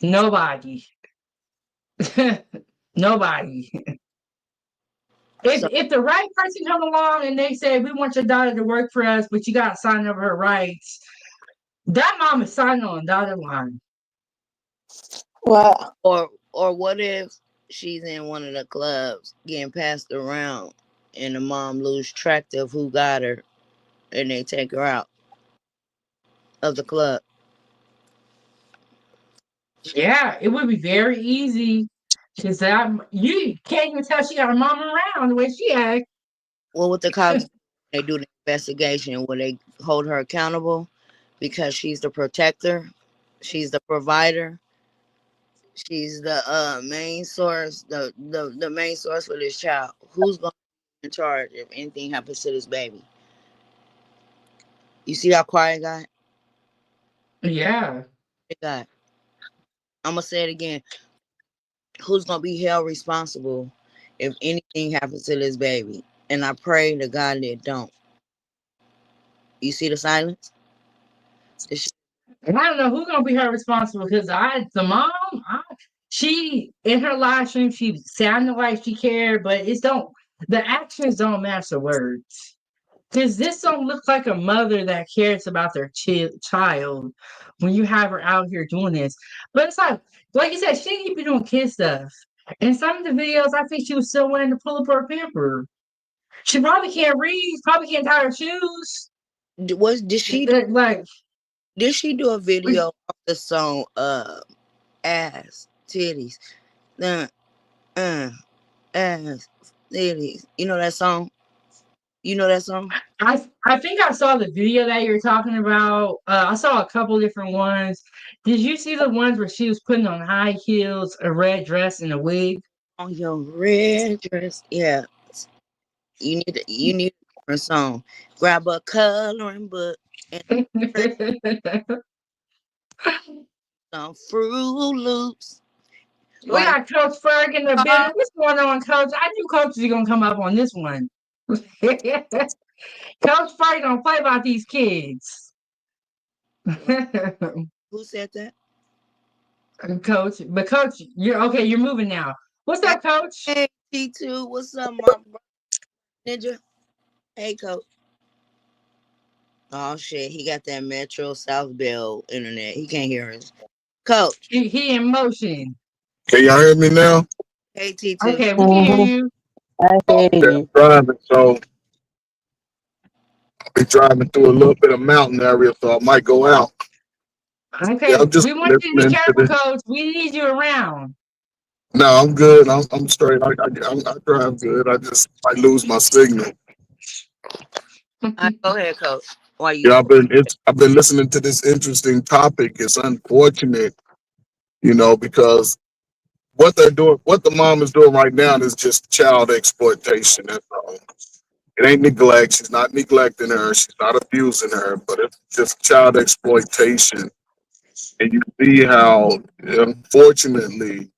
Nobody. Nobody. If the right person come along and they say, we want your daughter to work for us, but you got to sign over her rights, that mom is signing on the dotted line. Well, or what if she's in one of the clubs getting passed around, and the mom lose track of who got her, and they take her out of the club? Yeah, it would be very easy. Because you can't even tell she got a mom around the way she acts. Well, with the cops, they do the investigation where they hold her accountable because she's the protector, she's the provider, she's the main source, the main source for this child. Who's going to be in charge if anything happens to this baby? You see how quiet it got? Yeah. It got. I'm gonna say it again. Who's gonna be held responsible if anything happens to this baby? And I pray to God that it don't. You see the silence? And I don't know who's gonna be her responsible, because the mom, she in her live stream, she sounded like she cared, but the actions don't match the words. Because this don't look like a mother that cares about their child when you have her out here doing this. But it's like you said, she didn't even be doing kid stuff. In some of the videos, I think she was still wanting to pull up her pamper. She probably can't read, probably can't tie her shoes. Did she do a video of the song ass titties? Ass titties. You know that song? I think I saw the video that you're talking about. I saw a couple different ones. Did you see the ones where she was putting on high heels, a red dress, and a wig? On your red dress, yeah. You need a different song. Grab a coloring book and some Fruit Loops. We got Coach Ferg in the building. What's going on, Coach? I knew Coach was gonna come up on this one. Coach Ferg don't play about these kids. Who said that? Coach, but Coach, you're moving now. What's up, Coach? Hey, T2, what's up, my ninja? Hey, Coach. Oh shit, he got that Metro South Bell internet. He can't hear us. Coach. He in motion. Can y'all hear me now? Hey, T2. Okay, we can hear you. I hear you. I'm driving, so I'll be driving through a little bit of mountain area, so I might go out. Okay, Yeah, I'm just we want you to be listening to careful, this. Coach. We need you around. No, I'm good. I'm straight. I drive good. I just might lose my signal. Go ahead, Coach. Yeah, I've been listening to this interesting topic. It's unfortunate, because what they're doing, what the mom is doing right now is just child exploitation. That's all. It ain't neglect. She's not neglecting her. She's not abusing her, but it's just child exploitation. And you see how, unfortunately,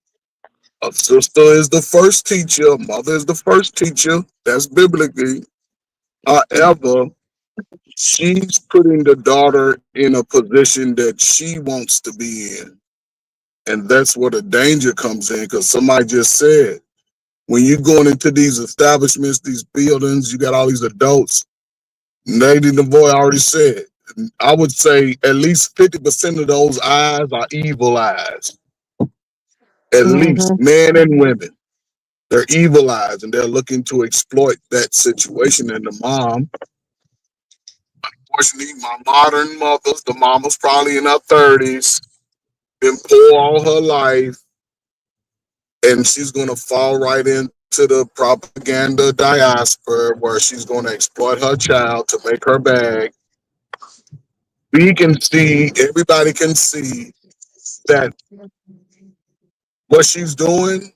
A sister is the first teacher, a mother is the first teacher. That's biblically. However, she's putting the daughter in a position that she wants to be in. And that's where the danger comes in, because somebody just said, when you're going into these establishments, these buildings, you got all these adults. Lady the boy already said, I would say at least 50% of those eyes are evil eyes. At least men and women. They're evil eyes, and they're looking to exploit that situation. And the mom, unfortunately, my modern mothers, the mama's probably in her 30s, been poor all her life, and she's going to fall right into the propaganda diaspora where she's going to exploit her child to make her bag. We can see, everybody can see that what she's doing,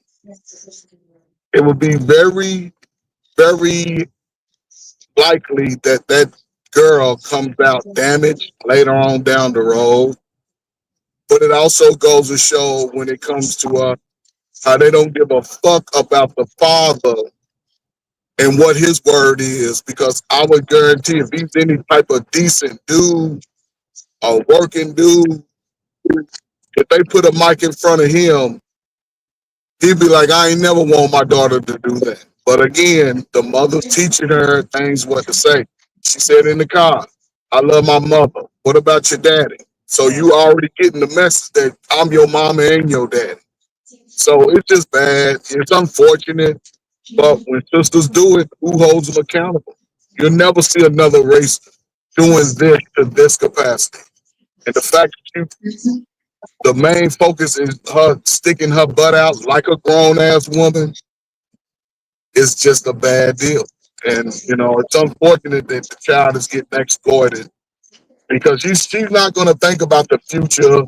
it would be very, very likely that that girl comes out damaged later on down the road. But it also goes to show when it comes to how they don't give a fuck about the father and what his word is, because I would guarantee if he's any type of decent dude, a working dude, if they put a mic in front of him, he'd be like, I ain't never want my daughter to do that. But again, the mother's teaching her things what to say. She said in the car, I love my mother. What about your daddy? So you already getting the message that I'm your mama and your daddy. So it's just bad. It's unfortunate. But when sisters do it, who holds them accountable? You'll never see another race doing this to this capacity. And the fact that the main focus is her sticking her butt out like a grown-ass woman is just a bad deal. And, you know, it's unfortunate that the child is getting exploited because she's not going to think about the future,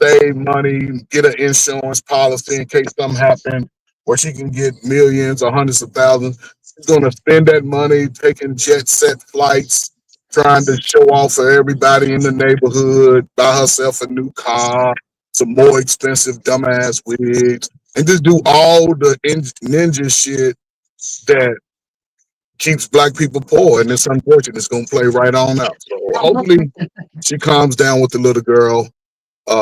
save money, get an insurance policy in case something happens where she can get millions or hundreds of thousands. She's going to spend that money taking jet set flights, trying to show off for everybody in the neighborhood, buy herself a new car, some more expensive dumbass wigs, and just do all the ninja shit that keeps black people poor. And it's unfortunate. It's going to play right on out. So hopefully she calms down with the little girl,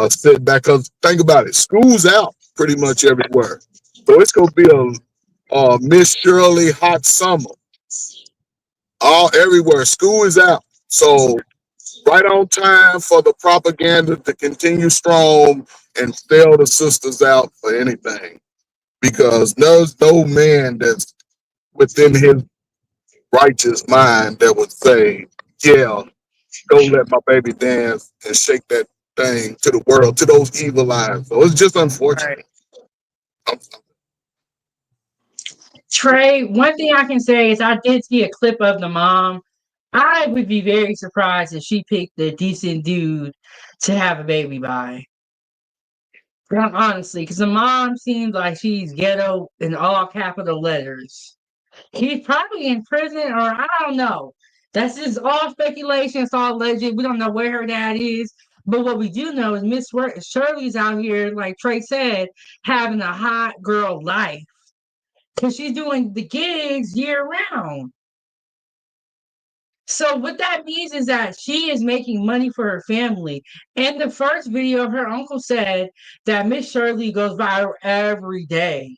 sit back. Because think about it, school's out pretty much everywhere. So it's going to be a Miss Shirley hot summer. All everywhere. School is out. So right on time for the propaganda to continue strong and sell the sisters out for anything. Because there's no man that's within his righteous mind that would say, yeah, go let my baby dance and shake that thing to the world, to those evil eyes. So it's just unfortunate. Trey, one thing I can say is I did see a clip of the mom. I would be very surprised if she picked a decent dude to have a baby by. Honestly, because the mom seems like she's ghetto in all capital letters. He's probably in prison, or I don't know. That's just all speculation. It's all alleged. We don't know where her dad is. But what we do know is Miss Shirley's out here, like Trey said, having a hot girl life. Because she's doing the gigs year round. So what that means is that she is making money for her family. And the first video, her uncle said that Miss Shirley goes viral every day.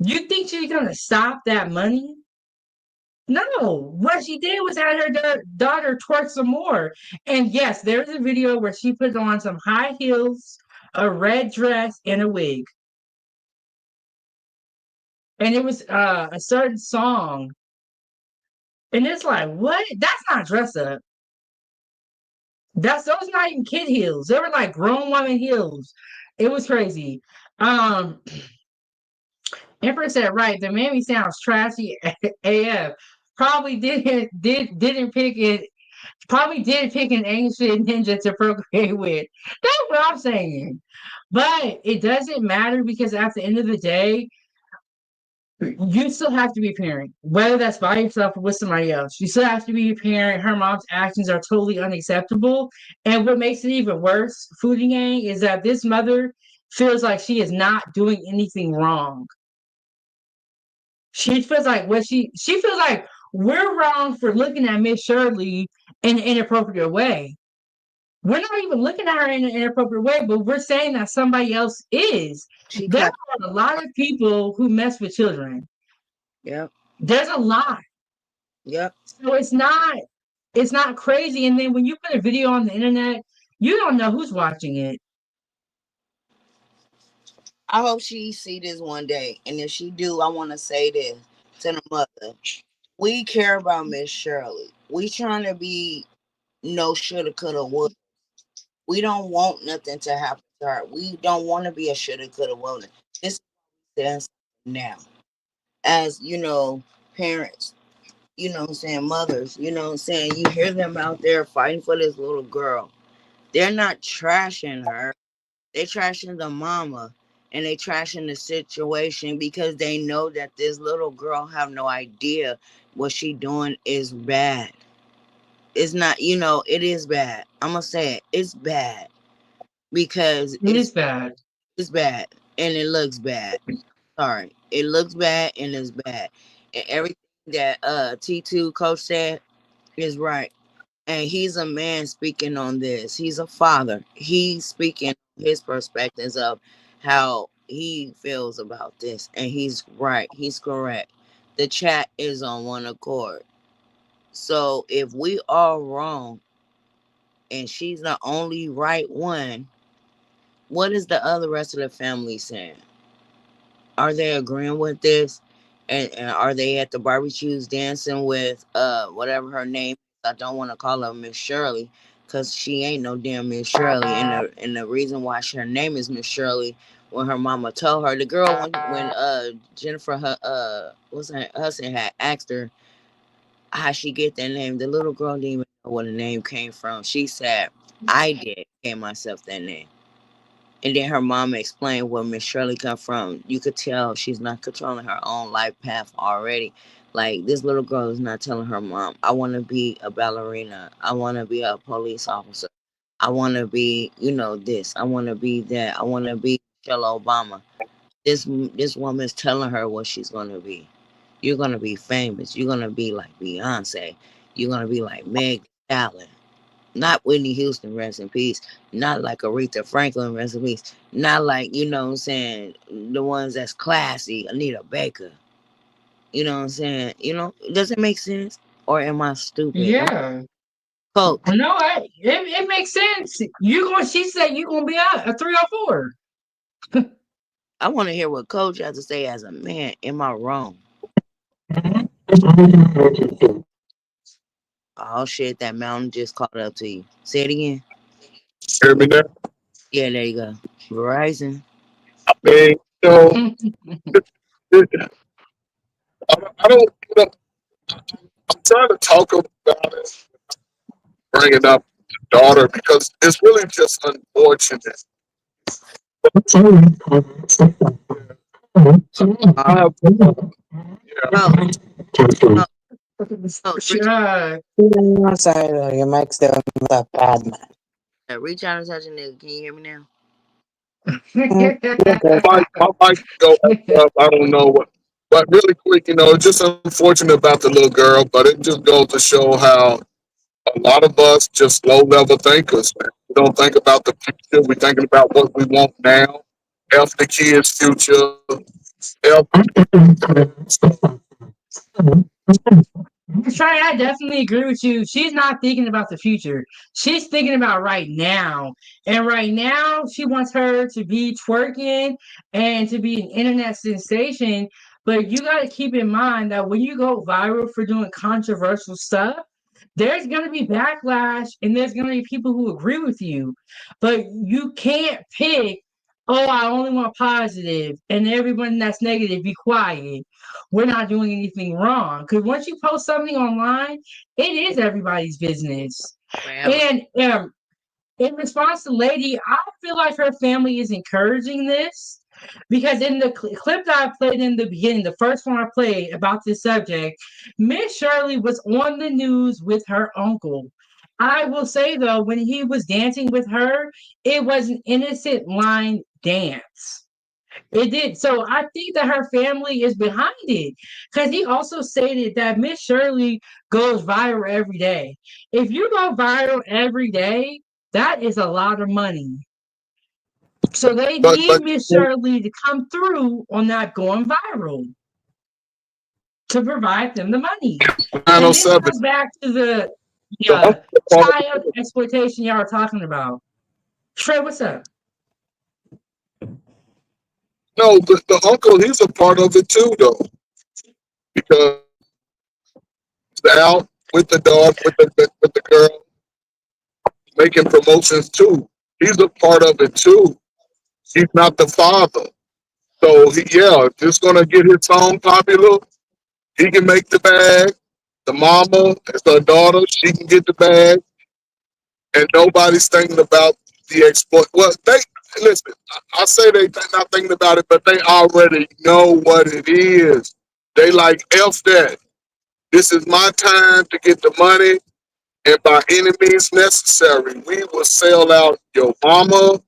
You think she's going to stop that money? No. What she did was had her daughter twerk some more. And yes, there's a video where she put on some high heels, a red dress, and a wig. And it was a certain song. And it's like, what? That's not dress up. Those not even kid heels. They were like grown woman heels. It was crazy. Empress said right. The mammy sounds trashy AF. Probably didn't pick it. Probably did pick an ancient ninja to procreate with. That's what I'm saying. But it doesn't matter because at the end of the day, you still have to be a parent, whether that's by yourself or with somebody else. You still have to be a parent. Her mom's actions are totally unacceptable. And what makes it even worse, Foodiegang, is that this mother feels like she is not doing anything wrong. She feels like she feels like we're wrong for looking at Miss Shirley in an inappropriate way. We're not even looking at her in an inappropriate way, but we're saying that somebody else is. There are a lot of people who mess with children. Yep. There's a lot. Yep. So it's not crazy. And then when you put a video on the internet, you don't know who's watching it. I hope she see this one day. And if she do, I want to say this to the mother. We care about Miss Shirley. We trying to be no shoulda, coulda, woulda. We don't want nothing to happen to her. We don't want to be a shoulda, coulda, woulda. This is now. As, parents, what I'm saying, mothers, what I'm saying, you hear them out there fighting for this little girl. They're not trashing her. They're trashing the mama. And they trashing the situation because they know that this little girl have no idea what she doing is bad. It's not, it is bad. I'm going to say it. It's bad. Because it's bad. It's bad. And it looks bad. Sorry. It looks bad and it's bad. And everything that T2 coach said is right. And he's a man speaking on this. He's a father. He's speaking his perspectives of how he feels about this. And he's right. He's correct. The chat is on one accord. So if we are wrong and she's the only right one, what is the other rest of the family saying? Are they agreeing with this? And are they at the barbecues dancing with whatever her name is? I don't want to call her Miss Shirley because she ain't no damn Miss Shirley. And the reason why her name is Miss Shirley, when her mama told her, the girl when Jennifer what's her husband had asked her how she get that name, the little girl didn't even know where the name came from. She said, I gave myself that name. And then her mama explained where Miss Shirley come from. You could tell she's not controlling her own life path already. Like, this little girl is not telling her mom, I want to be a ballerina. I want to be a police officer. I want to be, this. I want to be that. I want to be Michelle Obama. This woman's telling her what she's going to be. You're going to be famous. You're going to be like Beyonce. You're going to be like Meg Thee Stallion. Not Whitney Houston, rest in peace. Not like Aretha Franklin, rest in peace. Not like, what I'm saying, the ones that's classy, Anita Baker. You know what I'm saying? Does it make sense? Or am I stupid? Yeah. Coach. No, it makes sense. She said you're going to be a 304. I want to hear what Coach has to say as a man. Am I wrong? Oh, shit, that mountain just caught up to you. Say it again. Hear me now? Yeah, there you go. Verizon. I mean, I don't, I'm trying to talk about it, bring it up to daughter, because it's really just unfortunate. I have, I'm sorry, your mic's still up bad, man. Reach out and touch a nigga. Can you hear me now? my mic go up. I don't know what. But really quick, it's just unfortunate about the little girl, but it just goes to show how a lot of us just low-level thinkers, man. We don't think about the future. We're thinking about what we want now. Help the kids' future. Help. Trey, I definitely agree with you. She's not thinking about the future. She's thinking about right now. And right now, she wants her to be twerking and to be an internet sensation. But you got to keep in mind that when you go viral for doing controversial stuff, there's going to be backlash and there's going to be people who agree with you. But you can't pick, I only want positive, and everyone that's negative, be quiet. We're not doing anything wrong. Because once you post something online, it is everybody's business. And in response to Lady, I feel like her family is encouraging this. Because in the clip that I played in the beginning, the first one I played about this subject, Miss Shirley was on the news with her uncle. I will say, though, when he was dancing with her, it was an innocent line dance. It did. So I think that her family is behind it. Because he also stated that Miss Shirley goes viral every day. If you go viral every day, that is a lot of money. So they need But Miss Shirley to come through on that going viral to provide them the money. And this 907, goes back to the the uncle part of it child too. exploitation y'all are talking about. Trey, what's up? No, the uncle, he's a part of it too, though, because he's out with the dog, with the girl, making promotions too. He's a part of it too. He's not the father. So yeah, if it's gonna get his song popular, he can make the bag. The mama, it's her daughter, she can get the bag, and nobody's thinking about the exploit. Well, they listen. I say they're not thinking about it, but they already know what it is. They like F that. This is my time to get the money, and by any means necessary, we will sell out your mama,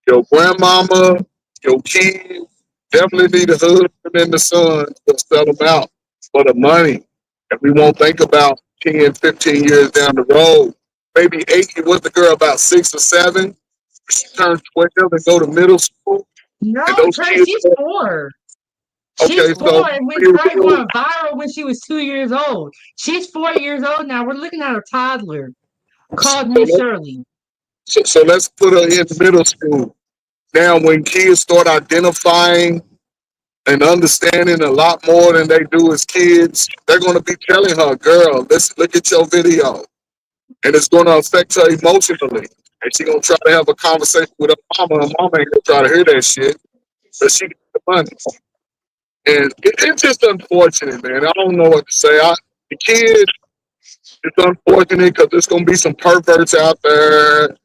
your grandmama, your kids. Definitely need a husband and the son to sell them out for the money. And we won't think about 10, 15 years down the road. Maybe 8, was the girl about 6 or 7? She turned 12 and go to middle school. And No, those Trey, kids, she's 4. She's okay, 4 so and went 4 years probably old. went viral when she was 2 years old. She's 4 years old now. We're looking at a toddler called So Miss Shirley. so let's put her in middle school. Now, when kids start identifying and understanding a lot more than they do as kids, they're going to be telling her, girl, let's look at your video. And it's going to affect her emotionally. And she's going to try to have a conversation with her mama. Her mama ain't going to try to hear that shit. But she gets the money. And it's just unfortunate, man. I don't know what to say. The kid, it's unfortunate because there's going to be some perverts out there,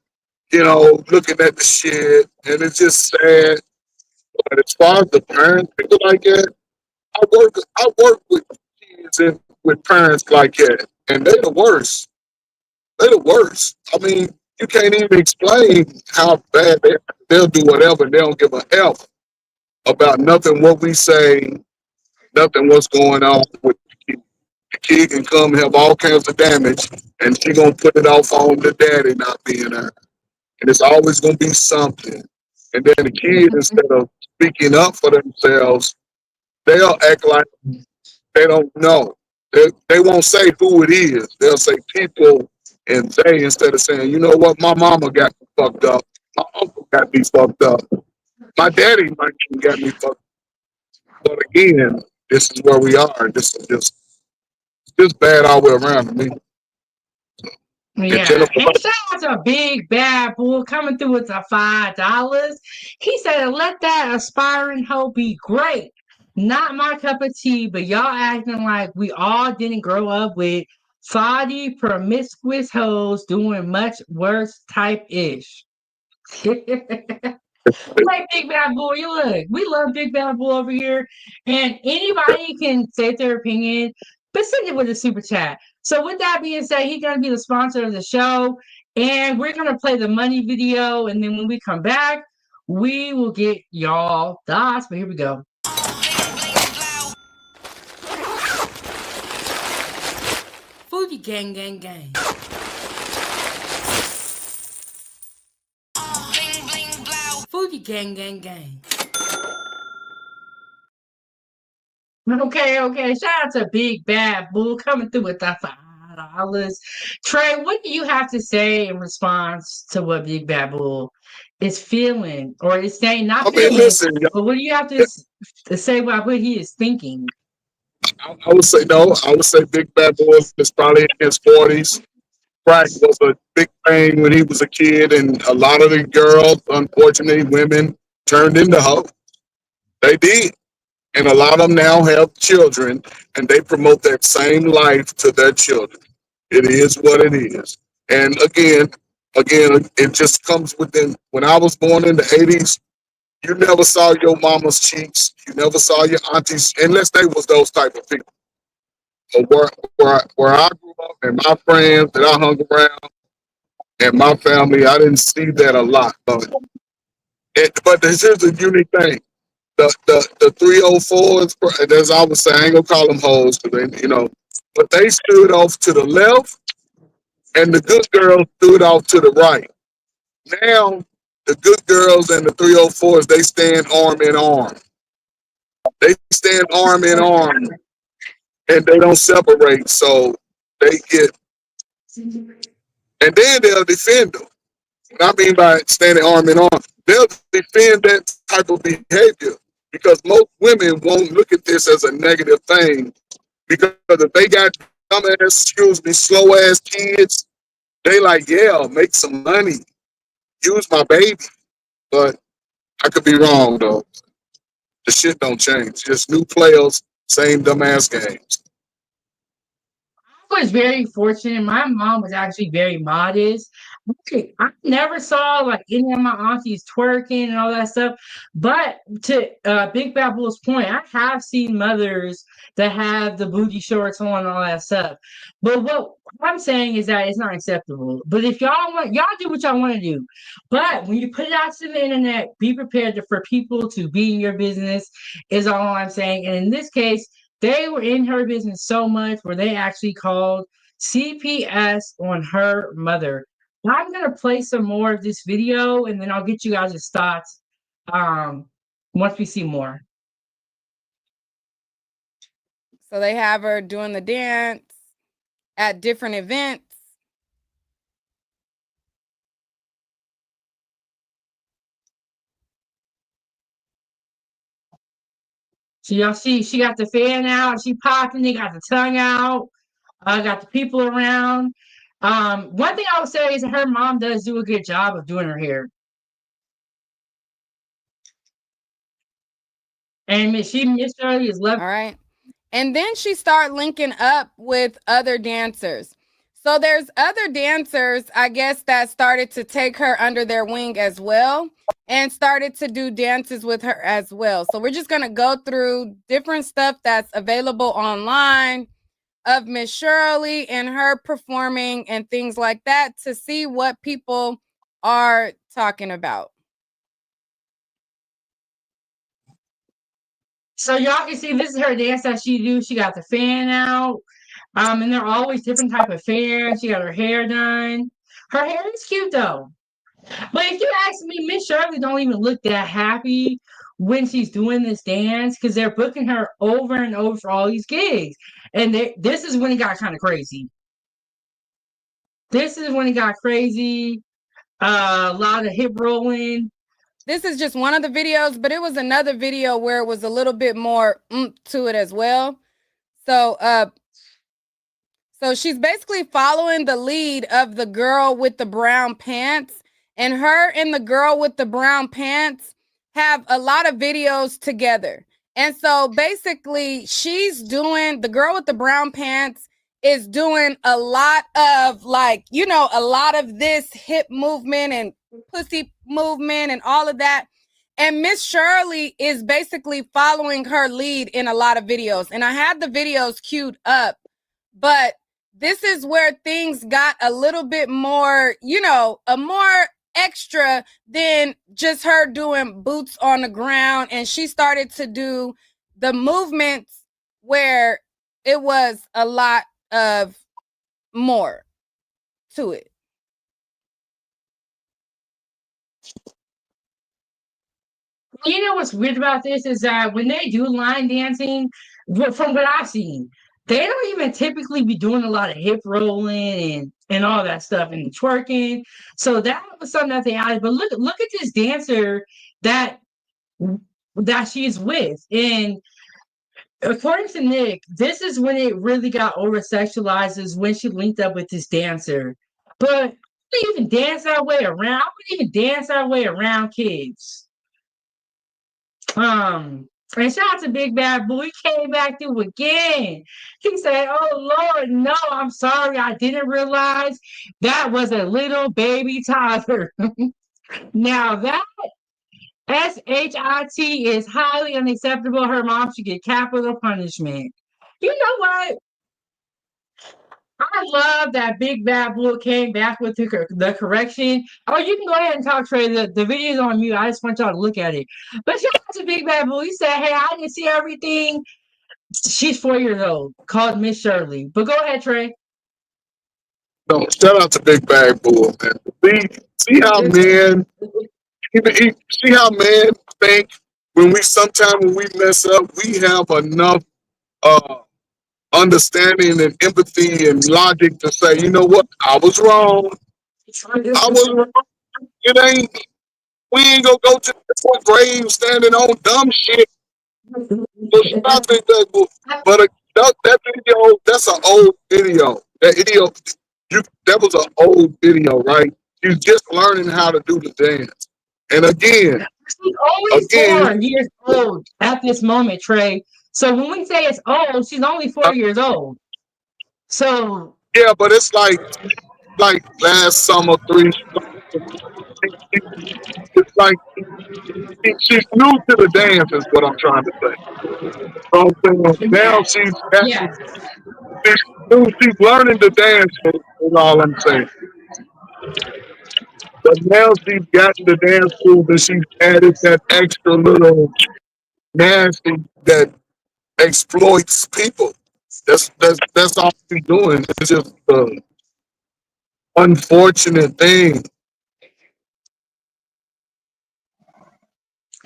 looking at the shit. And it's just sad. But as far as the parents, people like that, I work with kids and with parents like that. And they're the worst. They're the worst. I mean, you can't even explain how bad they'll do whatever. They don't give a F about nothing what we say, nothing what's going on with the kid. The kid can come and have all kinds of damage, and she gonna put it off on the daddy not being there. And it's always gonna be something. And then the kid, instead of speaking up for themselves, they'll act like they don't know. They won't say who it is. They'll say people and they, instead of saying, you know what, my mama got me fucked up. My uncle got me fucked up. My daddy might even got me fucked up. But again, this is where we are. This is just bad all the way around to me. And Yeah, Jennifer, and shout out to Big Bad Bull coming through with the $5. He said, "Let that aspiring hoe be great. Not my cup of tea, but y'all acting like we all didn't grow up with foddy, promiscuous hoes doing much worse type ish." Like Big Bad Bull, you look. We love Big Bad Bull over here, and anybody can say their opinion, but send it with a super chat. So with that being said, he's gonna be the sponsor of the show, and we're gonna play the money video, and then when we come back, we will get y'all thoughts. But here we go. Foodiegang, gang, gang. Foodiegang, gang, gang. Okay. Shout out to Big Bad Bull coming through with that $5. Trey, what do you have to say in response to what Big Bad Bull is feeling, or is saying, not I mean, feeling, listen, but what do you have to say about what he is thinking? I would say no. I would say Big Bad Boy is probably in his 40s. Crack was a big thing when he was a kid, and a lot of the girls, unfortunately, women turned into hoes. They did. And a lot of them now have children, and they promote that same life to their children. It is what it is. And again, it just comes within. When I was born in the 80s, you never saw your mama's cheeks. You never saw your aunties, unless they was those type of people. But where I grew up and my friends that I hung around and my family, I didn't see that a lot. But But here's the unique thing. The 304s, as I was saying, I ain't gonna call them hoes, but they stood off to the left, and the good girls stood off to the right. Now, the good girls and the 304s, they stand arm in arm. They stand arm in arm, and they don't separate, so they get, and then they'll defend them. What I mean by standing arm in arm, they'll defend that type of behavior because most women won't look at this as a negative thing because if they got slow ass kids, they like, yeah, make some money, use my baby. But I could be wrong though. The shit don't change. Just new players, same dumbass games. I was very fortunate. My mom was actually very modest. Okay, I never saw like any of my aunties twerking and all that stuff. But to Big Bad Bull's point, I have seen mothers that have the booty shorts on and all that stuff. But what I'm saying is that it's not acceptable. But if y'all do what y'all want to do. But when you put it out to the internet, be prepared for people to be in your business, is all I'm saying. And in this case, they were in her business so much where they actually called CPS on her mother. I'm going to play some more of this video and then I'll get you guys' thoughts once we see more. So they have her doing the dance at different events. So y'all see, she got the fan out, she popping, they got the tongue out, got the people around. One thing I would say is that her mom does do a good job of doing her hair. And Miss Shirley is left. All right. And then she started linking up with other dancers. So there's other dancers, I guess, that started to take her under their wing as well and started to do dances with her as well. So we're just going to go through different stuff that's available online of Miss Shirley and her performing and things like that to see what people are talking about. So y'all can see this is her dance that she do. She got the fan out. And they're always different type of fans. She got her hair done. Her hair is cute though. But if you ask me, Miss Shirley don't even look that happy when she's doing this dance because they're booking her over and over for all these gigs. And this is when it got kind of crazy. This is when it got crazy. A lot of hip rolling. This is just one of the videos, but it was another video where it was a little bit more to it as well. So she's basically following the lead of the girl with the brown pants, and her and the girl with the brown pants have a lot of videos together. And so basically the girl with the brown pants is doing a lot of a lot of this hip movement and pussy movement and all of that. And Miss Shirley is basically following her lead in a lot of videos. And I had the videos queued up, but this is where things got a little bit more, a more extra than just her doing boots on the ground. And she started to do the movements where it was a lot of more to it. You know what's weird about this is that when they do line dancing, from what I've seen, they don't even typically be doing a lot of hip rolling and all that stuff and twerking. So that was something that they added. But look at this dancer that she's with. And according to Nick, this is when it really got over sexualized, is when she linked up with this dancer. But I wouldn't even dance that way around. I wouldn't even dance that way around kids. And shout out to Big Bad Boy. He came back through again. He said, "Oh Lord, no, I'm sorry. I didn't realize that was a little baby toddler." Now that SHIT is highly unacceptable. Her mom should get capital punishment. You know what? I love that Big Bad Bull came back with the correction. Oh, you can go ahead and talk, Trey. The video's on mute. I just want y'all to look at it. But shout out to Big Bad Bull. He said, "Hey, I didn't see everything." She's 4 years old, called Miss Shirley. But go ahead, Trey. No, shout out to Big Bag Bull, man. See how men, see how men think when we mess up, we have enough understanding and empathy and logic to say, you know what, I was wrong. I was wrong. It ain't. We ain't gonna go to the grave standing on dumb shit. So stop it, but that video, that's an old video. That video, that was an old video, right? She's just learning how to do the dance. And again, she's only 4 years old at this moment, Trey. So when we say it's old, she's only 4 years old. So yeah, but it's like last summer, it's like she's new to the dance, is what I'm trying to say. Now she's learning the dance, is all I'm saying. But now she's gotten the dance move and she's added that extra little nasty that exploits people. That's all she's doing. It's just an unfortunate thing.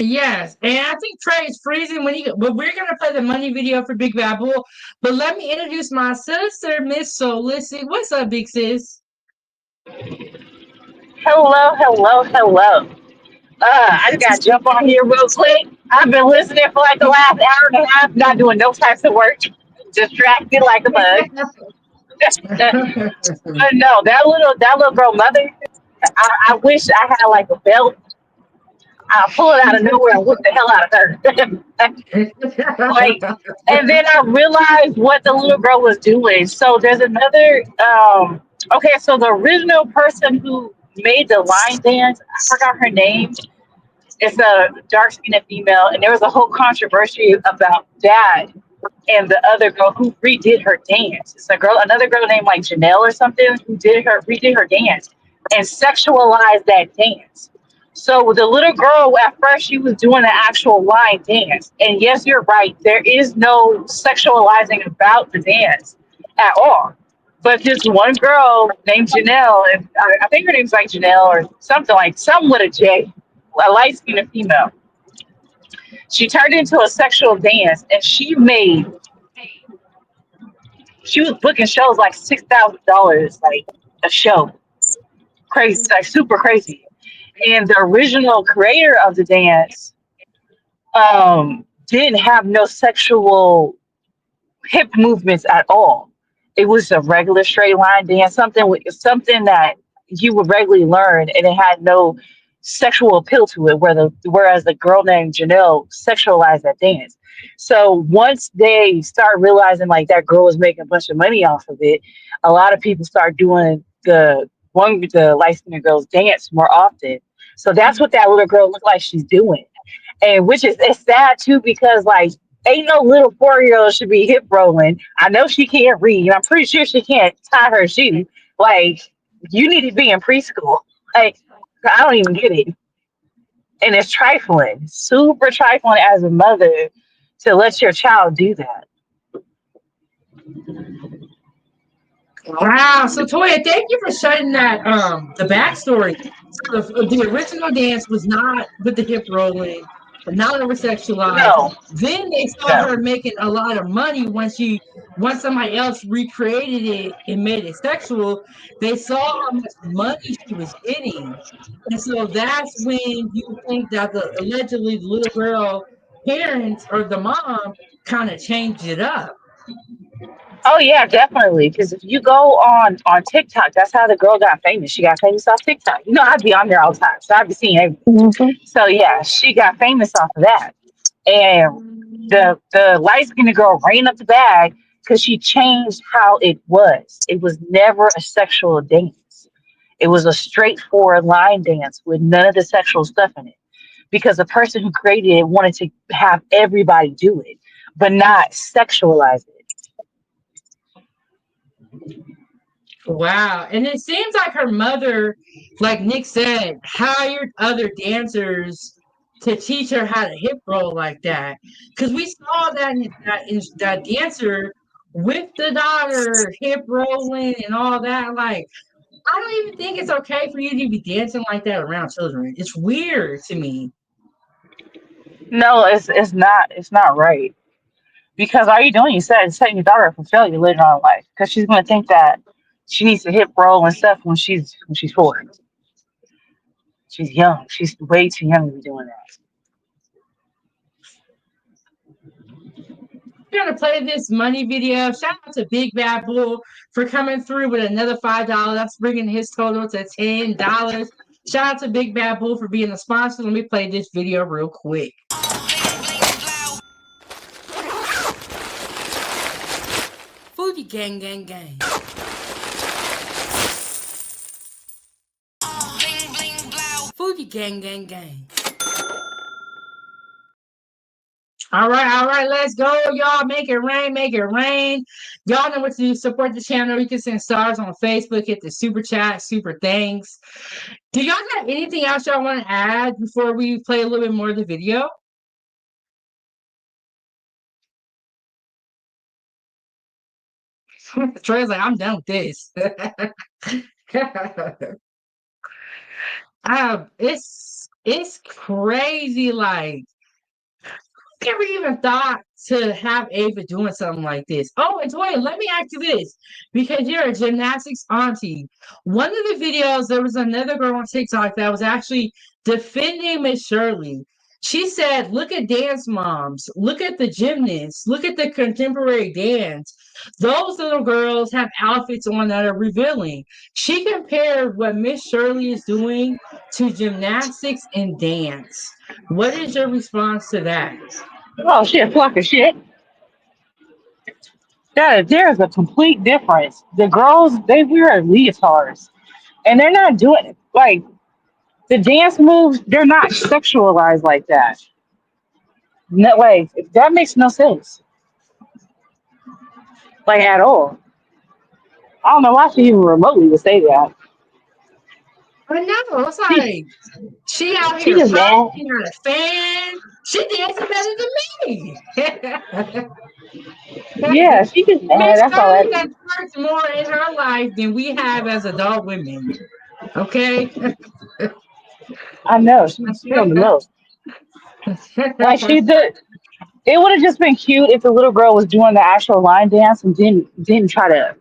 yes, and I think Trey is freezing but we're gonna play the money video for Big Bad Bull. But let me introduce my sister, Miss Solicity. What's up, big sis? Hello. I just got to jump on here real quick. I've been listening for like the last hour and a half, not doing no types of work, distracted like a bug. But no, that little girl mother, I wish I had like a belt. I'll pull it out of nowhere and whip the hell out of her. Like, and then I realized what the little girl was doing. So there's another. Okay, so the original person who made the line dance, I forgot her name. It's a dark skinned female, and there was a whole controversy about that and the other girl who redid her dance. It's another girl named like Janelle or something who redid her dance and sexualized that dance. So the little girl at first she was doing the actual line dance, and yes, you're right. There is no sexualizing about the dance at all. But this one girl named Janelle, and I think her name's like Janelle or something with a J, a light skinned female. She turned into a sexual dance, and she was booking shows like $6,000 like a show, crazy, like super crazy. And the original creator of the dance didn't have no sexual hip movements at all. It was a regular straight line dance, something that you would regularly learn, and it had no sexual appeal to it. Whereas the girl named Janelle sexualized that dance. So once they start realizing like that girl was making a bunch of money off of it, a lot of people start doing the light skinned girls dance more often. So that's what that little girl looked like she's doing. And which is it's sad too because like ain't no little 4-year-old should be hip rolling. I know she can't read. I'm pretty sure she can't tie her shoe. Like you need to be in preschool. Like I don't even get it. And it's trifling, super trifling as a mother to let your child do that. Wow. So Toya, thank you for shutting that the backstory. So the original dance was not with the hip rolling, not over sexualized. No. Then they saw her making a lot of money once somebody else recreated it and made it sexual. They saw how much money she was getting. And so that's when you think that the allegedly little girl parents or the mom kind of changed it up. Oh yeah, definitely. Because if you go on TikTok, that's how the girl got famous. She got famous off TikTok. You know, I'd be on there all the time, so I'd be seeing everything. So yeah, she got famous off of that. And the light skinned girl ran up the bag because she changed how it was. It was never a sexual dance. It was a straightforward line dance with none of the sexual stuff in it. Because the person who created it wanted to have everybody do it, but not sexualize it. Wow. And it seems like her mother, like Nick said, hired other dancers to teach her how to hip roll like that. Because we saw that dancer with the daughter hip rolling and all that. Like, I don't even think it's okay for you to be dancing like that around children. It's weird to me. No, it's not right. Because all you're doing, you said, setting your daughter up for failure later on in life. Because she's going to think that she needs to hip roll and stuff when she's 4. She's young. She's way too young to be doing that. We're gonna play this money video. Shout out to Big Bad Bull for coming through with another $5. That's bringing his total to $10. Shout out to Big Bad Bull for being a sponsor. Let me play this video real quick. Foodiegang, gang, gang. Foodiegang, gang, gang. All right, let's go, y'all. Make it rain, make it rain. Y'all know what to do. Support the channel. You can send stars on Facebook, hit the super chat, super thanks. Do y'all got anything else y'all want to add before we play a little bit more of the video? Trey's like, I'm done with this. It's crazy. Like, never even thought to have Ava doing something like this. Oh, and Toya, let me ask you this, because you're a gymnastics auntie. One of the videos, there was another girl on TikTok that was actually defending Miss Shirley. She said, look at dance moms, look at the gymnasts, look at the contemporary dance. Those little girls have outfits on that are revealing. She compared what Miss Shirley is doing to gymnastics and dance. What is your response to that? Oh, shit, flock of shit. There's a complete difference. The girls, they wear leotards. And they're not doing it. Like, the dance moves, they're not sexualized like that. No, like, that makes no sense. Like, at all. I don't know why she even remotely would say that. I know. It's She, like she out she here just popping, mad. she got a fan. She dancing better than me. Yeah, she just mad. Miss That's all Shirley that has is. worked more in her life than we have as adult women. Okay. I know. She on the most. Like, she did. It would have just been cute if the little girl was doing the actual line dance and didn't try to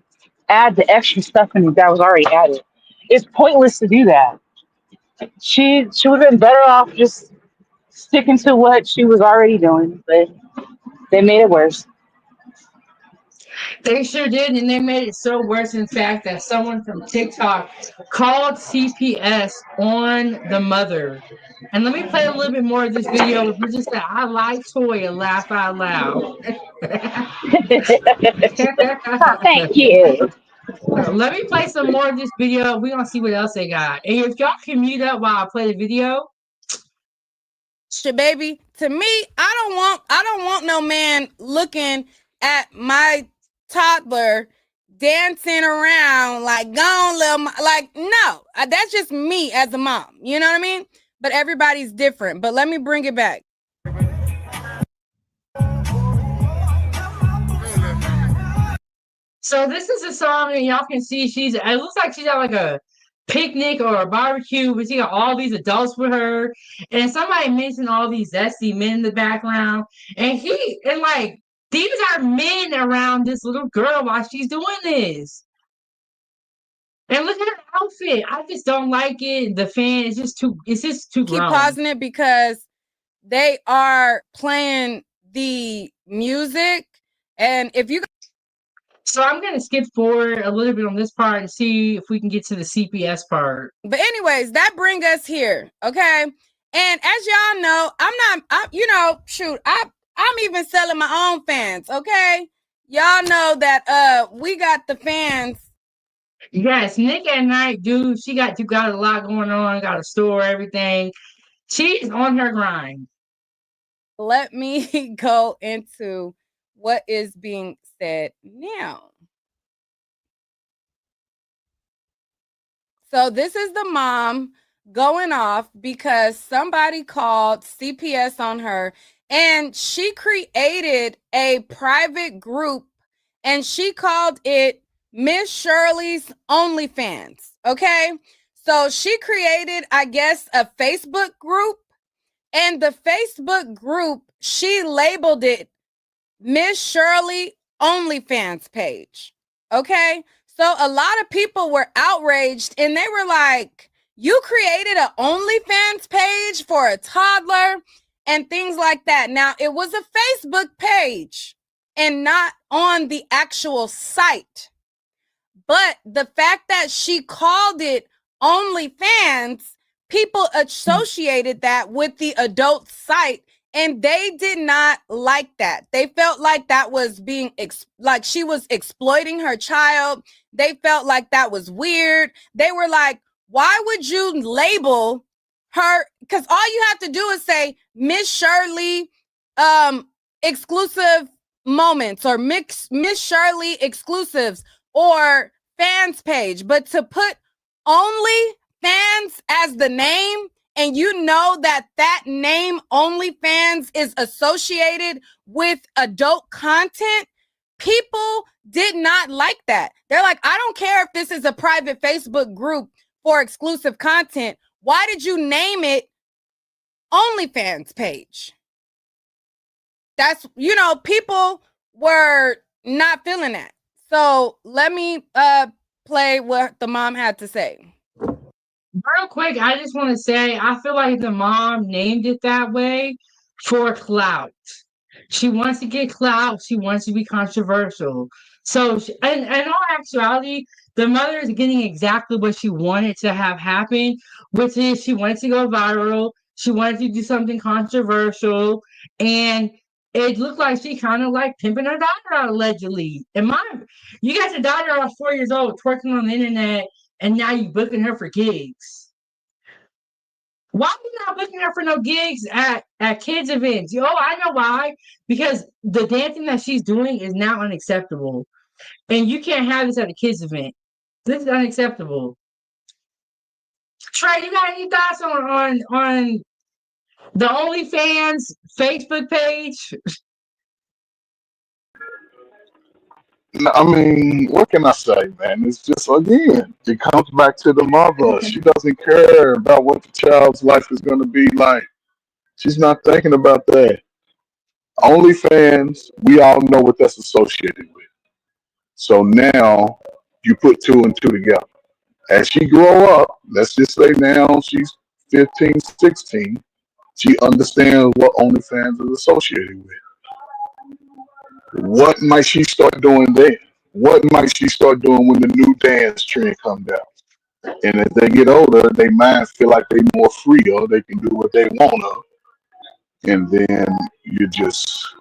add the extra stuff in it that was already added. It's pointless to do that. She would have been better off just sticking to what she was already doing, but they made it worse. They sure did, and they made it so worse, in fact, that someone from TikTok called CPS on the mother. And let me play a little bit more of this video. We just said, I like Toya, laugh out loud. Thank you. Let me play some more of this video. We're gonna see what else they got. And if y'all can mute up while I play the video. Shit, baby. To me, I don't want no man looking at my toddler dancing around like gone little like no. That's just me as a mom. You know what I mean? But everybody's different. But let me bring it back. So this is a song, and y'all can see it looks like she's at like a picnic or a barbecue, but she got all these adults with her. And somebody mentioned all these zesty men in the background. And like these are men around this little girl while she's doing this. And look at her outfit. I just don't like it. The fan is just too Keep grown. pausing it because they are playing the music. And if you So I'm going to skip forward a little bit on this part and see if we can get to the CPS part. But anyways, that brings us here, okay? And as y'all know, I'm even selling my own fans, okay? Y'all know that we got the fans. Yes, Nick at Night, dude, you got a lot going on, got a store, everything. She's on her grind. Let me go into what is being said now. So this is the mom going off because somebody called CPS on her, and she created a private group and she called it Miss Shirley's OnlyFans. Okay. So she created, I guess, a Facebook group, and the Facebook group, she labeled it Miss Shirley OnlyFans page. Okay. So a lot of people were outraged and they were like, you created an OnlyFans page for a toddler and things like that. Now, it was a Facebook page and not on the actual site. But the fact that she called it OnlyFans, people associated that with the adult site, and they did not like that. They felt like that was being like she was exploiting her child. They felt like that was weird. They were like, why would you label her? Because all you have to do is say Miss Shirley exclusive moments, or Miss Shirley exclusives, or fans page. But to put OnlyFans as the name, and you know that that name OnlyFans is associated with adult content, people did not like that. They're like, I don't care if this is a private Facebook group for exclusive content. Why did you name it OnlyFans page? That's, you know, people were not feeling that. So let me play what the mom had to say. Real quick, I just want to say, I feel like the mom named it that way for clout. She wants to get clout. She wants to be controversial. So, in all actuality, the mother is getting exactly what she wanted to have happen, which is she wanted to go viral. She wanted to do something controversial. And it looked like she kind of like pimping her daughter out, allegedly. You got your daughter at 4 years old twerking on the internet, and now you booking her for gigs. Why are you not booking her for no gigs at kids events? I know why. Because the dancing that she's doing is now unacceptable. And you can't have this at a kids event. This is unacceptable. Trey, you got any thoughts on the OnlyFans Facebook page? I mean, what can I say, man? It's just, again, it comes back to the mother. She doesn't care about what the child's life is going to be like. She's not thinking about that. OnlyFans, we all know what that's associated with. So now you put two and two together. As she grow up, let's just say now she's 15, 16, she understands what OnlyFans is associated with. What might she start doing then? What might she start doing when the new dance trend comes out? And as they get older, their minds feel like they're more free, or they can do what they want to. And then you just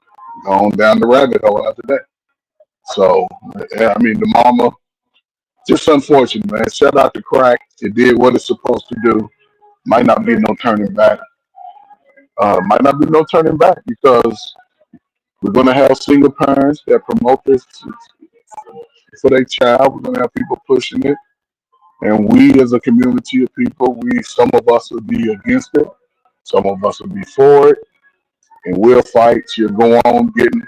go on down the rabbit hole after that. So, yeah, I mean, the mama, just unfortunate, man. Shout out to crack. It did what it's supposed to do. Might not be no turning back. Might not be no turning back, because we're going to have single parents that promote this for their child. We're going to have people pushing it. And we, as a community of people, some of us will be against it. Some of us will be for it. And we'll fight. She'll go on getting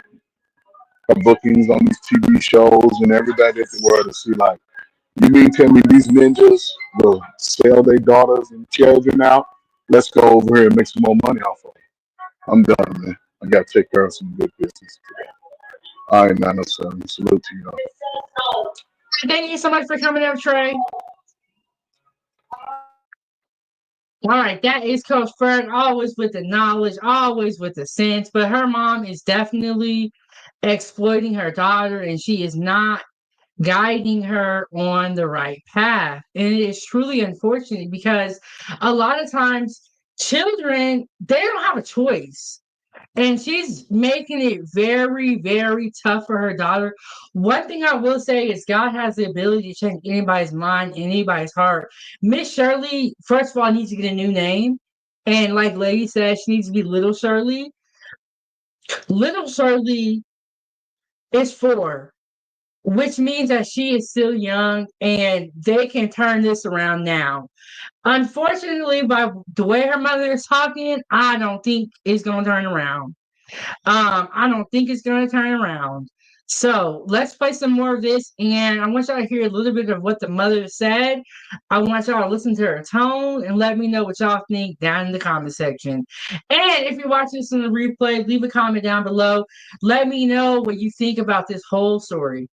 her bookings on these TV shows, and everybody in the world to see, like, you mean tell me these ninjas will sell their daughters and children out? Let's go over here and make some more money off of it. I'm done, man. I got to take care of some good business today. All right, man. Salute to you. Thank you so much for coming up, Trey. All right, that is Coach Ferg, always with the knowledge, always with the sense. But her mom is definitely exploiting her daughter, and she is not guiding her on the right path. And it is truly unfortunate, because a lot of times children, they don't have a choice. And she's making it very, very tough for her daughter. One thing I will say is God has the ability to change anybody's mind, anybody's heart. Miss Shirley, first of all, needs to get a new name. And like Lady said, she needs to be Little Shirley. Little Shirley is for which means that she is still young and they can turn this around now. Unfortunately, by the way her mother is talking, I don't think it's going to turn around. I don't think it's going to turn around. So let's play some more of this, and I want y'all to hear a little bit of what the mother said. I want y'all to listen to her tone and let me know what y'all think down in the comment section. And if you're watching this in the replay, leave a comment down below. Let me know what you think about this whole story.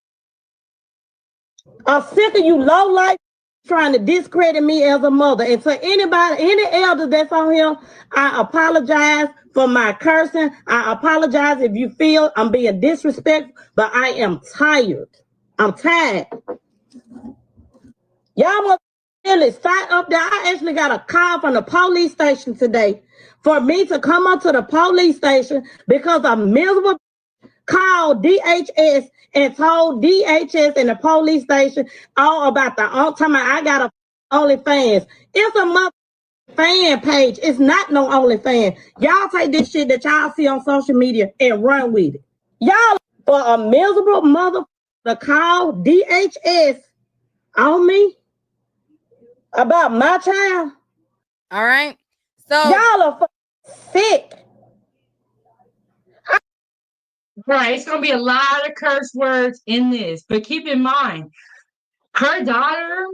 I'm sick of you low life trying to discredit me as a mother. And to anybody, any elder that's on here, I apologize for my cursing. I apologize if you feel I'm being disrespectful, but I am tired. I'm tired. Y'all must really start up there. I actually got a call from the police station today for me to come up to the police station because a miserable called DHS and told DHS and the police station all about the time I got a OnlyFans. It's a mother fan page. It's not no OnlyFans. Y'all take this shit that y'all see on social media and run with it. Y'all for a miserable mother to call DHS on me about my child. All right. So y'all are sick. Right, it's going to be a lot of curse words in this, but keep in mind, her daughter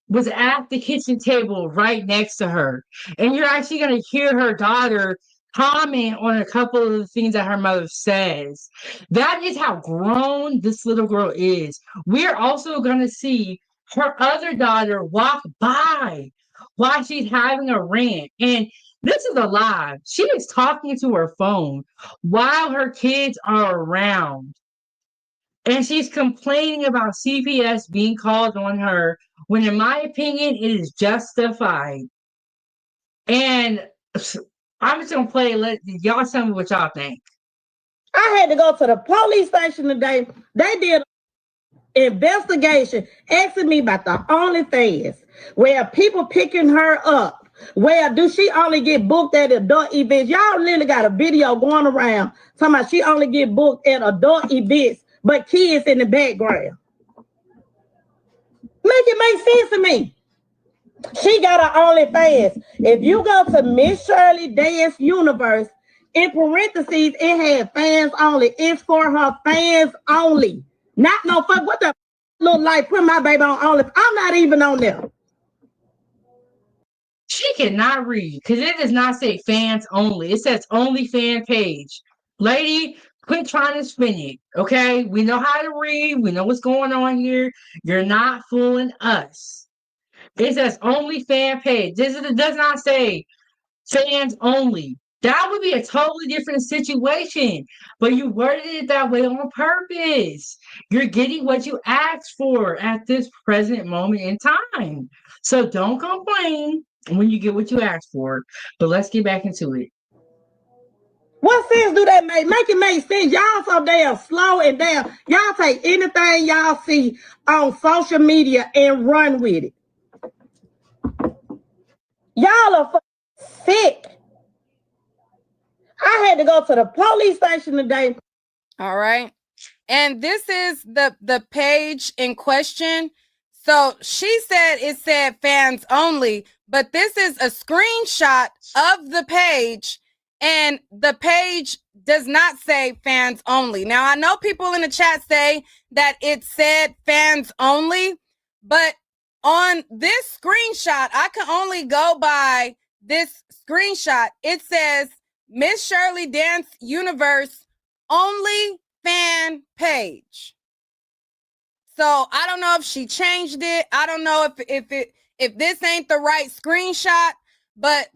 was at the kitchen table right next to her, and you're actually going to hear her daughter comment on a couple of the things that her mother says. That is how grown this little girl is. We're also going to see her other daughter walk by while she's having a rant, and this is a lie. She is talking to her phone while her kids are around. And she's complaining about CPS being called on her when, in my opinion, it is justified. And I'm just going to play, let y'all tell me what y'all think. I had to go to the police station today. They did an investigation asking me about the OnlyFans, where people picking her up. Where do she only get booked at adult events? Y'all literally got a video going around talking about she only get booked at adult events, but kids in the background. Make it make sense to me. She got her OnlyFans. If you go to Miss Shirley Dance Universe, in parentheses, it had fans only. It's for her fans only. Not no fuck. What the look like? Put my baby on Only. I'm not even on there. She cannot read because it does not say fans only. It says only fan page. Lady, quit trying to spin it. Okay, we know how to read. We know what's going on here. You're not fooling us. It says only fan page. It does not say fans only. That would be a totally different situation. But you worded it that way on purpose. You're getting what you asked for at this present moment in time. So don't complain when you get what you asked for. But let's get back into it. What sense do that make? Make it make sense. Y'all so damn slow and damn. Y'all take anything y'all see on social media and run with it. Y'all are sick. I had to go to the police station today. All right. And this is the page in question. So she said it said fans only, but this is a screenshot of the page, and the page does not say fans only. Now, I know people in the chat say that it said fans only, but on this screenshot, I can only go by this screenshot. It says Miss Shirley Dance Universe only fan page. So I don't know if she changed it. I don't know if this ain't the right screenshot, but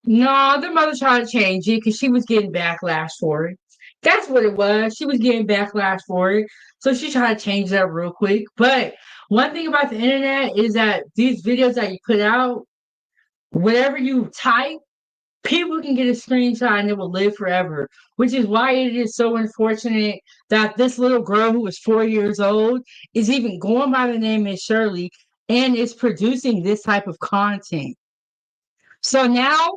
no, the mother tried to change it because she was getting backlash for it. That's what it was. She was getting backlash for it. So she tried to change that real quick. But one thing about the internet is that these videos that you put out, whatever you type, people can get a screenshot and it will live forever, which is why it is so unfortunate that this little girl who was 4 years old is even going by the name of Shirley and is producing this type of content. So now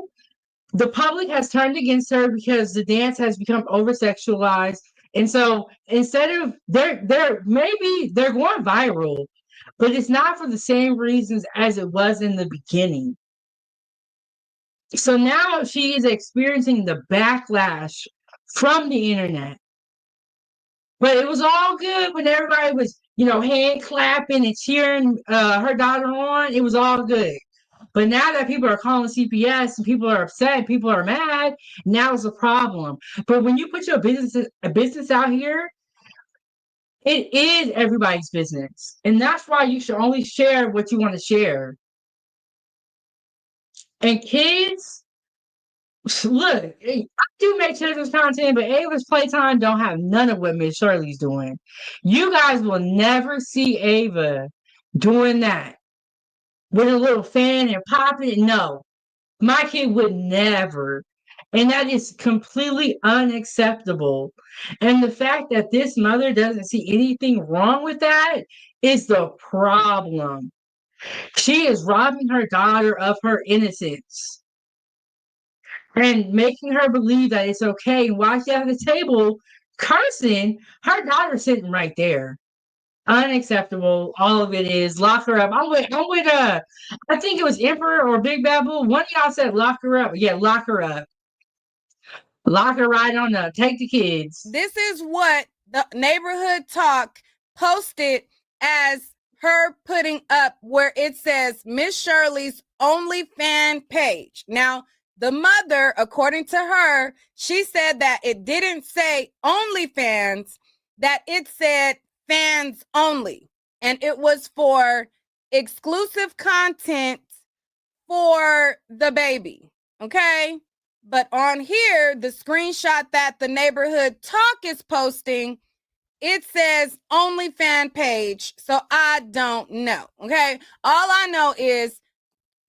the public has turned against her because the dance has become over-sexualized And so instead of they're maybe they're going viral, but it's not for the same reasons as it was in the beginning. So now she is experiencing the backlash from the internet. But it was all good when everybody was, hand clapping and cheering her daughter on. It was all good. But now that people are calling CPS and people are upset, people are mad, now it's a problem. But when you put your business out here, it is everybody's business. And that's why you should only share what you want to share. And kids, look, I do make children's content, but Ava's Playtime don't have none of what Miss Shirley's doing. You guys will never see Ava doing that with a little fan and popping it. No, my kid would never. And that is completely unacceptable. And the fact that this mother doesn't see anything wrong with that is the problem. She is robbing her daughter of her innocence and making her believe that it's okay. While she's at the table cursing, her daughter's sitting right there. Unacceptable. All of it is. Lock her up. I'm with I think it was Emperor or Big Babu. One of y'all said lock her up. Yeah, lock her up. Lock her right on up. Take the kids. This is what the neighborhood talk posted as her putting up where it says Miss Shirley's OnlyFans page. Now, the mother, according to her, she said that it didn't say OnlyFans, that it said fans only. And it was for exclusive content for the baby. Okay? But on here, the screenshot that the neighborhood talk is posting, it says OnlyFans page. So I don't know. Okay? All I know is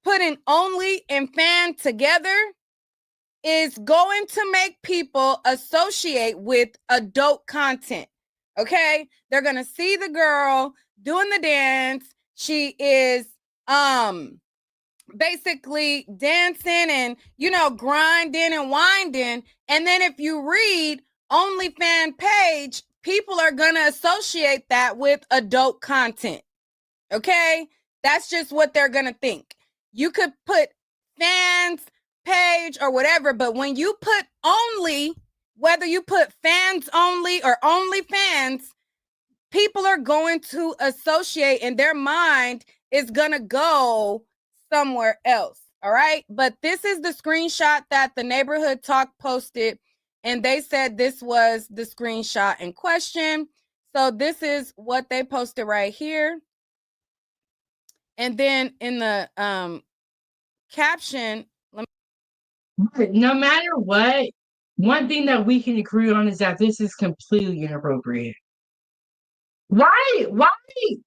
putting only and fan together is going to make people associate with adult content. Okay? They're going to see the girl doing the dance. She is basically dancing and, grinding and winding. And then if you read OnlyFans page, people are going to associate that with adult content. Okay? That's just what they're going to think. You could put fans page or whatever, but when you put only, whether you put fans only or OnlyFans, people are going to associate and their mind is going to go somewhere else. All right. But this is the screenshot that the neighborhood talk posted, and they said this was the screenshot in question. So this is what they posted right here. And then in the caption, no matter what, one thing that we can agree on is that this is completely inappropriate. Why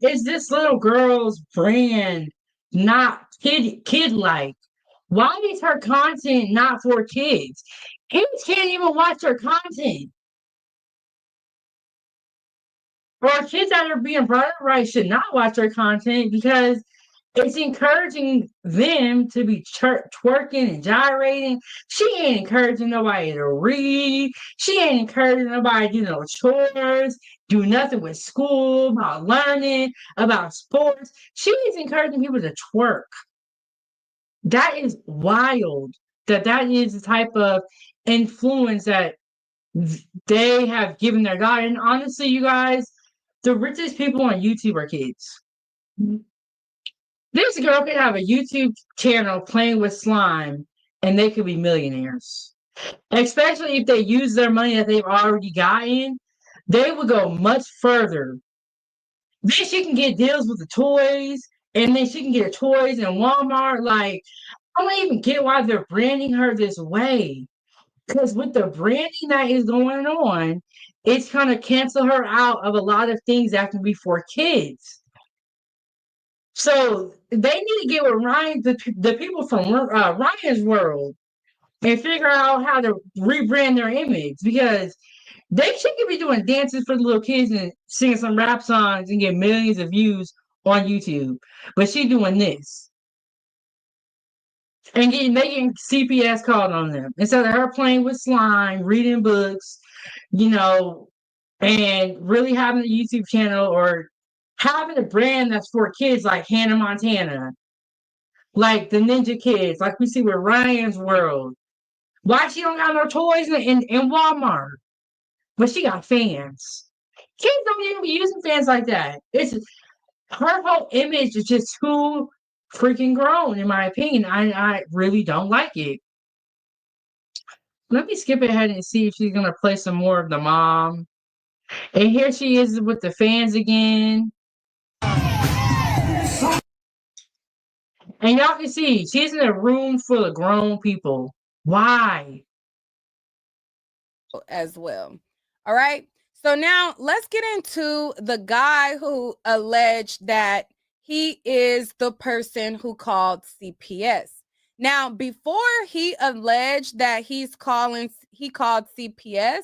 is this little girl's brand not kid-like? Why is her content not for kids? Kids can't even watch her content. Or kids that are being brought up right should not watch her content because it's encouraging them to be twerking and gyrating. She ain't encouraging nobody to read. She ain't encouraging nobody to do no chores, do nothing with school, about learning, about sports. She is encouraging people to twerk. That is wild. That is the type of influence that they have given their daughter. And honestly, you guys, the richest people on YouTube are kids. This girl could have a YouTube channel playing with slime and they could be millionaires. Especially if they use their money that they've already gotten, they would go much further. Then she can get deals with the toys, and then she can get her toys in Walmart. Like, I don't even get why they're branding her this way. Because with the branding that is going on, it's going to cancel her out of a lot of things that can be for kids. So they need to get with Ryan, the people from Ryan's World, and figure out how to rebrand their image, because she could be doing dances for the little kids and singing some rap songs and get millions of views on YouTube. But she's doing this and making CPS called on them instead of her playing with slime, reading books, and really having a YouTube channel or having a brand that's for kids like Hannah Montana, like the Ninja Kids, like we see with Ryan's World. Why she don't got no toys in Walmart? But she got fans. Kids don't even be using fans like that. It's her whole image is just too freaking grown, in my opinion. I really don't like it. Let me skip ahead and see if she's gonna play some more of the mom. And here she is with the fans again. And y'all can see she's in a room full of grown people. Why? As well. All right. So now let's get into the guy who alleged that he is the person who called CPS. Now, before he alleged that he called CPS,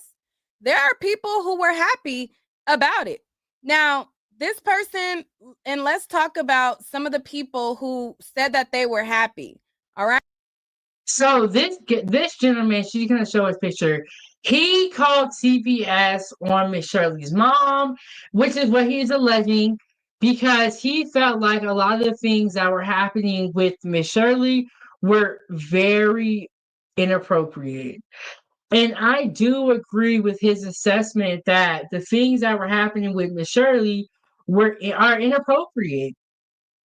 there are people who were happy about it. Now, this person, and let's talk about some of the people who said that they were happy. All right. So this gentleman, she's gonna show his picture. He called CPS on Miss Shirley's mom, which is what he's alleging, because he felt like a lot of the things that were happening with Miss Shirley were very inappropriate. And I do agree with his assessment that the things that were happening with Miss Shirley are inappropriate.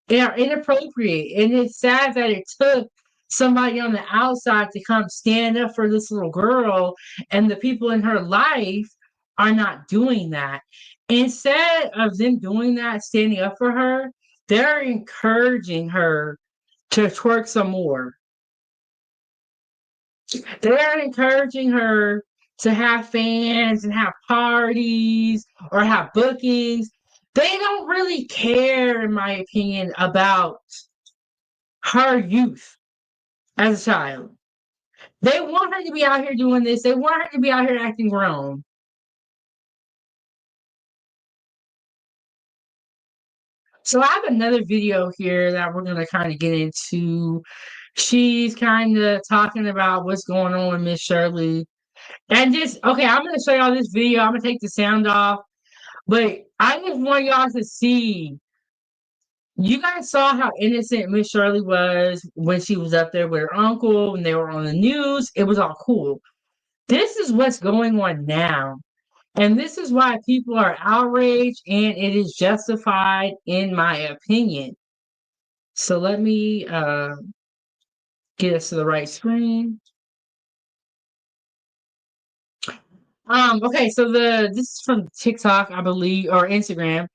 They are inappropriate. And it's sad that it took somebody on the outside to come stand up for this little girl, and the people in her life are not doing that. Instead of them doing that, standing up for her, they're encouraging her to twerk some more. They're encouraging her to have fans and have parties or have bookings. They don't really care, in my opinion, about her youth as a child. They want her to be out here doing this. They want her to be out here acting grown. So I have another video here that we're going to kind of get into. She's kind of talking about what's going on with Miss Shirley. And okay, I'm going to show y'all this video. I'm going to take the sound off. But I just want y'all to see. You guys saw how innocent Miss Shirley was when she was up there with her uncle and they were on the news. It was all cool. This is what's going on now. And this is why people are outraged, and it is justified, in my opinion. So let me get us to the right screen. Okay, so this is from TikTok, I believe, or Instagram.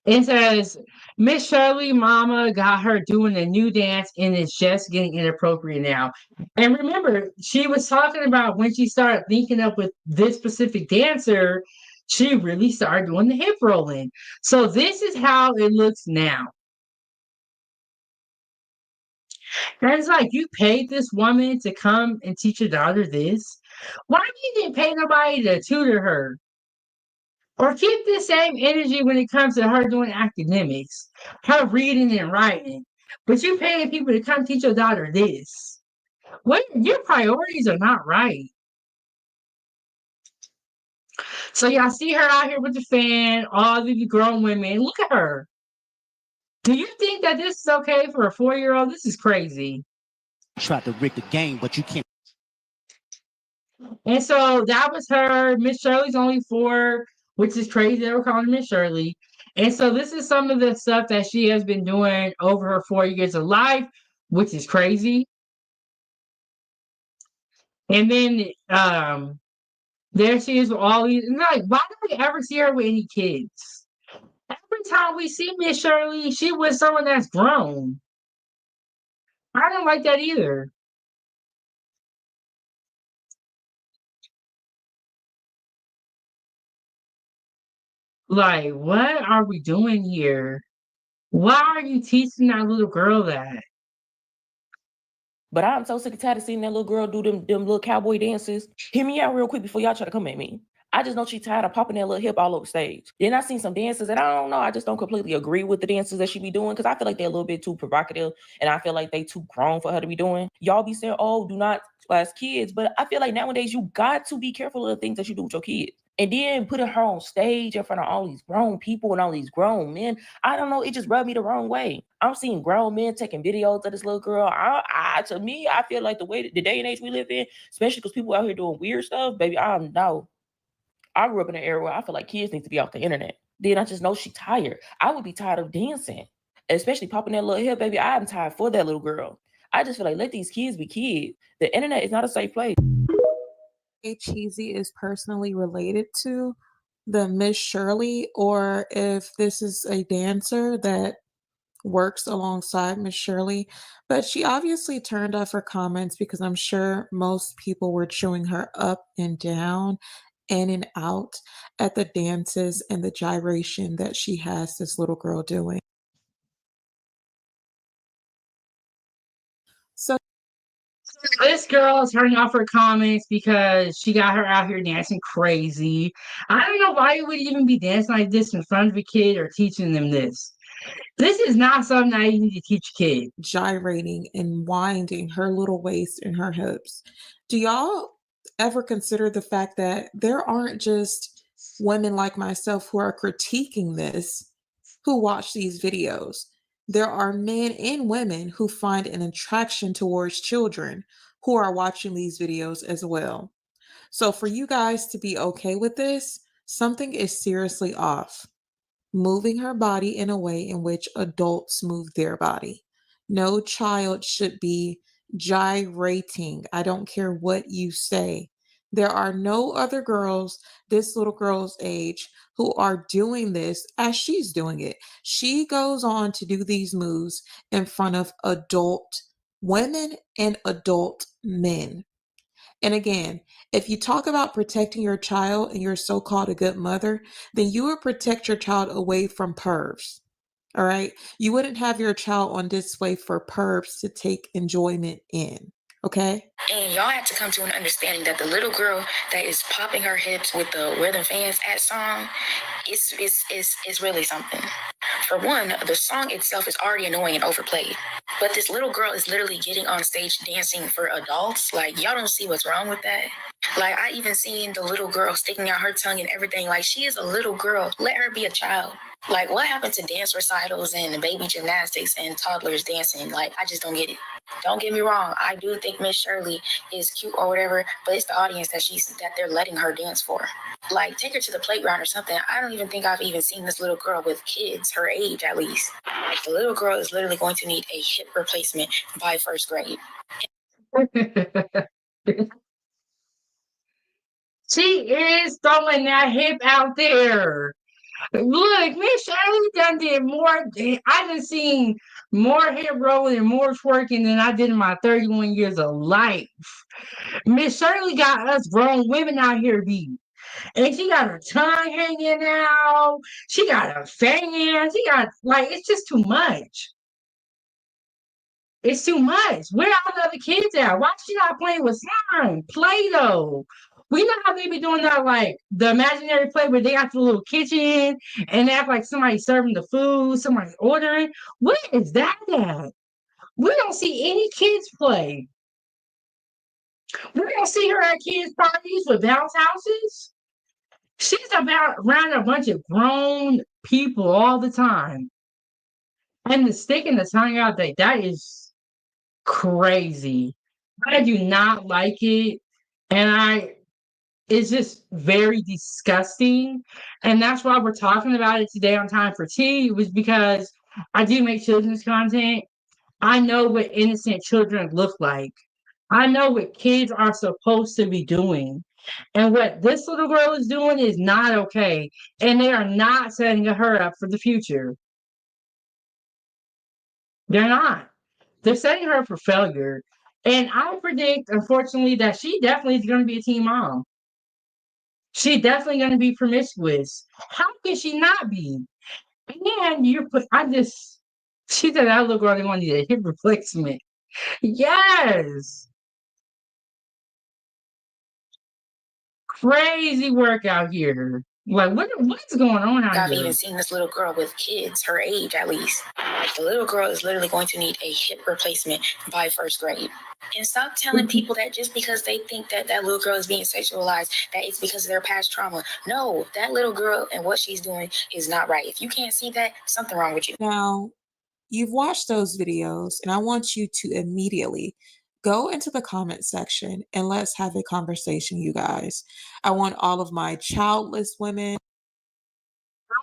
It says, Miss Shirley mama got her doing a new dance and it's just getting inappropriate now. And remember, she was talking about when she started linking up with this specific dancer, she really started doing the hip rolling. So this is how it looks now. And it's like, you paid this woman to come and teach your daughter this? Why you didn't pay nobody to tutor her? Or keep the same energy when it comes to her doing academics, her reading and writing. But you paying people to come teach your daughter this. What your priorities are not right. So y'all see her out here with the fan, all these grown women. Look at her. Do you think that this is okay for a 4-year-old? This is crazy. Tried to rig the game, but you can't. And so that was her. Miss Shirley's only 4, which is crazy. They were calling her Miss Shirley. And so this is some of the stuff that she has been doing over her 4 years of life, which is crazy. And then there she is with all these. Like, why don't we ever see her with any kids? Every time we see Miss Shirley, she with someone that's grown. I don't like that either. Like, what are we doing here? Why are you teaching that little girl that? But I'm so sick and tired of seeing that little girl do them little cowboy dances. Hear me out real quick before y'all try to come at me. I just know she's tired of popping that little hip all over stage. Then I seen some dances that I don't know. I just don't completely agree with the dances that she be doing because I feel like they're a little bit too provocative and I feel like they too grown for her to be doing. Y'all be saying, oh, do not as kids. But I feel like nowadays you got to be careful of the things that you do with your kids. And then putting her on stage in front of all these grown people and all these grown men, I don't know, it just rubbed me the wrong way. I'm seeing grown men taking videos of this little girl. To me, I feel like the day and age we live in, especially because people out here doing weird stuff, baby, I don't know. I grew up in an era where I feel like kids need to be off the internet. Then I just know she's tired. I would be tired of dancing, especially popping that little hip, baby. I'm tired for that little girl. I just feel like let these kids be kids. The internet is not a safe place. Cheesy is personally related to the Miss Shirley, or if this is a dancer that works alongside Miss Shirley. But she obviously turned off her comments because I'm sure most people were chewing her up and down, in and out at the dances and the gyration that she has this little girl doing. So this girl is turning off her comments because she got her out here dancing crazy. I don't know why you would even be dancing like this in front of a kid or teaching them this. This is not something that you need to teach kids. Gyrating and winding her little waist and her hips. Do y'all ever consider the fact that there aren't just women like myself who are critiquing this, who watch these videos? There are men and women who find an attraction towards children who are watching these videos as well. So for you guys to be okay with this, something is seriously off. Moving her body in a way in which adults move their body. No child should be gyrating. I don't care what you say. There are no other girls this little girl's age who are doing this as she's doing it. She goes on to do these moves in front of adult women and adult men. And again, if you talk about protecting your child and you're so-called a good mother, then you would protect your child away from pervs. All right? You wouldn't have your child on display for pervs to take enjoyment in. Okay? And y'all have to come to an understanding that the little girl that is popping her hips with the Where Them Fans At song is really something. For one, the song itself is already annoying and overplayed. But this little girl is literally getting on stage dancing for adults. Like, y'all don't see what's wrong with that. Like, I even seen the little girl sticking out her tongue and everything. Like, she is a little girl. Let her be a child. Like, what happened to dance recitals and baby gymnastics and toddlers dancing? Like, I just don't get it. Don't get me wrong. I do think Miss Shirley is cute or whatever, but it's the audience that they're letting her dance for. Like, take her to the playground or something. I don't even think I've even seen this little girl with kids, her age at least. Like, the little girl is literally going to need a hip replacement by first grade. She is throwing that hip out there. Look, Miss Shirley done did more. I done seen more hip rolling and more twerking than I did in my 31 years of life. Miss Shirley got us grown women out here beat. And she got her tongue hanging out. She got a fan. She got, like, it's just too much. It's too much. Where are the other kids at? Why she not playing with slime, Play-Doh? We know how they be doing that, like the imaginary play where they got the little kitchen and they act like somebody serving the food, somebody ordering. Where is that at? We don't see any kids play. We don't see her at kids' parties with bounce houses. She's around a bunch of grown people all the time. And the stick and the tongue out there, that is crazy. I do not like it. And it's just very disgusting. And that's why we're talking about it today on Time for Tea, was because I do make children's content. I know what innocent children look like. I know what kids are supposed to be doing. And what this little girl is doing is not okay. And they are not setting her up for the future. They're not. They're setting her up for failure. And I predict, unfortunately, that she definitely is going to be a teen mom. She's definitely going to be promiscuous. How can she not be? And she said that little girl didn't want to need a hip replacement. Yes. Crazy work out here. Like, what's going on out I've here? even seen this little girl with kids, her age at least. Like, the little girl is literally going to need a hip replacement by first grade. And stop telling people that just because they think that that little girl is being sexualized, that it's because of their past trauma. No, that little girl and what she's doing is not right. If you can't see that, something wrong with you. Now, you've watched those videos, and I want you to immediately go into the comment section and let's have a conversation, you guys. I want all of my childless women.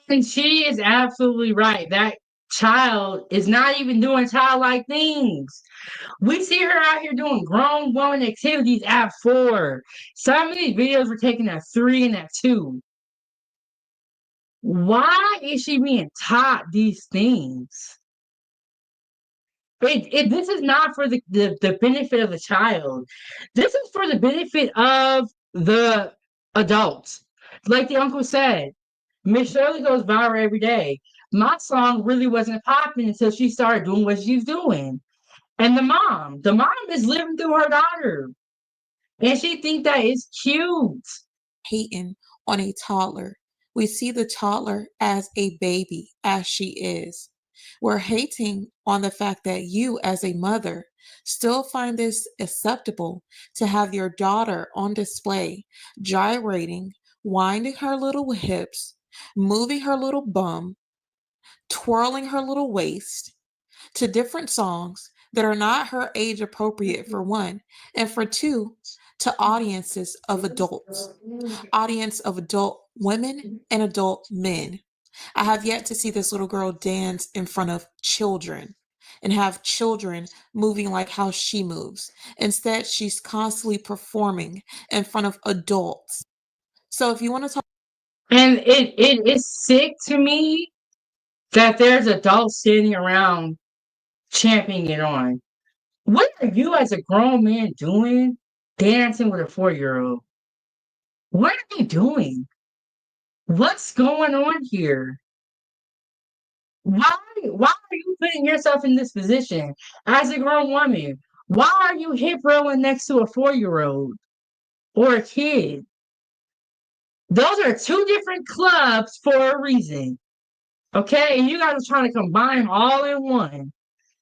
And she is absolutely right. That child is not even doing childlike things. We see her out here doing grown woman activities at 4. Some of these videos were taken at 3 and at 2. Why is she being taught these things? This is not for the benefit of the child. This is for the benefit of the adults. Like the uncle said, Miss Shirley goes viral every day. My song really wasn't popping until she started doing what she's doing. And the mom is living through her daughter. And she thinks that is cute. Hating on a toddler. We see the toddler as a baby, as she is. We're hating on the fact that you, as a mother, still find this acceptable to have your daughter on display, gyrating, winding her little hips, moving her little bum, twirling her little waist to different songs that are not her age appropriate, for one, and for two, to audiences of adults, audience of adult women and adult men. I have yet to see this little girl dance in front of children and have children moving like how she moves. Instead, she's constantly performing in front of adults. So if you want to talk, And it is sick to me that there's adults sitting around championing it on. What are you as a grown man doing dancing with a 4-year-old? What are you doing? What's going on here? Why are you putting yourself in this position as a grown woman? Why are you hip rolling next to a 4-year-old or a kid? Those are 2 different clubs for a reason. Okay, and you guys are trying to combine them all in one.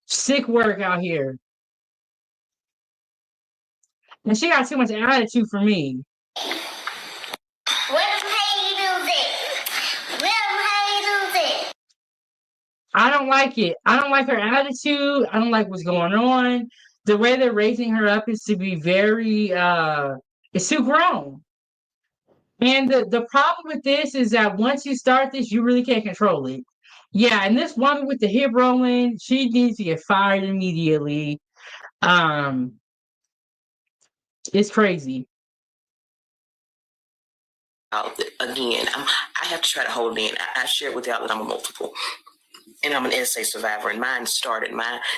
Sick work out here. And she got too much attitude for me. I don't like it. I don't like her attitude. I don't like what's going on. The way they're raising her up is to be very it's too grown. And the problem with this is that once you start this, you really can't control it. Yeah, and this woman with the hip rolling, she needs to get fired immediately. It's crazy. Again, I have to try to hold in. I shared with y'all that I'm a multiple. And I'm an NSA survivor, and my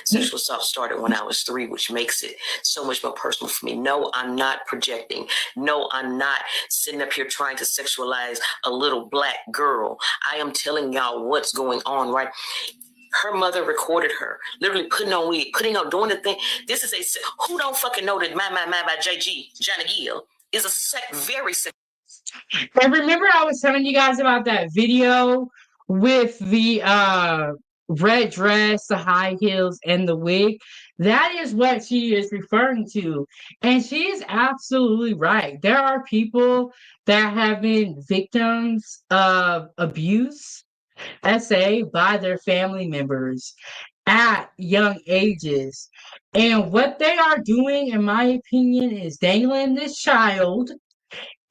sexual assault started when I was 3, which makes it so much more personal for me. No, I'm not projecting. No, I'm not sitting up here trying to sexualize a little black girl. I am telling y'all what's going on, right? Her mother recorded her, literally putting on wig, doing the thing. This is who don't fucking know that My by JG, Johnny Gill, is a very sick. And remember I was telling you guys about that video with the red dress, the high heels, and the wig? That is what she is referring to. And she is absolutely right. There are people that have been victims of abuse, SA, by their family members at young ages. And what they are doing, in my opinion, is dangling this child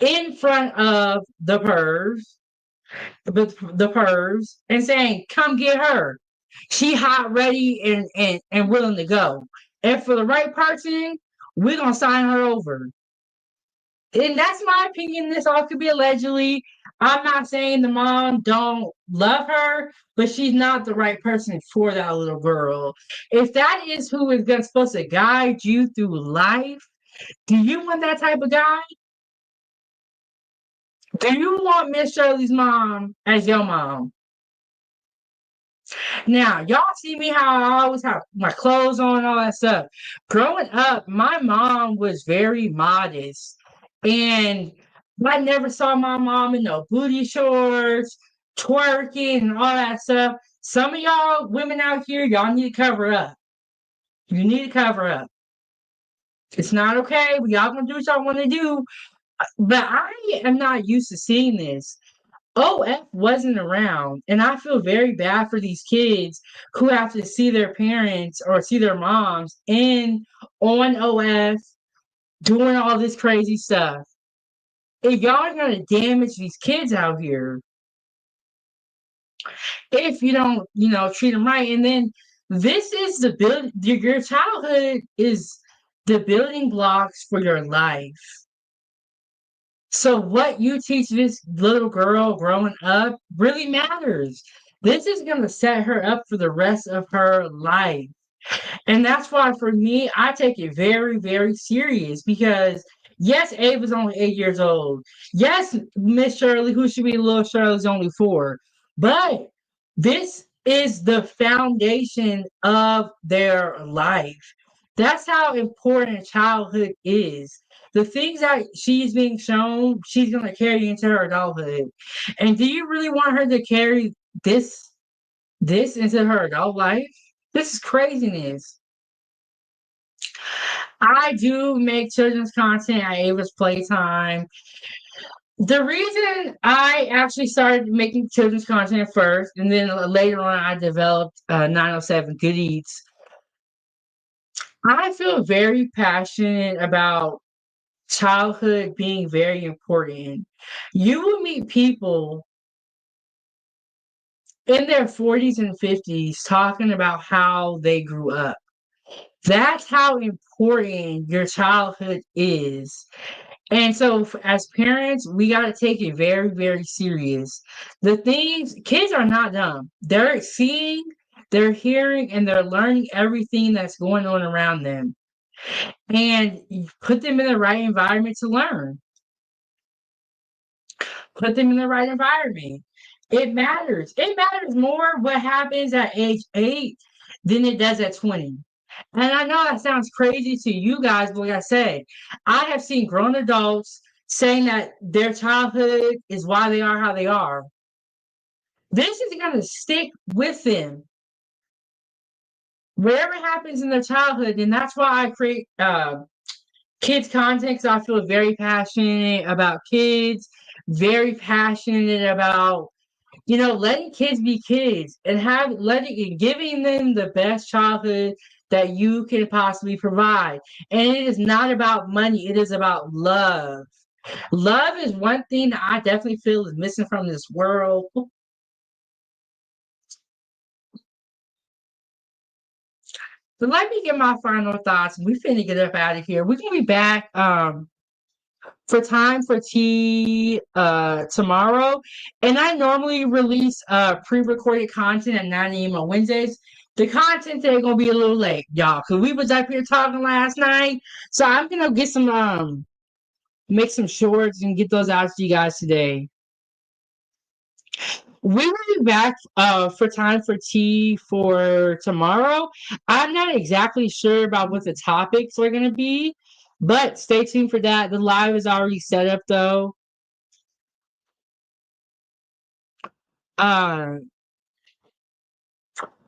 in front of the pervs, and saying, come get her. She hot, ready, and willing to go. And for the right person, we're going to sign her over. And that's my opinion. This all could be allegedly. I'm not saying the mom don't love her, but she's not the right person for that little girl. If that is who is supposed to guide you through life, do you want that type of guy? Do you want Miss Shirley's mom as your mom? Now, y'all see me how I always have my clothes on, all that stuff. Growing up, my mom was very modest. And I never saw my mom in no booty shorts, twerking, and all that stuff. Some of y'all women out here, y'all need to cover up. You need to cover up. It's not okay. Y'all gonna do what y'all want to do. But I am not used to seeing this. OF wasn't around, and I feel very bad for these kids who have to see their parents or see their moms on OF doing all this crazy stuff. If y'all are gonna damage these kids out here, if you don't, treat them right, and then this is the build. Your childhood is the building blocks for your life. So what you teach this little girl growing up really matters. This is going to set her up for the rest of her life. And that's why for me, I take it very, very serious because yes, Ava's only 8 years old. Yes, Miss Shirley, who should be little Shirley's only 4. But this is the foundation of their life. That's how important childhood is. The things that she's being shown, she's going to carry into her adulthood. And do you really want her to carry this into her adult life? This is craziness. I do make children's content at Ava's Playtime. The reason I actually started making children's content first, and then later on I developed 907 Good Eats. I feel very passionate about childhood being very important. You will meet people in their 40s and 50s talking about how they grew up. That's how important your childhood is. And so, as parents, we got to take it very, very serious. Kids are not dumb. They're seeing, they're hearing, and they're learning everything that's going on around them. And you put them in the right environment to learn. Put them in the right environment. It matters. It matters more what happens at age 8 than it does at 20. And I know that sounds crazy to you guys, but like I said, I have seen grown adults saying that their childhood is why they are how they are. This is going to stick with them. Whatever happens in their childhood, and that's why I create kids content, because I feel very passionate about kids, very passionate about letting kids be kids and giving them the best childhood that you can possibly provide. And it is not about money, it is about love. Love is one thing that I definitely feel is missing from this world. So let me get my final thoughts. We finna get up out of here. We're gonna be back for Time for Tea tomorrow. And I normally release pre-recorded content at 9 a.m. on Wednesdays. The content today gonna be a little late, y'all, because we was up here talking last night. So I'm gonna get some make some shorts and get those out to you guys today. We will be back for Time for Tea for tomorrow. I'm not exactly sure about what the topics are gonna be, but stay tuned for that. The live is already set up though.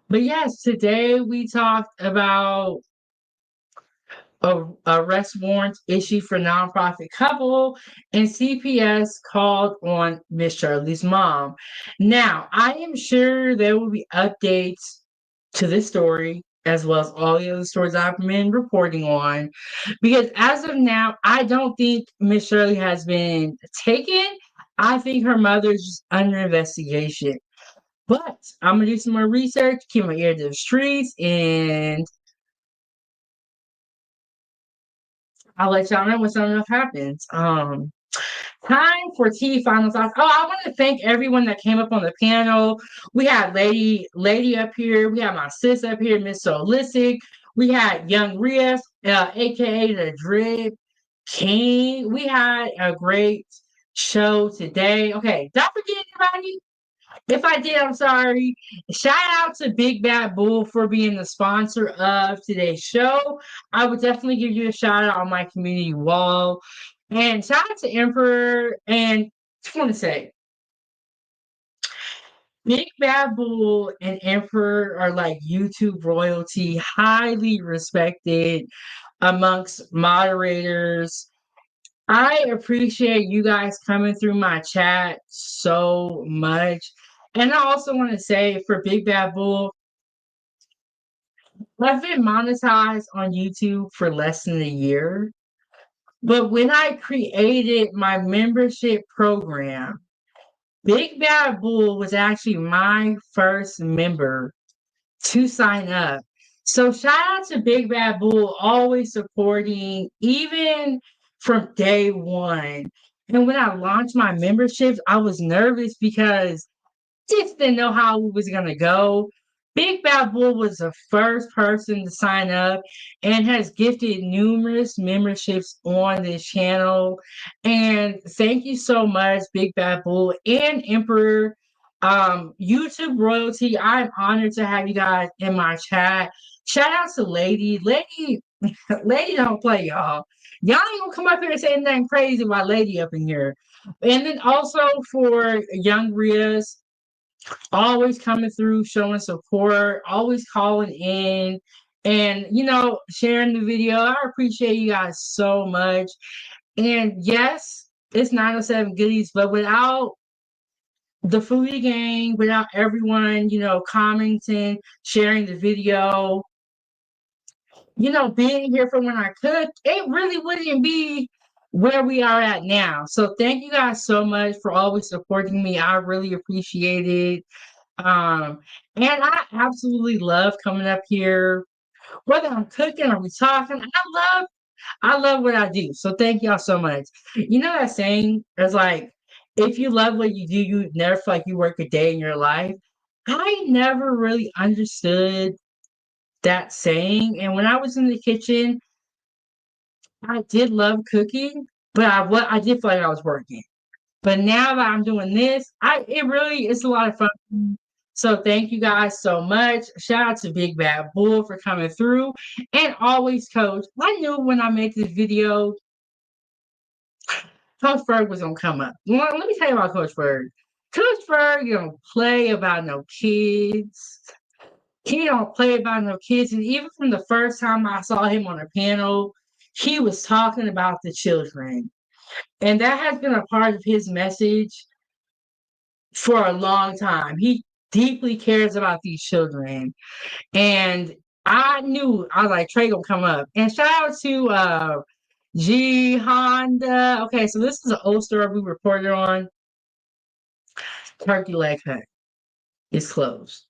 But yes, today we talked about a arrest warrant issued for nonprofit couple, and CPS called on Miss Shirley's mom. Now, I am sure there will be updates to this story as well as all the other stories I've been reporting on, because as of now, I don't think Miss Shirley has been taken. I think her mother is just under investigation. But I'm gonna do some more research, keep my ear to the streets, and I'll let y'all know when something else happens. Time for tea final thoughts. Oh, I want to thank everyone that came up on the panel. We had Lady up here. We had my sis up here, Miss Solistic. We had Young Rias, aka the Drip King. We had a great show today. Okay, don't forget anybody. If I did, I'm sorry. Shout out to Big Bad Bull for being the sponsor of today's show. I would definitely give you a shout out on my community wall. And shout out to Emperor. And just want to say, Big Bad Bull and Emperor are like YouTube royalty, highly respected amongst moderators. I appreciate you guys coming through my chat so much. And I also want to say for Big Bad Bull, I've been monetized on YouTube for less than a year. But when I created my membership program, Big Bad Bull was actually my first member to sign up. So shout out to Big Bad Bull, always supporting, even from day one. And when I launched my memberships, I was nervous because just didn't know how it was gonna go. Big Bad Bull was the first person to sign up and has gifted numerous memberships on this channel. And thank you so much, Big Bad Bull and Emperor. YouTube royalty. I'm honored to have you guys in my chat. Shout out to Lady. Lady don't play, y'all. Y'all ain't gonna come up here and say anything crazy about Lady up in here. And then also for Young Rias, always coming through, showing support, always calling in, and sharing the video. I appreciate you guys so much. And yes, it's 907 goodies, but without the Foodie Gang, without everyone, commenting, sharing the video, being here for when I cook, it really wouldn't be where we are at now. So thank you guys so much for always supporting me. I really appreciate it. And I absolutely love coming up here, whether I'm cooking or we talking. I love what I do. So thank y'all so much. You know that saying? It's like, if you love what you do, you never feel like you work a day in your life. I never really understood that saying. And when I was in the kitchen, I did love cooking, but I did feel like I was working. But now that I'm doing this, it's a lot of fun. So thank you guys so much. Shout out to Big Bad Bull for coming through. And always, Coach. I knew when I made this video, Coach Ferg was gonna come up. Well, let me tell you about Coach Ferg. Coach Ferg don't play about no kids. He don't play about no kids. And even from the first time I saw him on a panel, he was talking about the children. And that has been a part of his message for a long time. He deeply cares about these children. And I was like, Trey gonna come up. And shout out to G Honda. Okay, so this is an old story we reported on. Turkey Leg Hut is closed.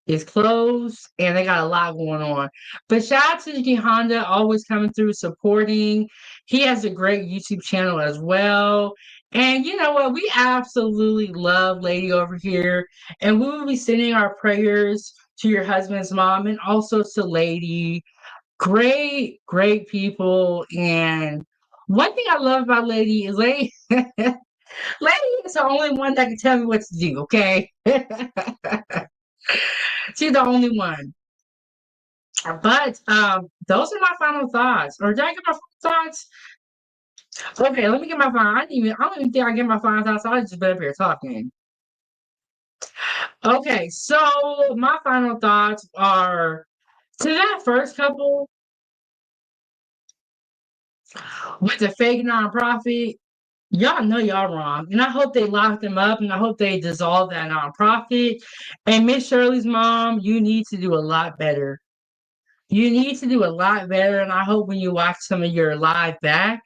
It's closed and they got a lot going on. But shout out to G Honda, always coming through supporting. He has a great YouTube channel as well. And you know what? We absolutely love Lady over here. And we will be sending our prayers to your husband's mom and also to Lady. Great, great people. And one thing I love about Lady is Lady is the only one that can tell me what to do, okay? She's the only one. But those are my final thoughts. Or did I get my final thoughts? Okay, let me get my final. I don't even think I get my final thoughts. I just been up here talking. Okay, so my final thoughts are to that first couple with the fake nonprofit. Y'all know y'all wrong. And I hope they lock them up and I hope they dissolve that nonprofit. And Miss Shirley's mom, you need to do a lot better. You need to do a lot better. And I hope when you watch some of your live back,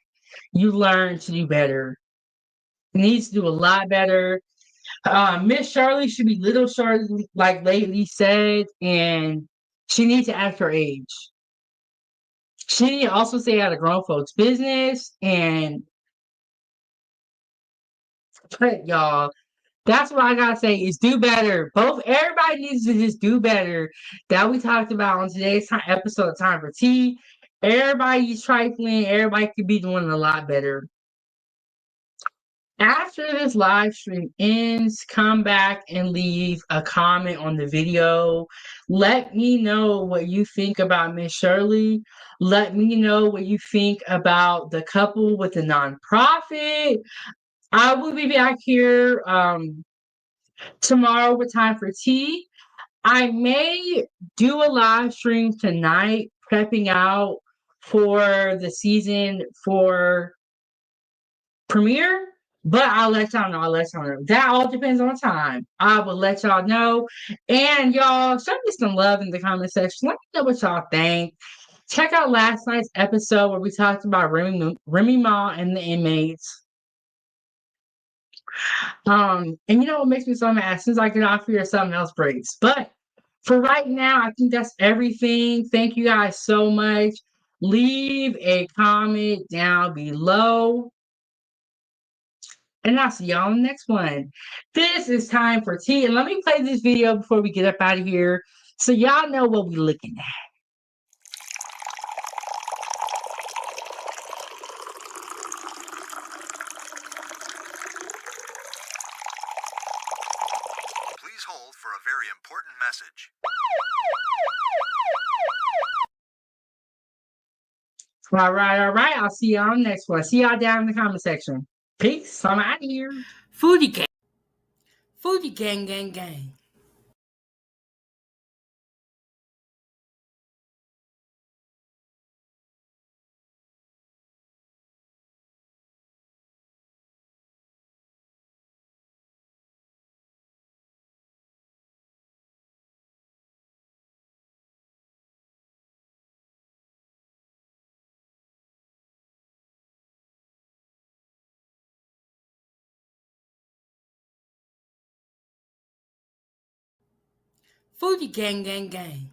you learn to do better. You need to do a lot better. Miss Shirley should be little Shirley, like lately said, and she needs to act her age. She need to also stay out of grown folks' business and y'all. That's what I gotta say is do better. Everybody needs to just do better. That we talked about on today's episode of Time for Tea. Everybody's trifling. Everybody could be doing a lot better. After this live stream ends, come back and leave a comment on the video. Let me know what you think about Miss Shirley. Let me know what you think about the couple with the nonprofit. I will be back here tomorrow with Time for Tea. I may do a live stream tonight, prepping out for the season 4 premiere, but I'll let y'all know. That all depends on time. I will let y'all know. And y'all, show me some love in the comment section. Let me know what y'all think. Check out last night's episode where we talked about Remy Ma and the inmates. And you know what makes me so mad? As soon as I get off here, something else breaks. But for right now, I think that's everything. Thank you guys so much. Leave a comment down below. And I'll see y'all on the next one. This is Time for Tea. And let me play this video before we get up out of here so y'all know what we're looking at. Please hold for a very important message. All right. I'll see y'all on the next one. See y'all down in the comment section. Peace. I'm out of here. Foodiegang. Foodiegang, gang, gang. Foodiegang, gang, gang.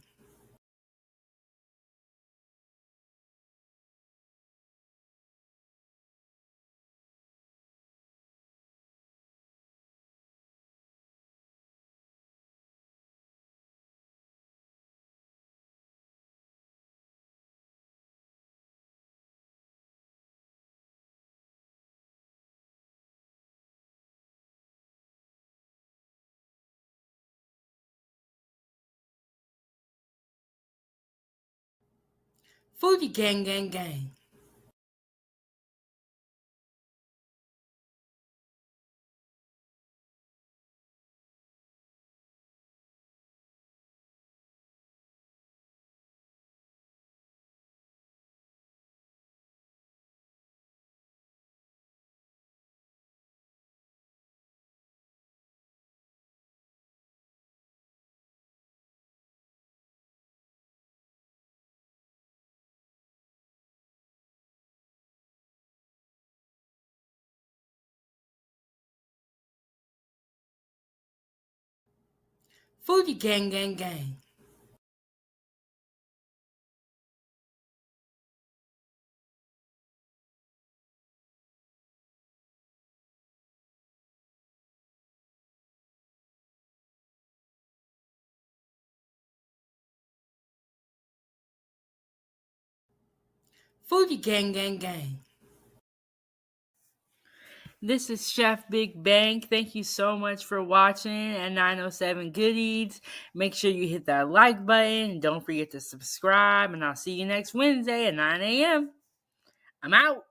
Foodiegang, gang, gang. Foodiegang, gang, gang. Foodiegang, gang, gang. This is Chef Big Bang. Thank you so much for watching at 907 Good Eats. Make sure you hit that like button. Don't forget to subscribe. And I'll see you next Wednesday at 9 a.m. I'm out.